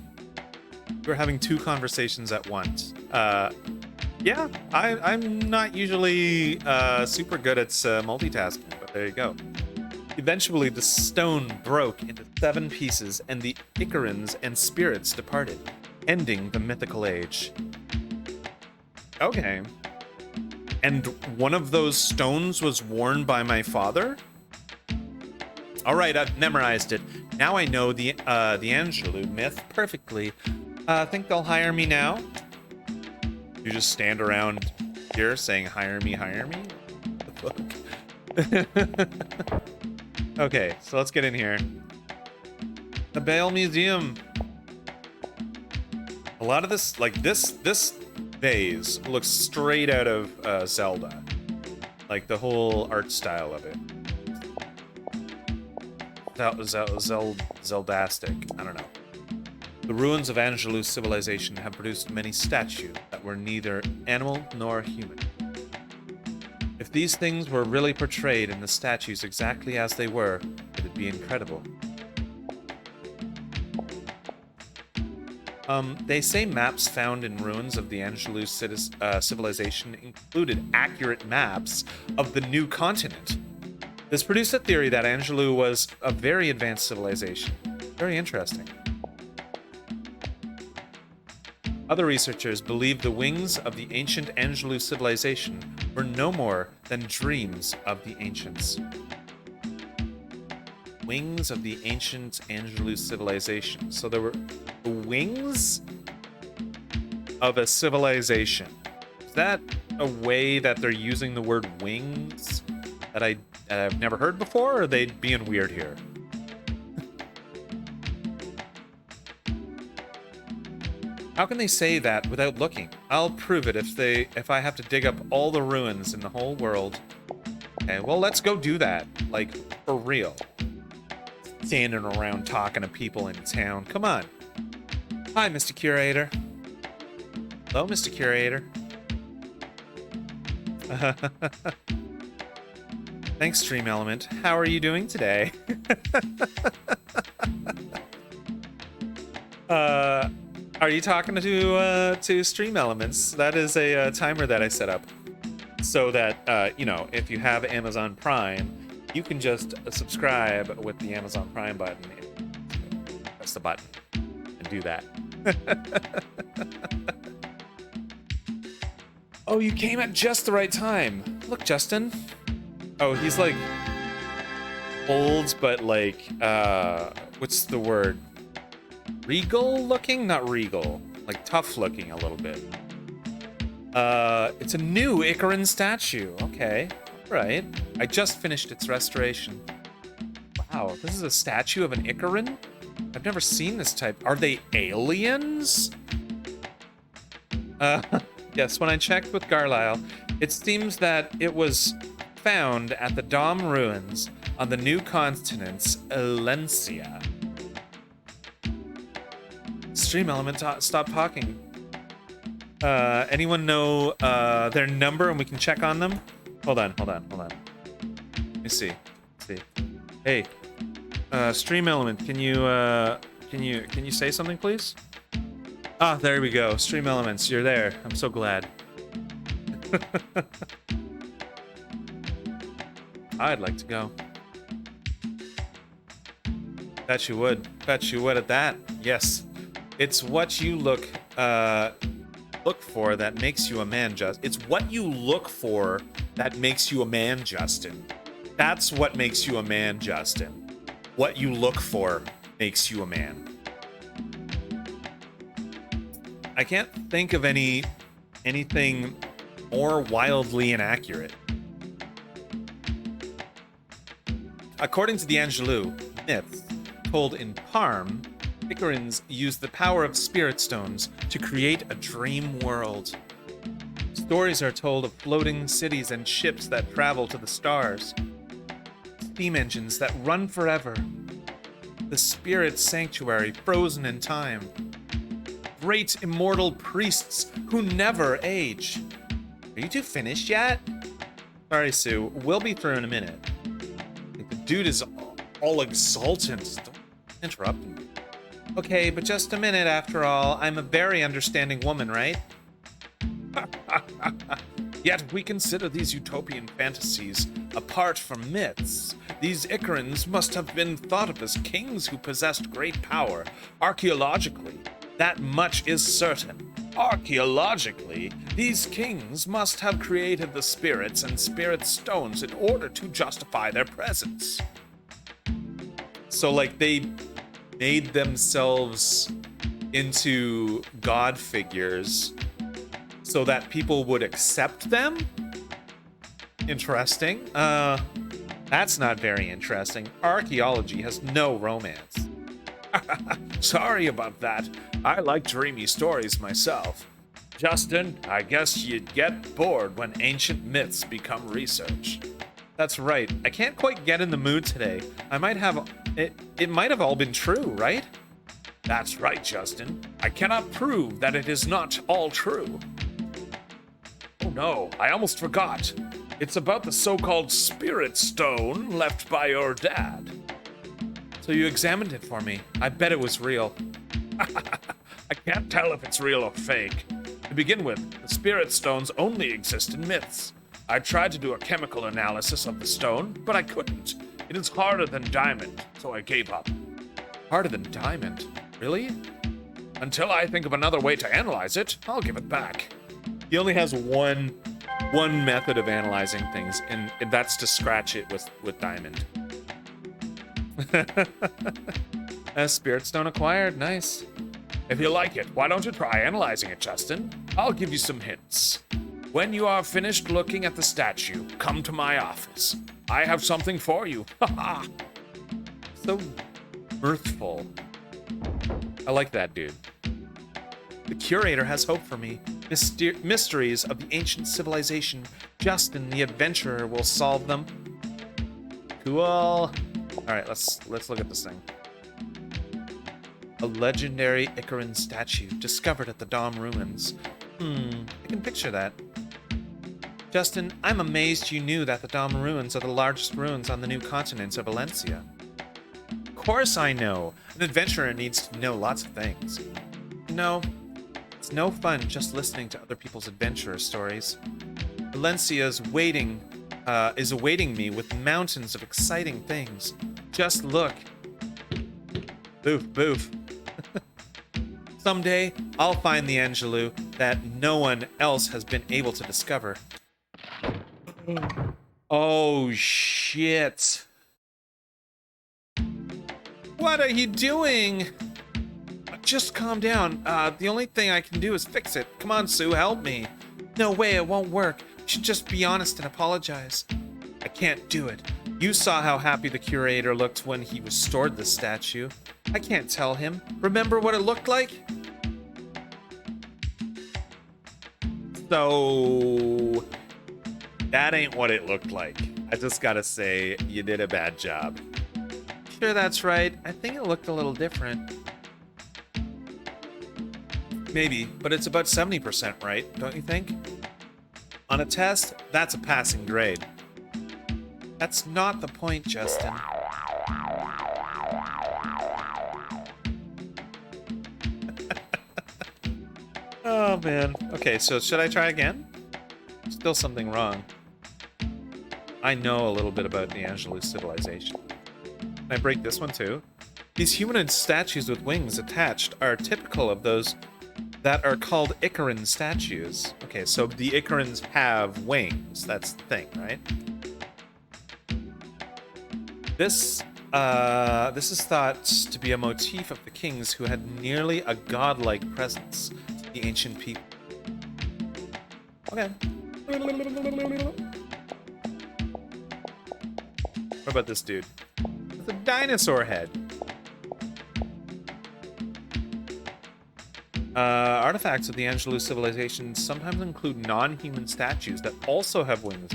We're having 2 conversations at once. Yeah, I'm not usually super good at multitasking, but there you go. Eventually, the stone broke into 7 pieces, and the Icarons and spirits departed, ending the mythical age. Okay. And one of those stones was worn by my father? All right, I've memorized it. Now I know the Angelou myth perfectly. think they'll hire me now. You just stand around here saying, hire me, hire me? What the fuck? Okay, so let's get in here. The Bale Museum. A lot of this, like this vase looks straight out of Zelda. Like the whole art style of it. Zeldastic. I don't know. The ruins of Angelu's civilization have produced many statues that were neither animal nor human. If these things were really portrayed in the statues exactly as they were, it'd be incredible. They say maps found in ruins of the Angelou civilization included accurate maps of the new continent. This produced a theory that Angelou was a very advanced civilization. Very interesting. Other researchers believe the wings of the ancient Angelou civilization were no more than dreams of the ancients. Wings of the ancient Angelou civilization. So there were the wings of a civilization. Is that a way that they're using the word wings that I've never heard before, or are they being weird here? How can they say that without looking? I'll prove it if I have to dig up all the ruins in the whole world. Okay, well, let's go do that. Like, for real. Standing around talking to people in town. Come on. Hi, Mr. Curator. Hello, Mr. Curator. Thanks, Stream Element. How are you doing today? Are you talking to Stream Elements? That is a timer that I set up so that you know, if you have Amazon Prime, you can just subscribe with the Amazon Prime button. Press the button and do that. Oh, you came at just the right time. Look, Justin. Oh, he's like old, but like what's the word? Regal looking? Not regal. Like tough looking a little bit. It's a new Icaron statue. Okay. Right. I just finished its restoration. Wow, this is a statue of an Icaron? I've never seen this type. Are they aliens? Yes, when I checked with Garlisle, it seems that it was found at the Dom ruins on the new continent's Elencia. Stream Element, stop talking. Anyone know their number and we can check on them? Hold on. Let me see. Hey, Stream Element, can you say something, please? Ah, there we go. Stream Elements, you're there. I'm so glad. I'd like to go. Bet you would. Bet you would at that. Yes. It's what you look for that makes you a man, Justin. It's what you look for that makes you a man, Justin. That's what makes you a man, Justin. What you look for makes you a man. I can't think of anything more wildly inaccurate. According to the Angelou myths told in Parm, Icarons used the power of spirit stones to create a dream world. Stories are told of floating cities and ships that travel to the stars, steam engines that run forever, the spirit sanctuary frozen in time, great immortal priests who never age. Are you two finished yet? Sorry, Sue. We'll be through in a minute. The dude is all exultant. Don't interrupt me. Okay, but just a minute after all. I'm a very understanding woman, right? Yet we consider these utopian fantasies apart from myths. These Icarons must have been thought of as kings who possessed great power. Archaeologically, that much is certain. Archaeologically, these kings must have created the spirits and spirit stones in order to justify their presence. So, like, they made themselves into god figures so that people would accept them? Interesting. That's not very interesting. Archaeology has no romance. Sorry about that. I like dreamy stories myself. Justin, I guess you'd get bored when ancient myths become research. That's right. I can't quite get in the mood today. I might have... It might have all been true, right? That's right, Justin. I cannot prove that it is not all true. Oh no, I almost forgot. It's about the so-called spirit stone left by your dad. So you examined it for me. I bet it was real. I can't tell if it's real or fake. To begin with, the spirit stones only exist in myths. I tried to do a chemical analysis of the stone, but I couldn't. It is harder than diamond, so I gave up. Harder than diamond? Really? Until I think of another way to analyze it, I'll give it back. He only has one method of analyzing things, and that's to scratch it with diamond. A spirit stone acquired. Nice. If you like it, why don't you try analyzing it, Justin? I'll give you some hints. When you are finished looking at the statue, come to my office. I have something for you. Haha. So mirthful. I like that dude. The curator has hope for me. Mysteries of the ancient civilization. Justin, the adventurer, will solve them. Cool. All right, let's look at this thing. A legendary Icaron statue discovered at the Dom ruins. I can picture that. Justin, I'm amazed you knew that the Dom ruins are the largest ruins on the new continent of Valencia. Of course I know. An adventurer needs to know lots of things. No, it's no fun just listening to other people's adventurer stories. Valencia is awaiting me with mountains of exciting things. Just look. Boof, boof. Someday, I'll find the Angelou that no one else has been able to discover. Oh, shit. What are you doing? Just calm down. The only thing I can do is fix it. Come on, Sue, help me. No way, it won't work. You should just be honest and apologize. I can't do it. You saw how happy the curator looked when he restored the statue. I can't tell him. Remember what it looked like? So... that ain't what it looked like. I just gotta say, you did a bad job. Sure, that's right. I think it looked a little different. Maybe, but it's about 70% right, don't you think? On a test, that's a passing grade. That's not the point, Justin. Oh, man. Okay, so should I try again? Still something wrong. I know a little bit about the Angelou civilization. Can I break this one too? These humanoid statues with wings attached are typical of those that are called Icaron statues. Okay, so the Icarons have wings. That's the thing, right? This is thought to be a motif of the kings who had nearly a godlike presence to the ancient people. Okay. What about this dude? It's a dinosaur head. Artifacts of the Angelou civilization sometimes include non-human statues that also have wings.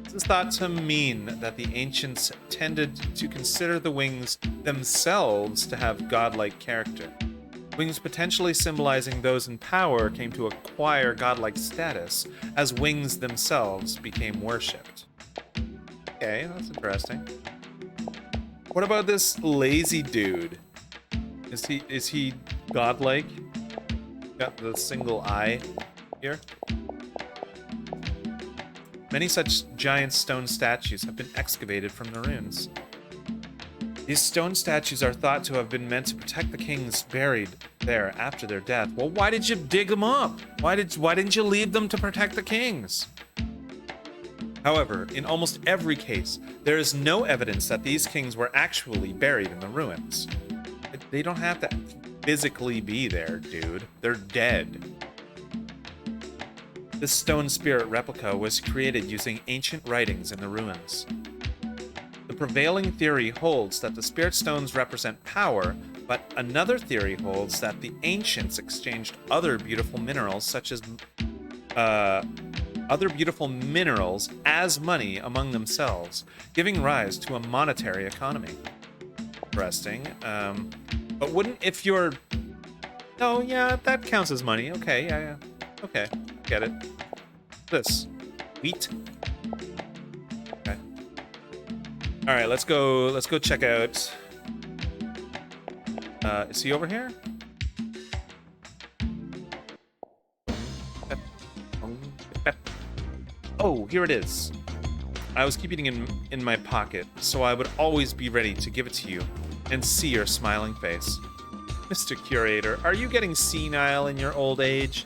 This is thought to mean that the ancients tended to consider the wings themselves to have godlike character. Wings potentially symbolizing those in power came to acquire godlike status as wings themselves became worshipped. Okay, that's interesting. What about this lazy dude? Is he godlike? Got the single eye here. Many such giant stone statues have been excavated from the ruins. These stone statues are thought to have been meant to protect the kings buried there after their death. Well, why did you dig them up? Why didn't you leave them to protect the kings? However, in almost every case, there is no evidence that these kings were actually buried in the ruins. They don't have to physically be there, dude. They're dead. This stone spirit replica was created using ancient writings in the ruins. The prevailing theory holds that the spirit stones represent power, but another theory holds that the ancients exchanged other beautiful minerals as money among themselves, giving rise to a monetary economy. Interesting. But wouldn't if you're... Oh, yeah, that counts as money. Okay, yeah. Okay, get it. This. Wheat. Okay. Alright, let's go check out... is he over here? Oh, here it is. I was keeping it in my pocket, so I would always be ready to give it to you and see your smiling face. Mr. Curator, are you getting senile in your old age?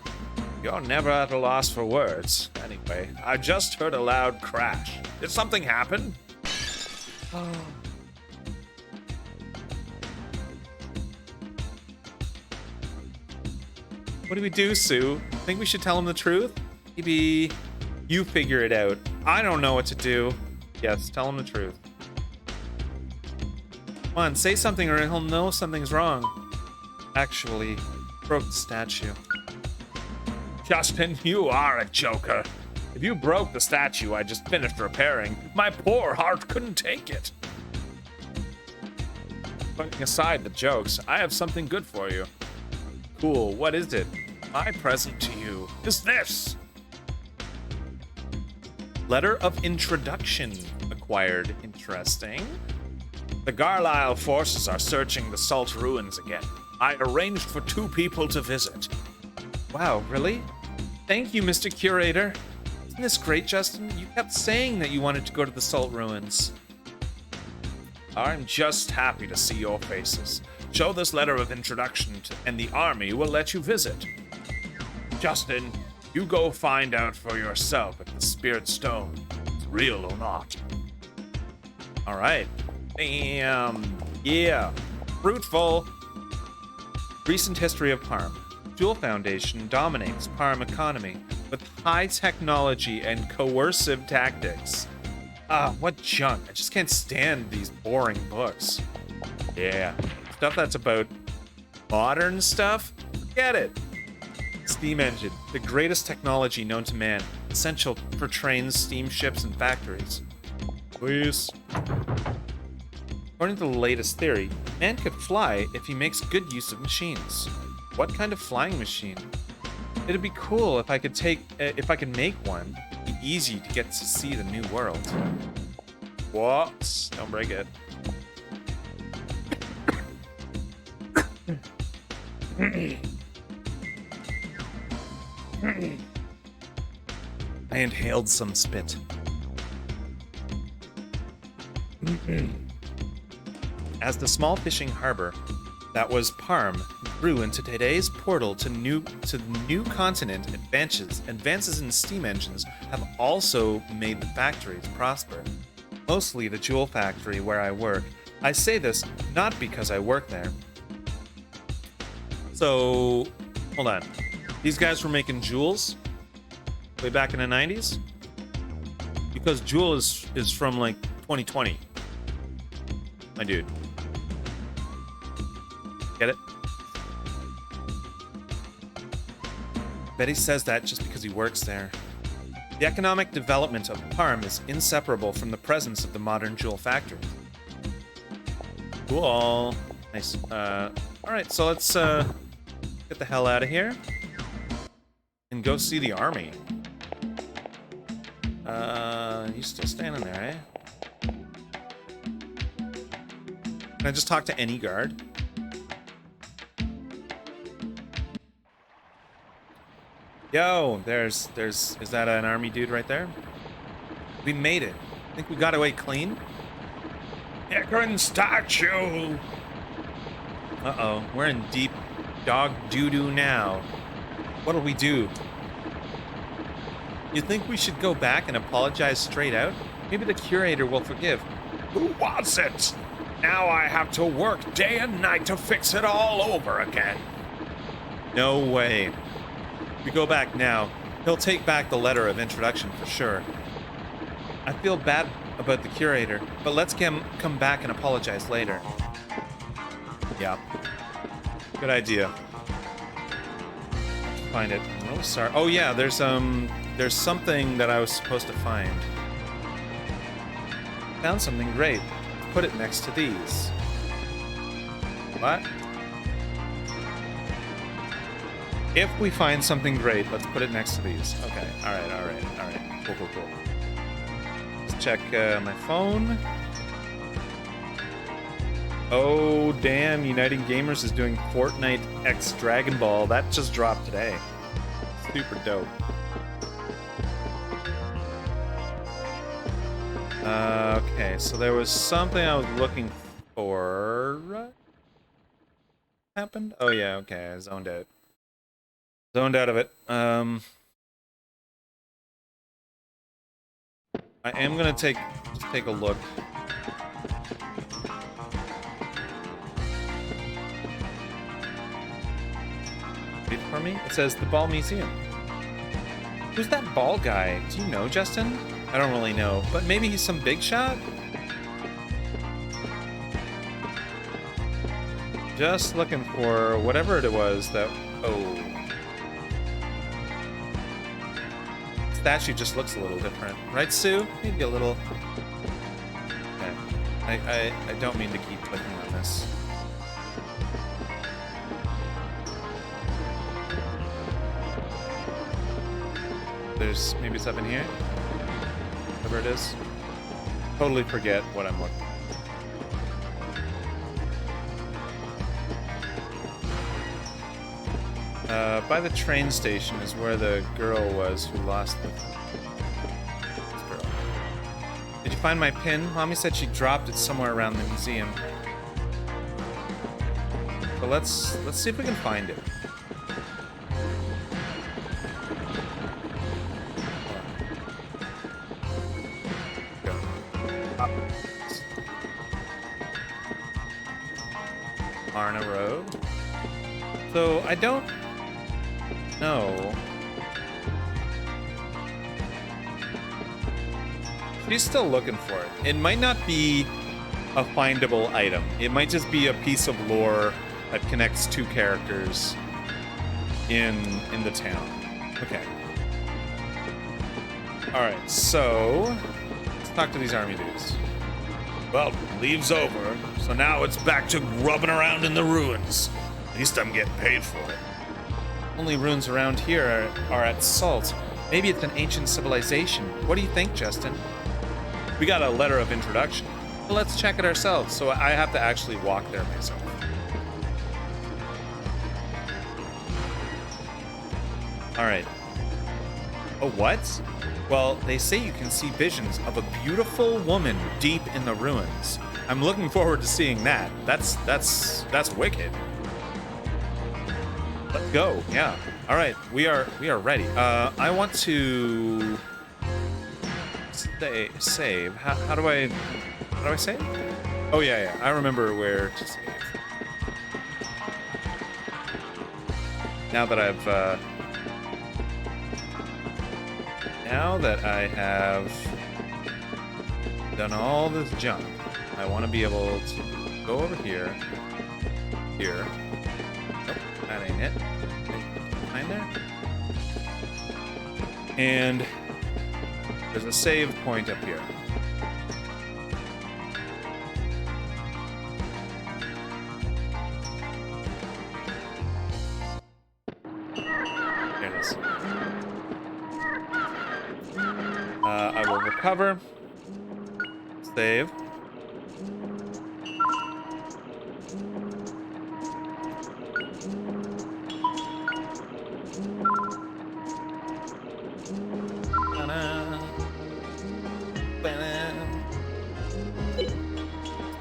You're never at a loss for words. Anyway, I just heard a loud crash. Did something happen? What do we do, Sue? Think we should tell him the truth? Maybe you figure it out. I don't know what to do. Yes, tell him the truth. Come on, say something or he'll know something's wrong. Actually, broke the statue. Justin, you are a joker. If you broke the statue I just finished repairing, my poor heart couldn't take it. Putting aside the jokes, I have something good for you. Cool, what is it? My present to you is this. Letter of introduction acquired. Interesting. The Garlisle forces are searching the Salt Ruins again. I arranged for 2 people to visit. Wow, really? Thank you, Mr. Curator. Isn't this great, Justin? You kept saying that you wanted to go to the Salt Ruins. I'm just happy to see your faces. Show this letter of introduction and the army will let you visit. Justin, you go find out for yourself if the Spirit Stone is real or not. All right. Bam. Yeah. Fruitful. Recent history of Parm. Jewel Foundation dominates Parm economy with high technology and coercive tactics. What junk. I just can't stand these boring books. Yeah. Stuff that's about modern stuff? Forget it. Steam engine, the greatest technology known to man, essential for trains, steamships, and factories. Please. According to the latest theory, man could fly if he makes good use of machines. What kind of flying machine? It'd be cool if I could make one. It'd be easy to get to see the new world. What? Don't break it. I inhaled some spit. As the small fishing harbor that was Parm grew into today's portal to the new continent, advances in steam engines have also made the factories prosper. Mostly the jewel factory where I work. I say this not because I work there. So, hold on. These guys were making jewels way back in the 90s? Because Jewel is from like 2020. My dude. Get it? Betty says that just because he works there. The economic development of Parm is inseparable from the presence of the modern jewel factory. Cool. Nice. Alright, so let's get the hell out of here. And go see the army. You still standing there, eh? Can I just talk to any guard? Yo, is that an army dude right there? We made it. Think we got away clean? Icaron Statue! Uh-oh, we're in deep dog doo-doo now. What'll we do? You think we should go back and apologize straight out? Maybe the curator will forgive. Who was it? Now I have to work day and night to fix it all over again. No way. We go back now. He'll take back the letter of introduction for sure. I feel bad about the curator, but let's come back and apologize later. Yeah. Good idea. Find it. I'm really sorry. Oh yeah, there's something that I was supposed to find. Found something great. Put it next to these. What? If we find something great, let's put it next to these. Okay. All right. Cool. Let's check my phone. Oh, damn. Uniting Gamers is doing Fortnite X Dragon Ball. That just dropped today. Super dope. Okay, so there was something I was looking for. Happened? Oh, yeah, okay. I zoned out. Zoned out of it. I am gonna just take a look. Wait for me. It says the Ball Museum. Who's that ball guy? Do you know, Justin? I don't really know, but maybe he's some big shot? Just looking for whatever it was that... Oh. Statue just looks a little different. Right, Sue? Maybe a little... Okay. I don't mean to keep clicking on this. Maybe it's up in here? Whatever it is. Totally forget what I'm looking at. By the train station is where the girl was who lost this girl. Did you find my pin? Mommy said she dropped it somewhere around the museum. So let's see if we can find it. Arna Road. So I don't know. She's still looking for it. It might not be a findable item. It might just be a piece of lore that connects two characters in the town. Okay. Alright, so let's talk to these army dudes. Well, leave's over, so now it's back to grubbing around in the ruins. At least I'm getting paid for it. Only ruins around here are at Salt. Maybe it's an ancient civilization. What do you think, Justin? We got a letter of introduction. Well, let's check it ourselves, so I have to actually walk there myself. Alright. Oh, what? Well, they say you can see visions of a beautiful woman deep in the ruins. I'm looking forward to seeing that. That's wicked. Let's go. Yeah. All right. We are ready. I want to save. How do I save? Oh yeah. I remember where to save. Now that I have done all this junk, I want to be able to go over here. Nope, that ain't it. Behind there. And there's a save point up here. There it is. I will recover. Save.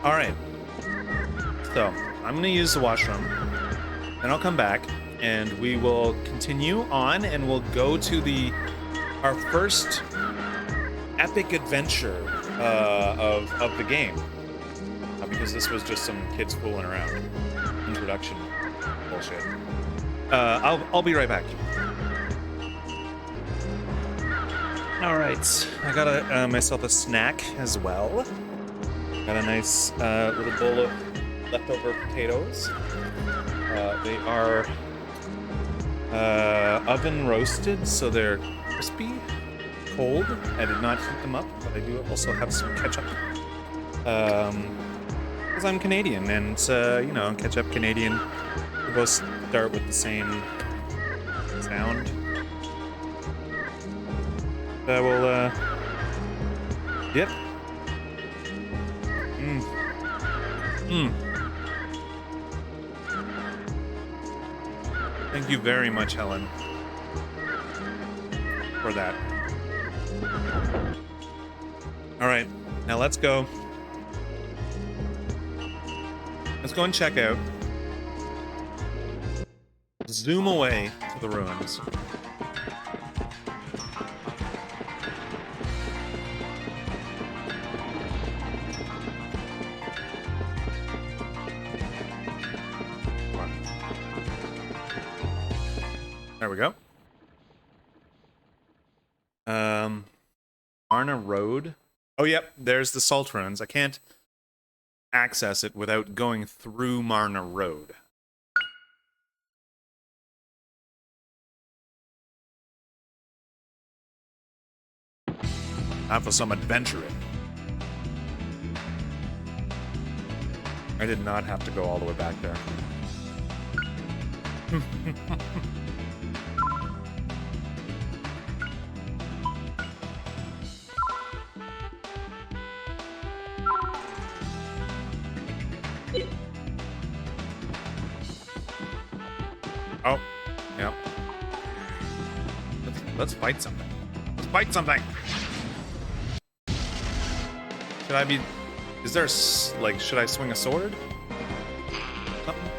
All right. So I'm going to use the washroom, then I'll come back, and we will continue on, and we'll go to our first epic adventure of the game. because this was just some kids fooling around. Introduction bullshit. I'll be right back. All right, I got myself a snack as well. Got a nice little bowl of leftover potatoes. They are oven roasted, so they're crispy, cold. I did not heat them up, but I do also have some ketchup. Because I'm Canadian, and you know, ketchup Canadian, we both start with the same sound. I will, yep. Thank you very much, Helen, for that. All right, now let's go. Let's go and check out. Zoom away to the ruins. There we go. Arna Road. Oh, yep, there's the Salt Ruins. I can't access it without going through Marna Road. Time for some adventuring. I did not have to go all the way back there. Oh, yeah. Let's fight something. Let's fight something. Should I be? Is there like? Should I swing a sword? Something?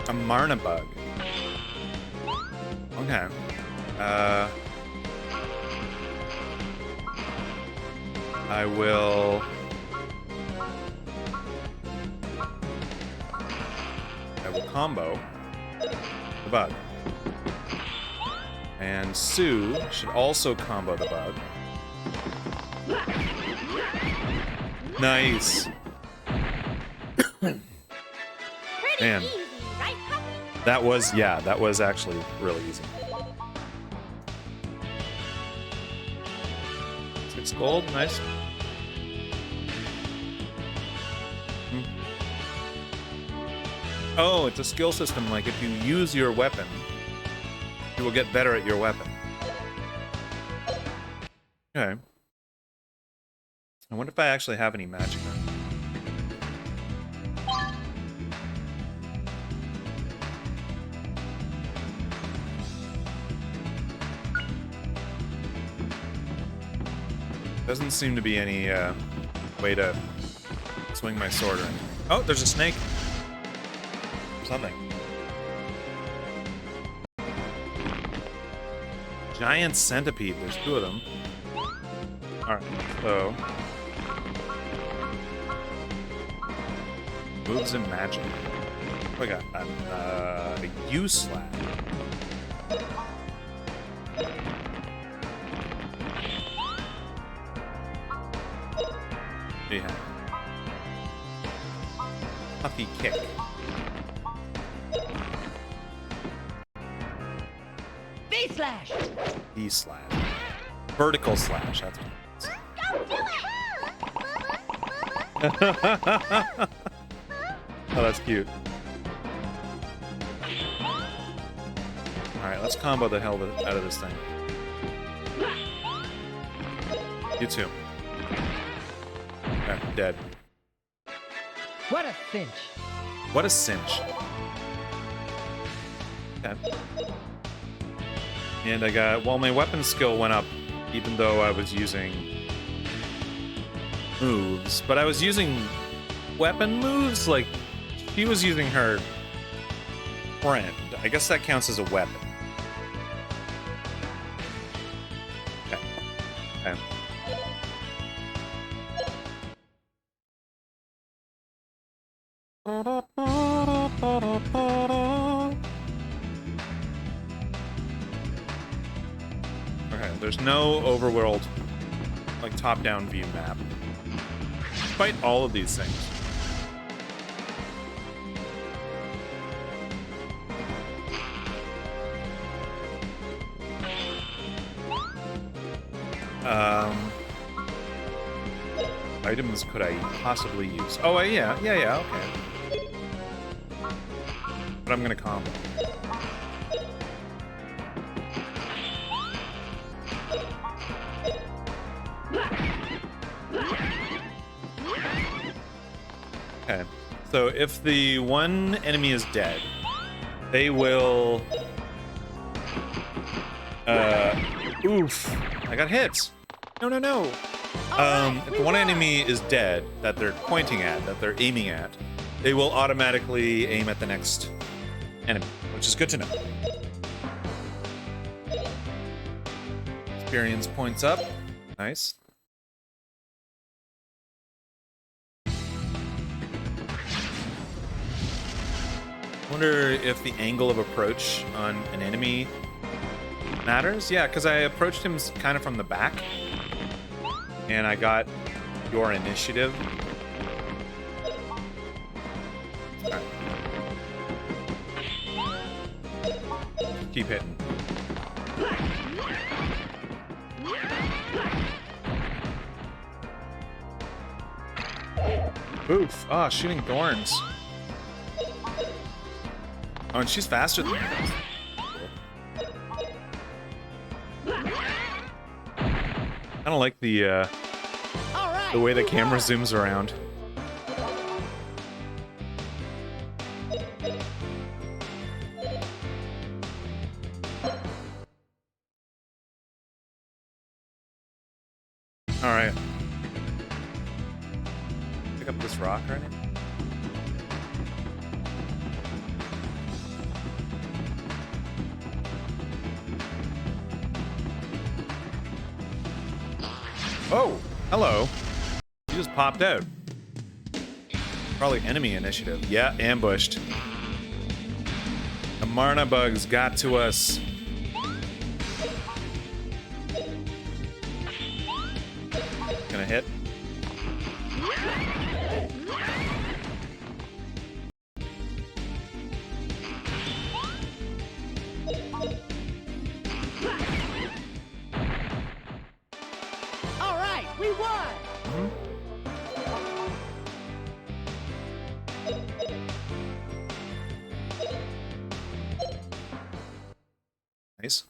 A Marna bug. Okay. I will. Combo the bug. And Sue should also combo the bug. Nice. Man. Easy, right, puppy? That was actually really easy. 6 gold, nice. Oh, it's a skill system, like if you use your weapon, you will get better at your weapon. Okay. I wonder if I actually have any magic on. Doesn't seem to be any way to swing my sword or anything. Oh, there's a snake. Something. Giant centipede. There's 2 of them. Alright, so. Moves and magic. What we got? A U-slap. Yeah. Puffy kick. V-slash! V-slash. Vertical slash, that's what it is. Oh, that's cute. Alright, let's combo the hell out of this thing. You too. Okay, dead. What a cinch. What a cinch. Okay. And I got, well, my weapon skill went up, even though I was using moves. But I was using weapon moves? Like, she was using her friend. I guess that counts as a weapon. Okay. Okay. no overworld, like top-down view map. Despite all of these things. Items could I possibly use? Oh, yeah, okay. But I'm gonna combo. Okay, so if the one enemy is dead, they will... oof, I got hits. No. If the one enemy is dead that they're pointing at, that they're aiming at, they will automatically aim at the next enemy, which is good to know. Experience points up. Nice. Wonder if the angle of approach on an enemy matters. Yeah, because I approached him kind of from the back, and I got your initiative. Right. Keep hitting. Oof. Ah, shooting thorns. Oh, and she's faster than me. I don't like the way the camera zooms around. All right. Pick up this rock right now. Oh, hello. You just popped out. Probably enemy initiative. Yeah, ambushed. The Marna bugs got to us. Gonna hit. We won! Nice.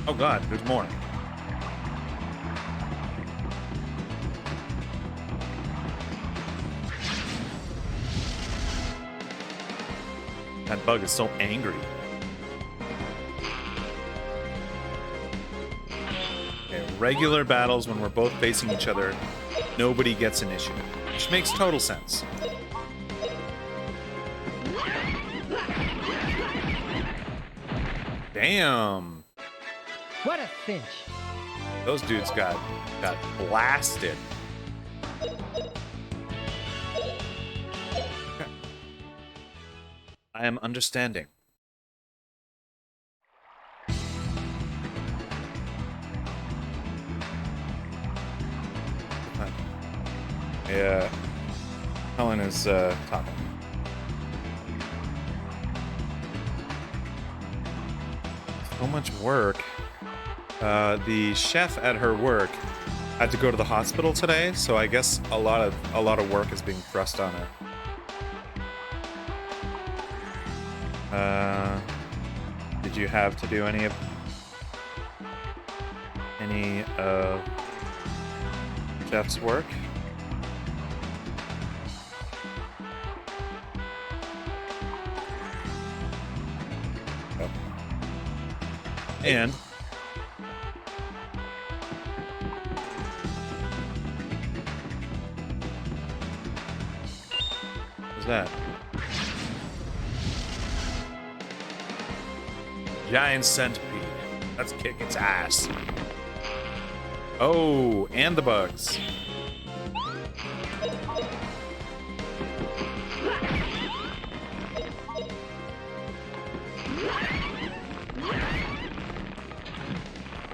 Oh god, there's more. That bug is so angry. Regular battles when we're both facing each other, nobody gets initiative, which makes total sense. Damn. What a cinch. Those dudes got blasted. I am understanding. Yeah, Helen is talking. So much work. The chef at her work had to go to the hospital today, so I guess a lot of work is being thrust on her. Did you have to do any of chef's work? And what's that? Giant centipede. Let's kick its ass. Oh, and the bugs.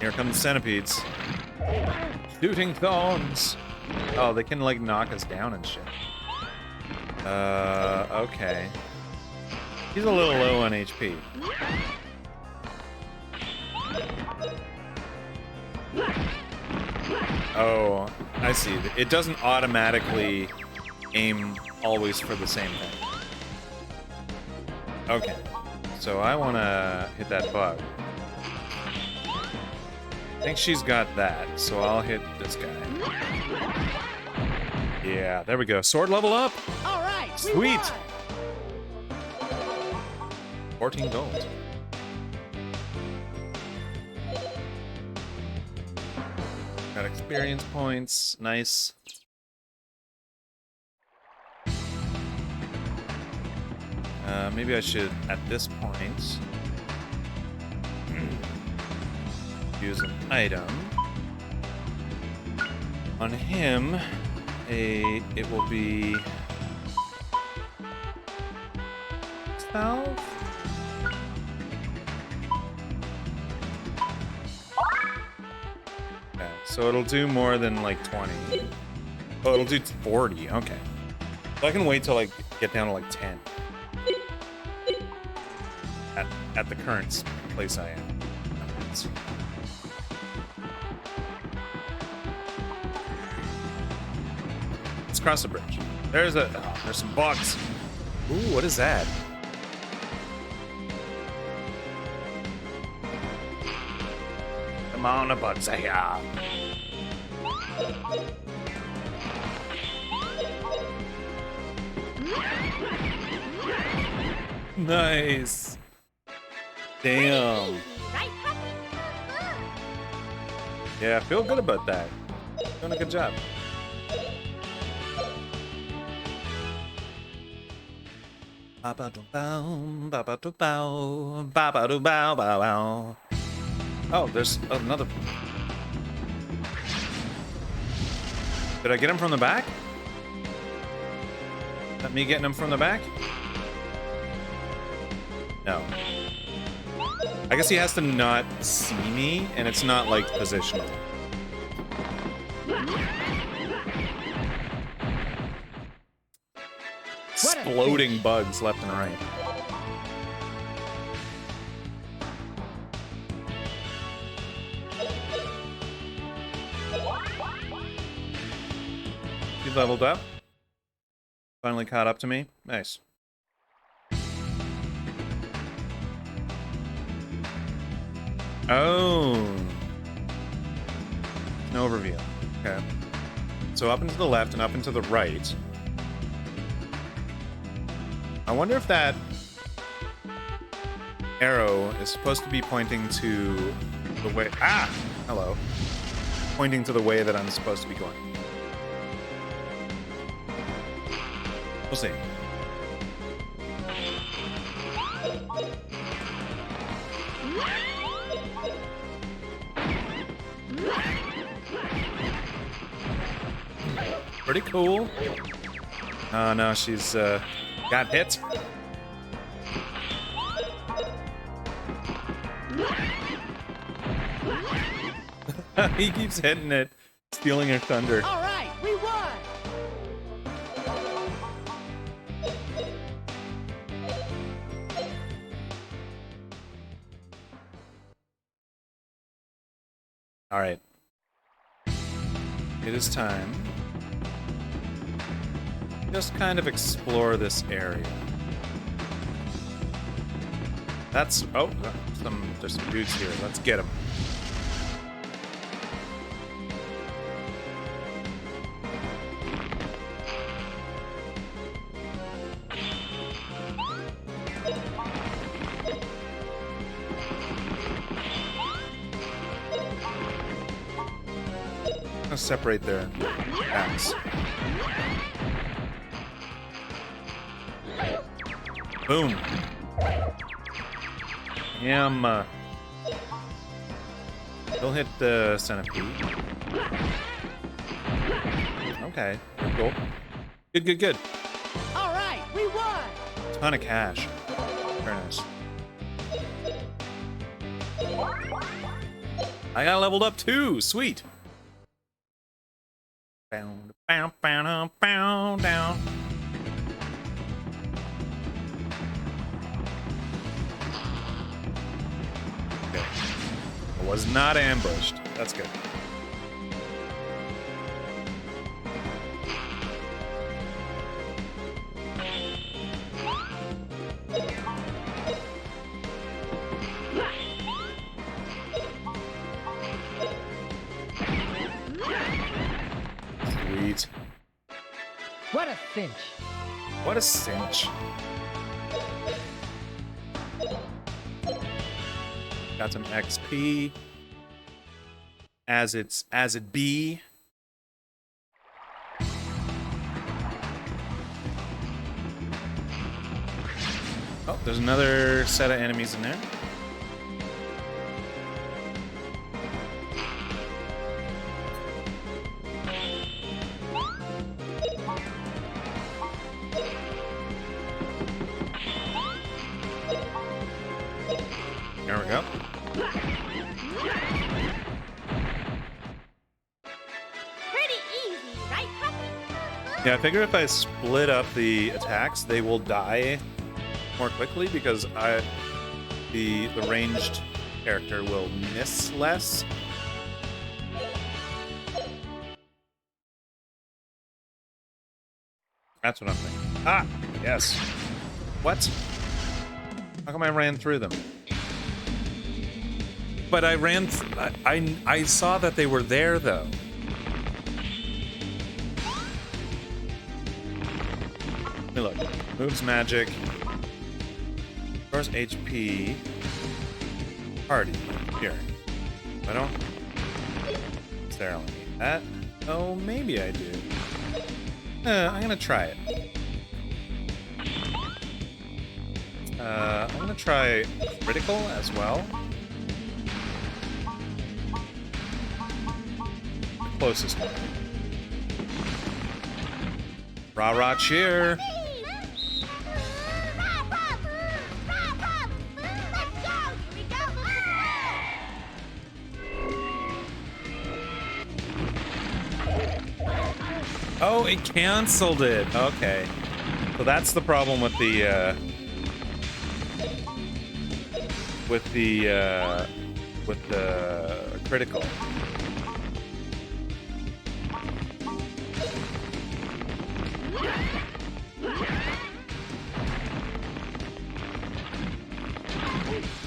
Here come the centipedes. Shooting thorns. Oh, they can like knock us down and shit. Okay. He's a little low on HP. Oh, I see. It doesn't automatically aim always for the same thing. Okay. So I want to hit that bug. I think she's got that, so I'll hit this guy. Yeah, there we go. Sword level up. All right, Sweet. 14 gold. Got experience points. Nice. Maybe I should, at this point, use an item. On him, it will be salve. Okay, so it'll do more than like 20. Oh, it'll do 40. Okay, so I can wait till I get down to like 10. At the current place I am. Let's cross the bridge. There's some bugs. Ooh, what is that? Come on, the bugs are here. Nice. Damn. Yeah, I feel good about that. Doing a good job. Oh, there's another. Did I get him from the back? Is that me getting him from the back? No. I guess he has to not see me, and it's not like positional. Exploding bugs left and right. He leveled up. Finally caught up to me. Nice. Oh. An overview. Okay. So up and to the left and up and to the right. I wonder if that arrow is supposed to be pointing to the way... Ah! Hello. Pointing to the way that I'm supposed to be going. We'll see. Pretty cool. Oh no, she's got hit. He keeps hitting it, stealing her thunder. All right, we won. All right. It is time. Just kind of explore this area. That's... Oh, there's some dudes here. Let's get them. Let's separate their backs. Boom. Yum. He'll hit the centipede. Okay, cool. Good, good, good. All right, we won. Ton of cash. Very nice. I got leveled up too. Sweet. Bound, bound, bound, bound, down. Okay. I was not ambushed. That's good. Sweet. What a cinch. What a cinch. Got some XP. As it be. Oh, there's another set of enemies in there. There we go. Pretty easy, right, Puppy? Yeah, I figure if I split up the attacks, they will die more quickly because the ranged character will miss less. That's what I'm thinking. Ah, yes. What? How come I ran through them? But I ran. I saw that they were there though. Hey, look. Moves magic. Stores HP. Party. Here. I don't. Necessarily need that. Oh, maybe I do. I'm gonna try it. I'm gonna try critical as well. The closest one. Rah rah cheer! Oh, it canceled it. Okay. So that's the problem with the critical.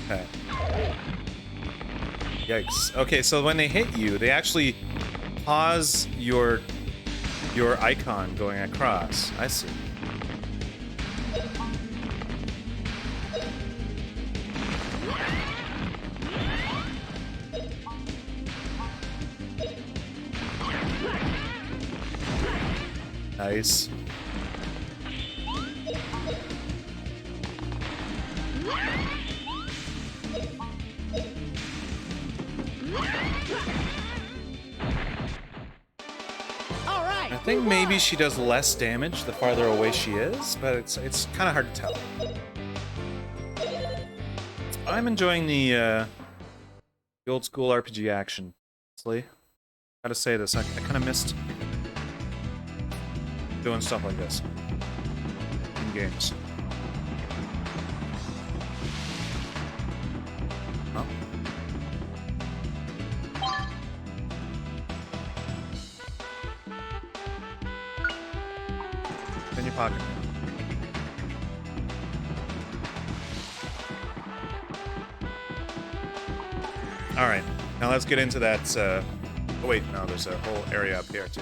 Okay. Yikes. Okay, so when they hit you, they actually pause your icon going across. I see. Nice. I think maybe she does less damage the farther away she is, but it's kind of hard to tell. I'm enjoying the old school RPG action. Honestly, gotta say this, I kind of missed doing stuff like this in games. Oh. In your pocket. All right, now let's get into that. Oh wait, no, there's a whole area up here too.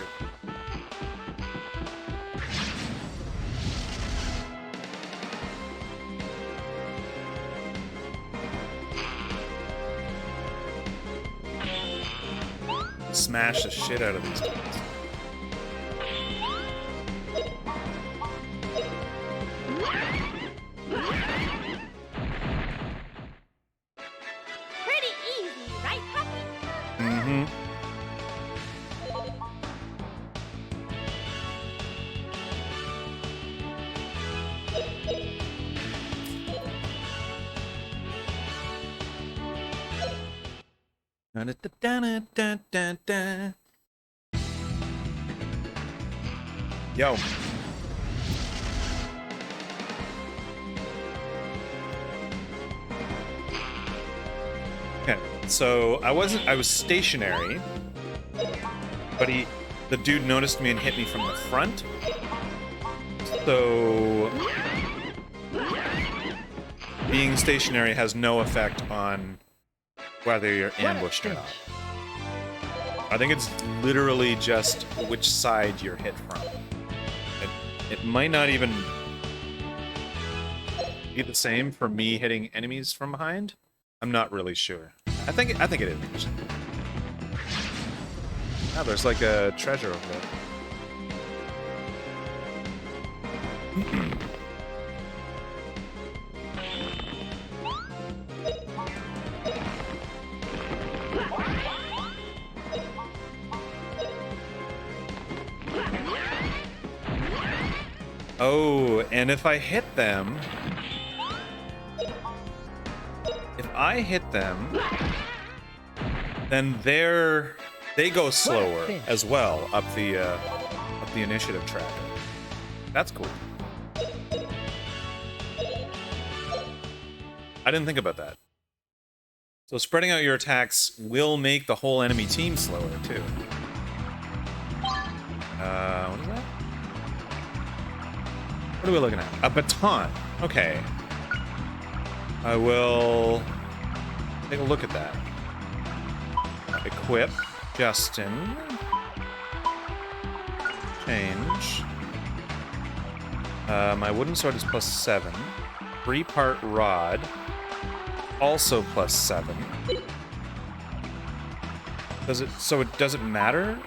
Smash the shit out of these things. Pretty easy, right, Puppy? Mm-hmm. Da-da-da-da-da-da-da. Yo. Okay, so I was stationary, but the dude noticed me and hit me from the front. So being stationary has no effect on whether you're ambushed or not. I think it's literally just which side you're hit from. It might not even be the same for me hitting enemies from behind. I'm not really sure. I think it is. Oh, there's like a treasure over there. Oh, and if I hit them... then they go slower as well up the initiative tracker. That's cool. I didn't think about that. So spreading out your attacks will make the whole enemy team slower too. What is that? What are we looking at? A baton. Okay. I will take a look at that. Equip. Justin. Change. My wooden sword is +7. 3-part rod. Also +7. So it doesn't matter?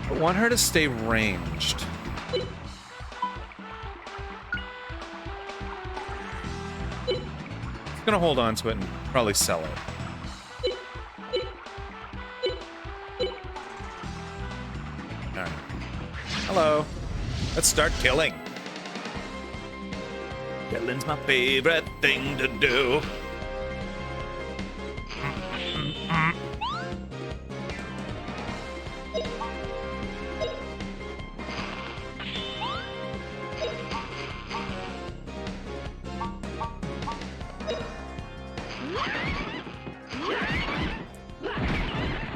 I want her to stay ranged. I'm gonna hold on to it and probably sell it. Alright. Hello. Let's start killing. Killing's my favorite thing to do.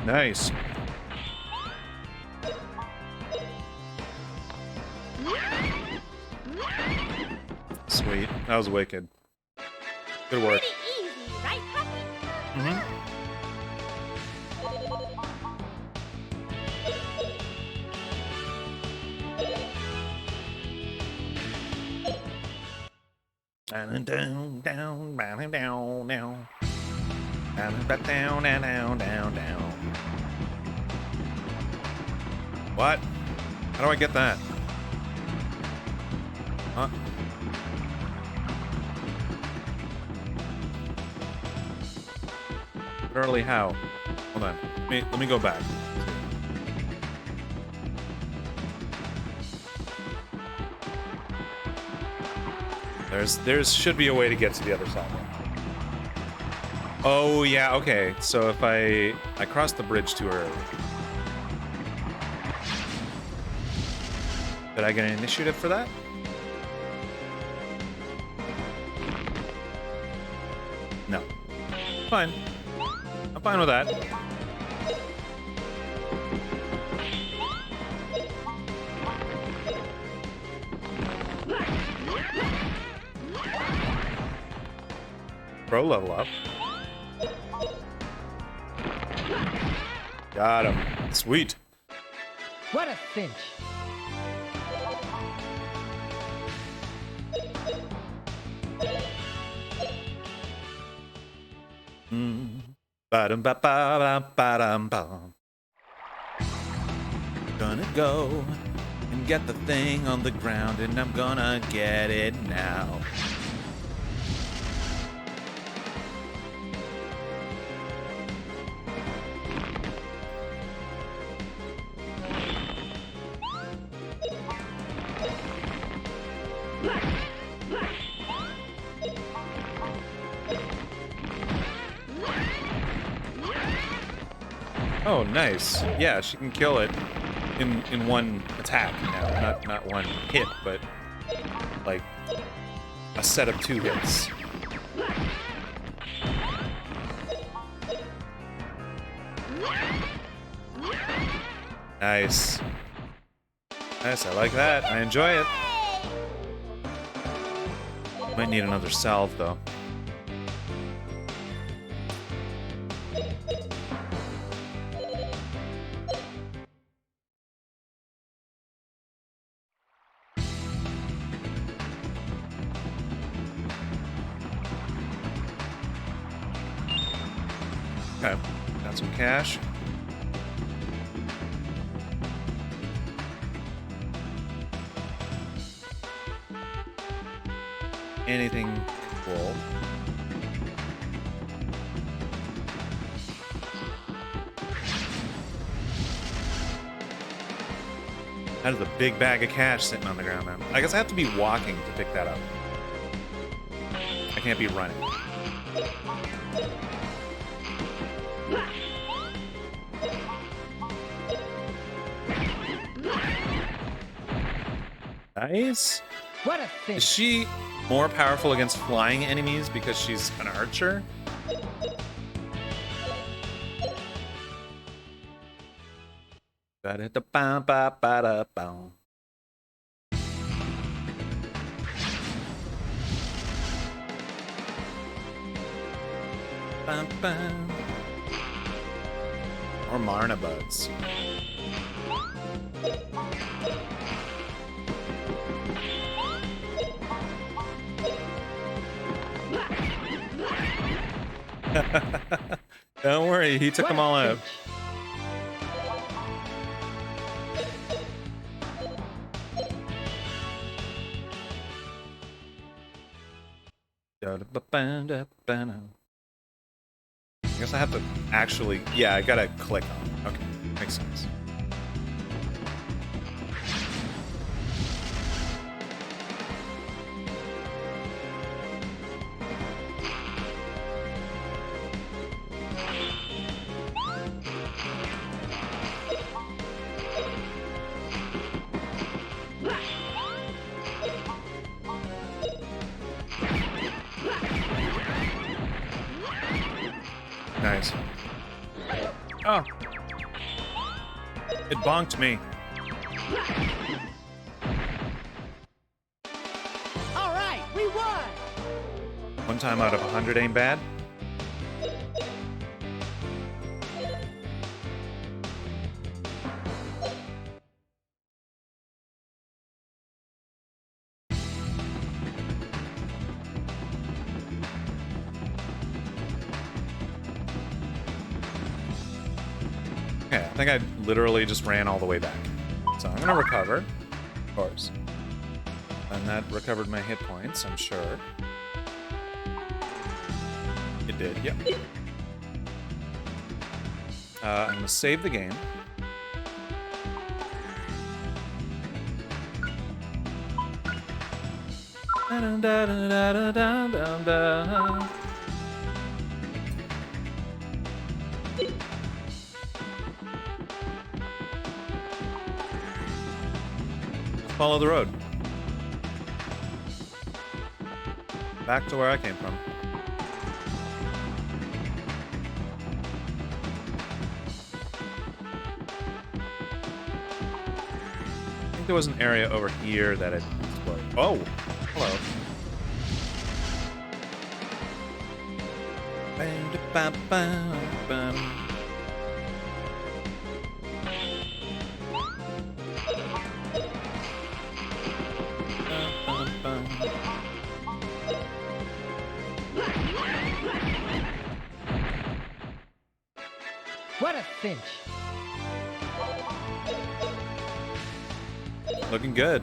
Nice. Sweet. That was wicked. Good work. Pretty easy, right, Puppy? Mm-hmm. Down, down, down, down, down, down. Down, down, down, down, down. What? How do I get that? Huh? Literally how? Hold on. Let me go back. There's should be a way to get to the other side. Oh yeah, okay. So if I crossed the bridge too early. Did I get an initiative for that? No. Fine. I'm fine with that. Pro level up. Got him. Sweet. What a cinch. Ba-dum-ba-ba-ba-ba-dum-bum. Gonna go and get the thing on the ground, and I'm gonna get it now. Oh, nice. Yeah, she can kill it in one attack now. Not one hit, but like a set of 2 hits. Nice. Nice, I like that. I enjoy it. Might need another salve, though. Okay, got some cash. Anything cool? That is a big bag of cash sitting on the ground, man. I guess I have to be walking to pick that up. I can't be running. Nice. What a thing. Is she more powerful against flying enemies because she's an archer? Ba-da-da-ba-ba-ba-da-bow. Bum-bum. Or Marna buds. Don't worry, he took them all out. I guess I have to actually... Yeah, I gotta click on it. Okay, makes sense. Nice. Oh. It bonked me. All right, we won. One time out of 100 ain't bad. Okay, I think I literally just ran all the way back. So I'm gonna recover, of course. And that recovered my hit points, I'm sure. It did, yep. I'm gonna save the game. Follow the road. Back to where I came from. I think there was an area over here that I'd explored. Oh! Hello. What a cinch. Looking good.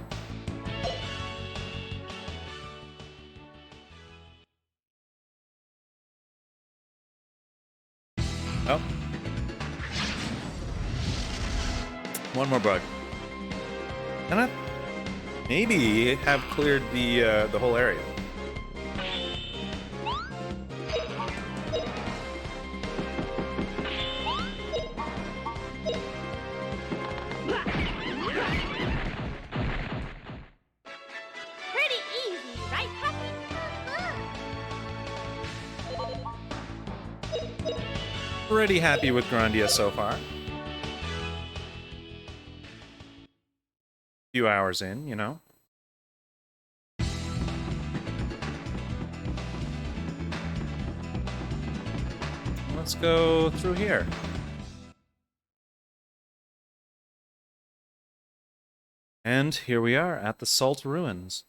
Oh. One more bug. And I maybe have cleared the whole area. Pretty happy with Grandia so far. Few hours in, you know. Let's go through here. And here we are at the Salt Ruins.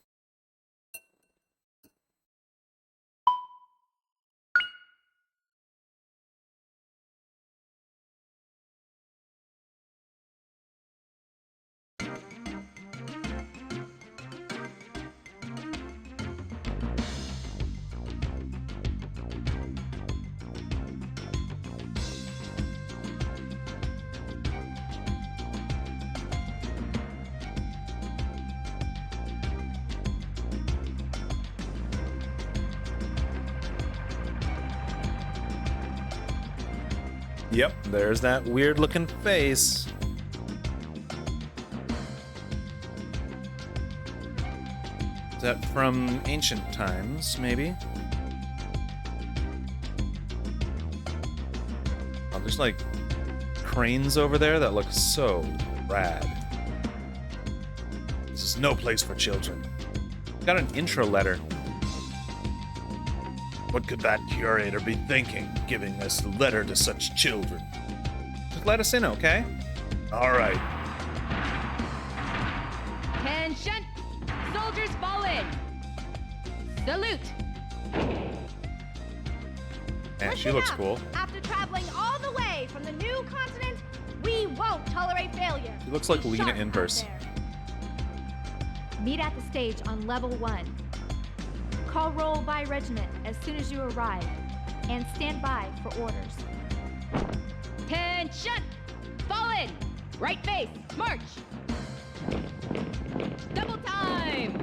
Yep, there's that weird looking face. Is that from ancient times, maybe? Oh, there's like cranes over there that look so rad. This is no place for children. Got an intro letter. What could that curator be thinking, giving this letter to such children? Just let us in, okay? All right. Attention! Soldiers fall in! Salute! Man, she looks up. cool. After traveling all the way from the new continent, we won't tolerate failure. She looks like Be Lena sharp out Inverse. there. Meet at the stage on level 1. Call roll by regiment as soon as you arrive, and stand by for orders. Attention! Fall in! Right face, march! Double time!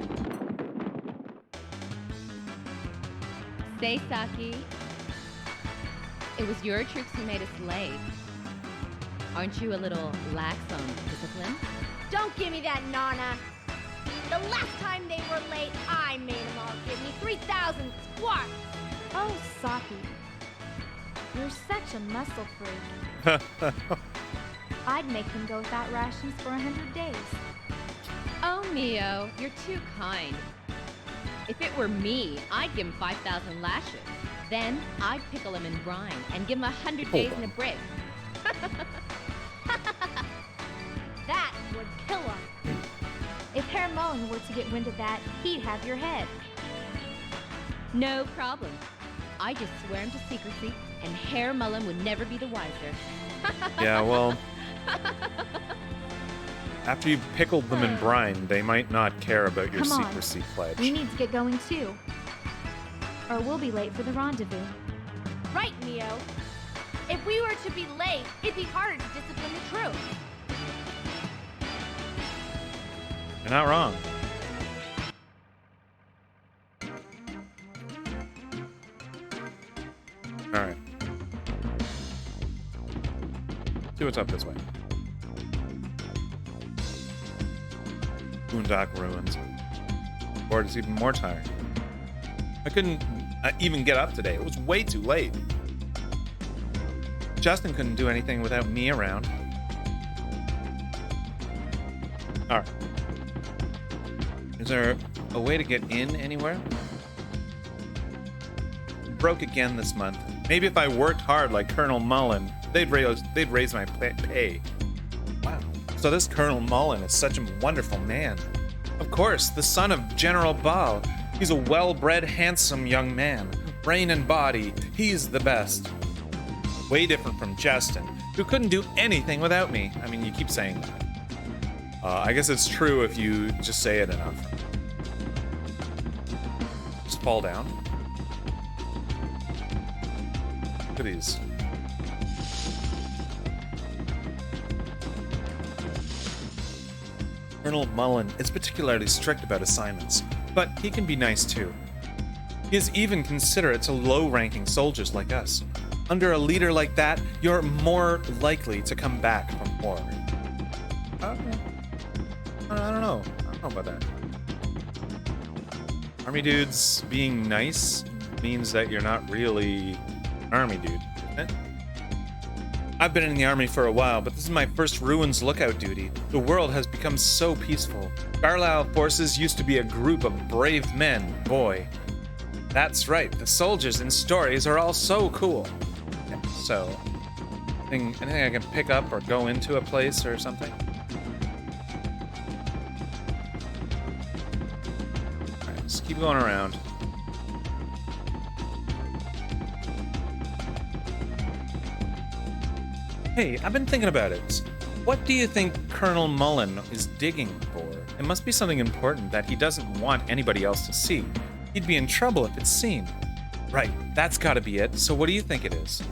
Say, Saki, it was your troops who made us late. Aren't you a little lax on discipline? Don't give me that, Nana. The last time they were late, I made them all give me 3,000 squats. Oh, Saki, you're such a muscle freak. I'd make them go without rations for 100 days. Oh, Mio, you're too kind. If it were me, I'd give him 5,000 lashes. Then I'd pickle him in brine and give him 100 days in a brig. That would kill him. If Herr Mullen were to get wind of that, he'd have your head. No problem. I just swear him to secrecy, and Herr Mullen would never be the wiser. Yeah, well, after you've pickled them in brine, they might not care about your Come on. secrecy pledge. We need to get going too, or we'll be late for the rendezvous. Right, Mio. If we were to be late, it'd be harder to discipline the troops. You're not wrong. Alright. See what's up this way. Boondock Ruins. Board is even more tired. I couldn't even get up today. It was way too late. Justin couldn't do anything without me around. Alright. Is there a way to get in anywhere? Broke again this month. Maybe if I worked hard like Colonel Mullen, they'd raise my pay. Wow. So this Colonel Mullen is such a wonderful man. Of course, the son of General Ball. He's a well-bred, handsome young man. Brain and body, he's the best. Way different from Justin, who couldn't do anything without me. I mean, you keep saying that. I guess it's true if you just say it enough. Just fall down. Look at these. Colonel Mullen is particularly strict about assignments, but he can be nice too. He is even considerate to low-ranking soldiers like us. Under a leader like that, you're more likely to come back from war. I don't know. I don't know about that. Army dudes being nice means that you're not really an army dude, isn't it? I've been in the army for a while, but this is my first ruins lookout duty. The world has become so peaceful. Carlisle forces used to be a group of brave men, boy. That's right, the soldiers in stories are all so cool. Okay, so, anything I can pick up or go into a place or something? Alright, just keep going around. Hey, I've been thinking about it. What do you think Colonel Mullen is digging for? It must be something important that he doesn't want anybody else to see. He'd be in trouble if it's seen. Right, that's gotta be it. So what do you think it is?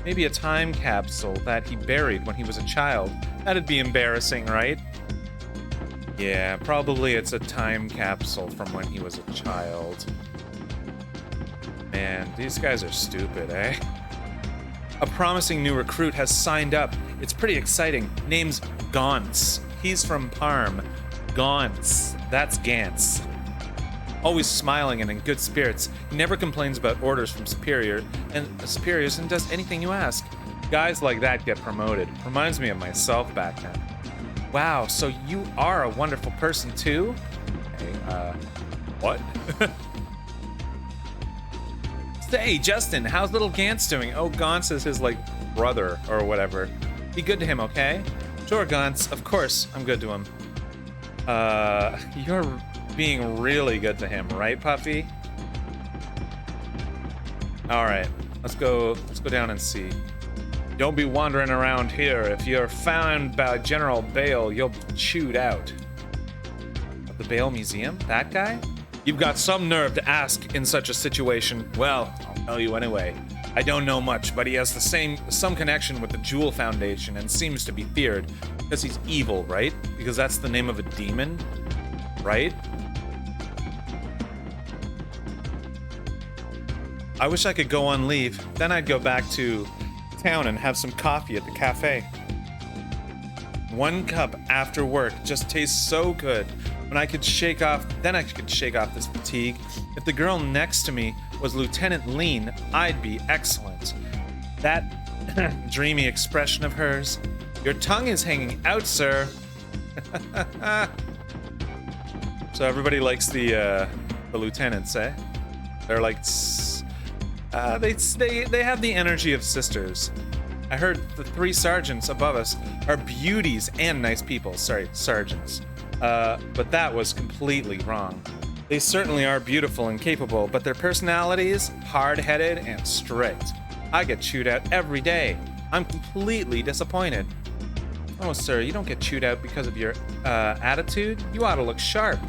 Maybe a time capsule that he buried when he was a child. That'd be embarrassing, right? Yeah, probably it's a time capsule from when he was a child. Man, these guys are stupid, eh? A promising new recruit has signed up. It's pretty exciting. Name's Gauntz. He's from Parm. Gauntz. That's Gantz. Always smiling and in good spirits. He never complains about orders from superiors and does anything you ask. Guys like that get promoted. Reminds me of myself back then. Wow, so you are a wonderful person too? Hey, what? Hey, Justin, how's little Gantz doing? Oh, Gantz is his, like, brother or whatever. Be good to him, okay? Sure, Gantz. Of course, I'm good to him. You're being really good to him, right, Puffy? Alright, let's go down and see. Don't be wandering around here. If you're found by General Bale, you'll be chewed out. At the Bale Museum? That guy? You've got some nerve to ask in such a situation. Well, I'll tell you anyway. I don't know much, but he has some connection with the Jewel Foundation and seems to be feared. Because he's evil, right? Because that's the name of a demon, right? I wish I could go on leave. Then I'd go back to town and have some coffee at the cafe. 1 cup after work just tastes so good. Then I could shake off this fatigue. If the girl next to me was Lieutenant Lean, I'd be excellent. That dreamy expression of hers. Your tongue is hanging out, sir. So everybody likes the lieutenants, eh? They're like, they have the energy of sisters. I heard the 3 sergeants above us are beauties and nice people. Sorry, sergeants. But that was completely wrong. They certainly are beautiful and capable, but their personalities, hard-headed and strict. I get chewed out every day. I'm completely disappointed. Oh, sir, you don't get chewed out because of your attitude. You ought to look sharp.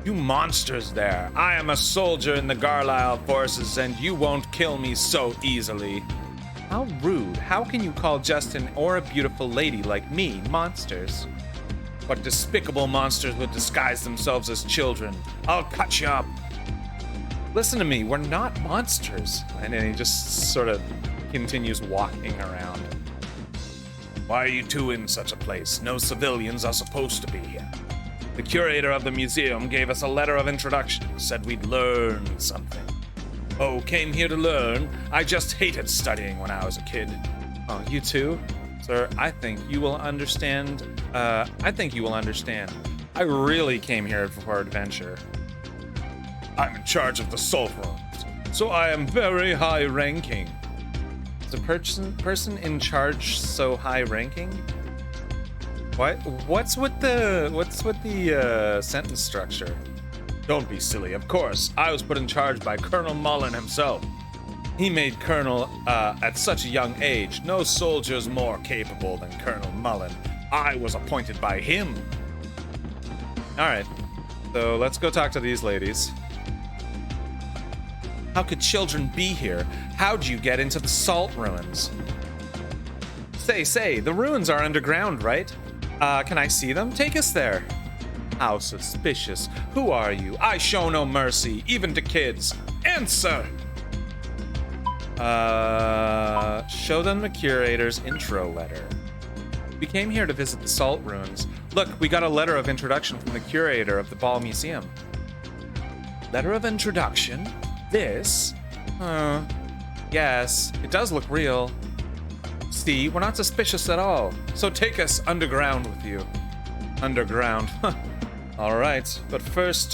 You monsters there. I am a soldier in the Carlisle forces, and you won't kill me so easily. How rude. How can you call Justin or a beautiful lady like me monsters? What despicable monsters would disguise themselves as children? I'll cut you up. Listen to me, we're not monsters. And then he just sort of continues walking around. Why are you two in such a place? No civilians are supposed to be here. The curator of the museum gave us a letter of introduction, said we'd learn something. Oh, came here to learn? I just hated studying when I was a kid. Oh, you too? Sir, I think you will understand. I really came here for adventure. I'm in charge of the salt rooms, so I am very high-ranking. Is a person in charge so high-ranking? What? What's with the sentence structure? Don't be silly. Of course, I was put in charge by Colonel Mullen himself. He made Colonel at such a young age. No soldier's more capable than Colonel Mullen. I was appointed by him. All right, so let's go talk to these ladies. How could children be here? How'd you get into the salt ruins? Say, the ruins are underground, right? Can I see them? Take us there. How suspicious. Who are you? I show no mercy, even to kids. Answer! Show them the curator's intro letter. We came here to visit the salt ruins. Look, we got a letter of introduction from the curator of the Ball Museum. Letter of introduction? This? Yes, it does look real. See, we're not suspicious at all. So take us underground with you. Underground. All right, but first,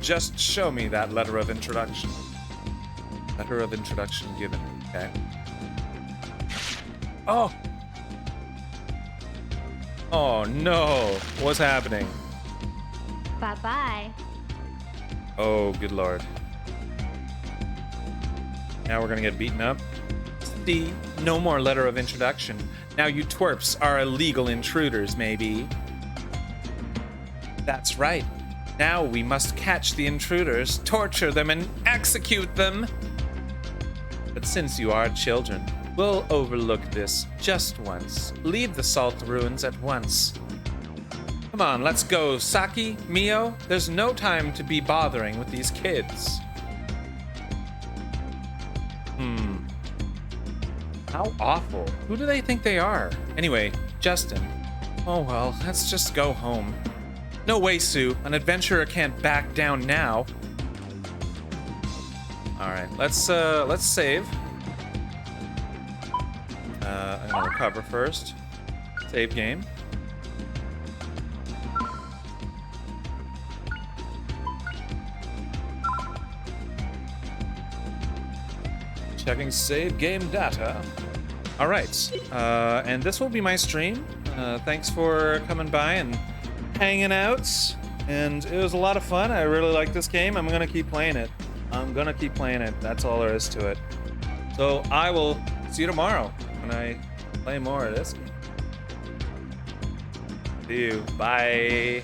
just show me that letter of introduction. Letter of introduction given. Okay. Oh. Oh no! What's happening? Bye-bye. Oh, good lord. Now we're gonna get beaten up. See, no more letter of introduction. Now you twerps are illegal intruders, maybe. That's right. Now we must catch the intruders, torture them, and execute them. But since you are children, we'll overlook this just once. Leave the salt ruins at once. Come on, let's go. Saki, Mio, there's no time to be bothering with these kids. How awful. Who do they think they are? Anyway, Justin. Oh well, let's just go home. No way, Sue. An adventurer can't back down now. Alright, let's save. I'm gonna recover first. Save game. Checking save game data. All right, and this will be my stream. Thanks for coming by and hanging out. And it was a lot of fun. I really like this game. I'm gonna keep playing it. That's all there is to it. So I will see you tomorrow when I play more of this game. See you. Bye.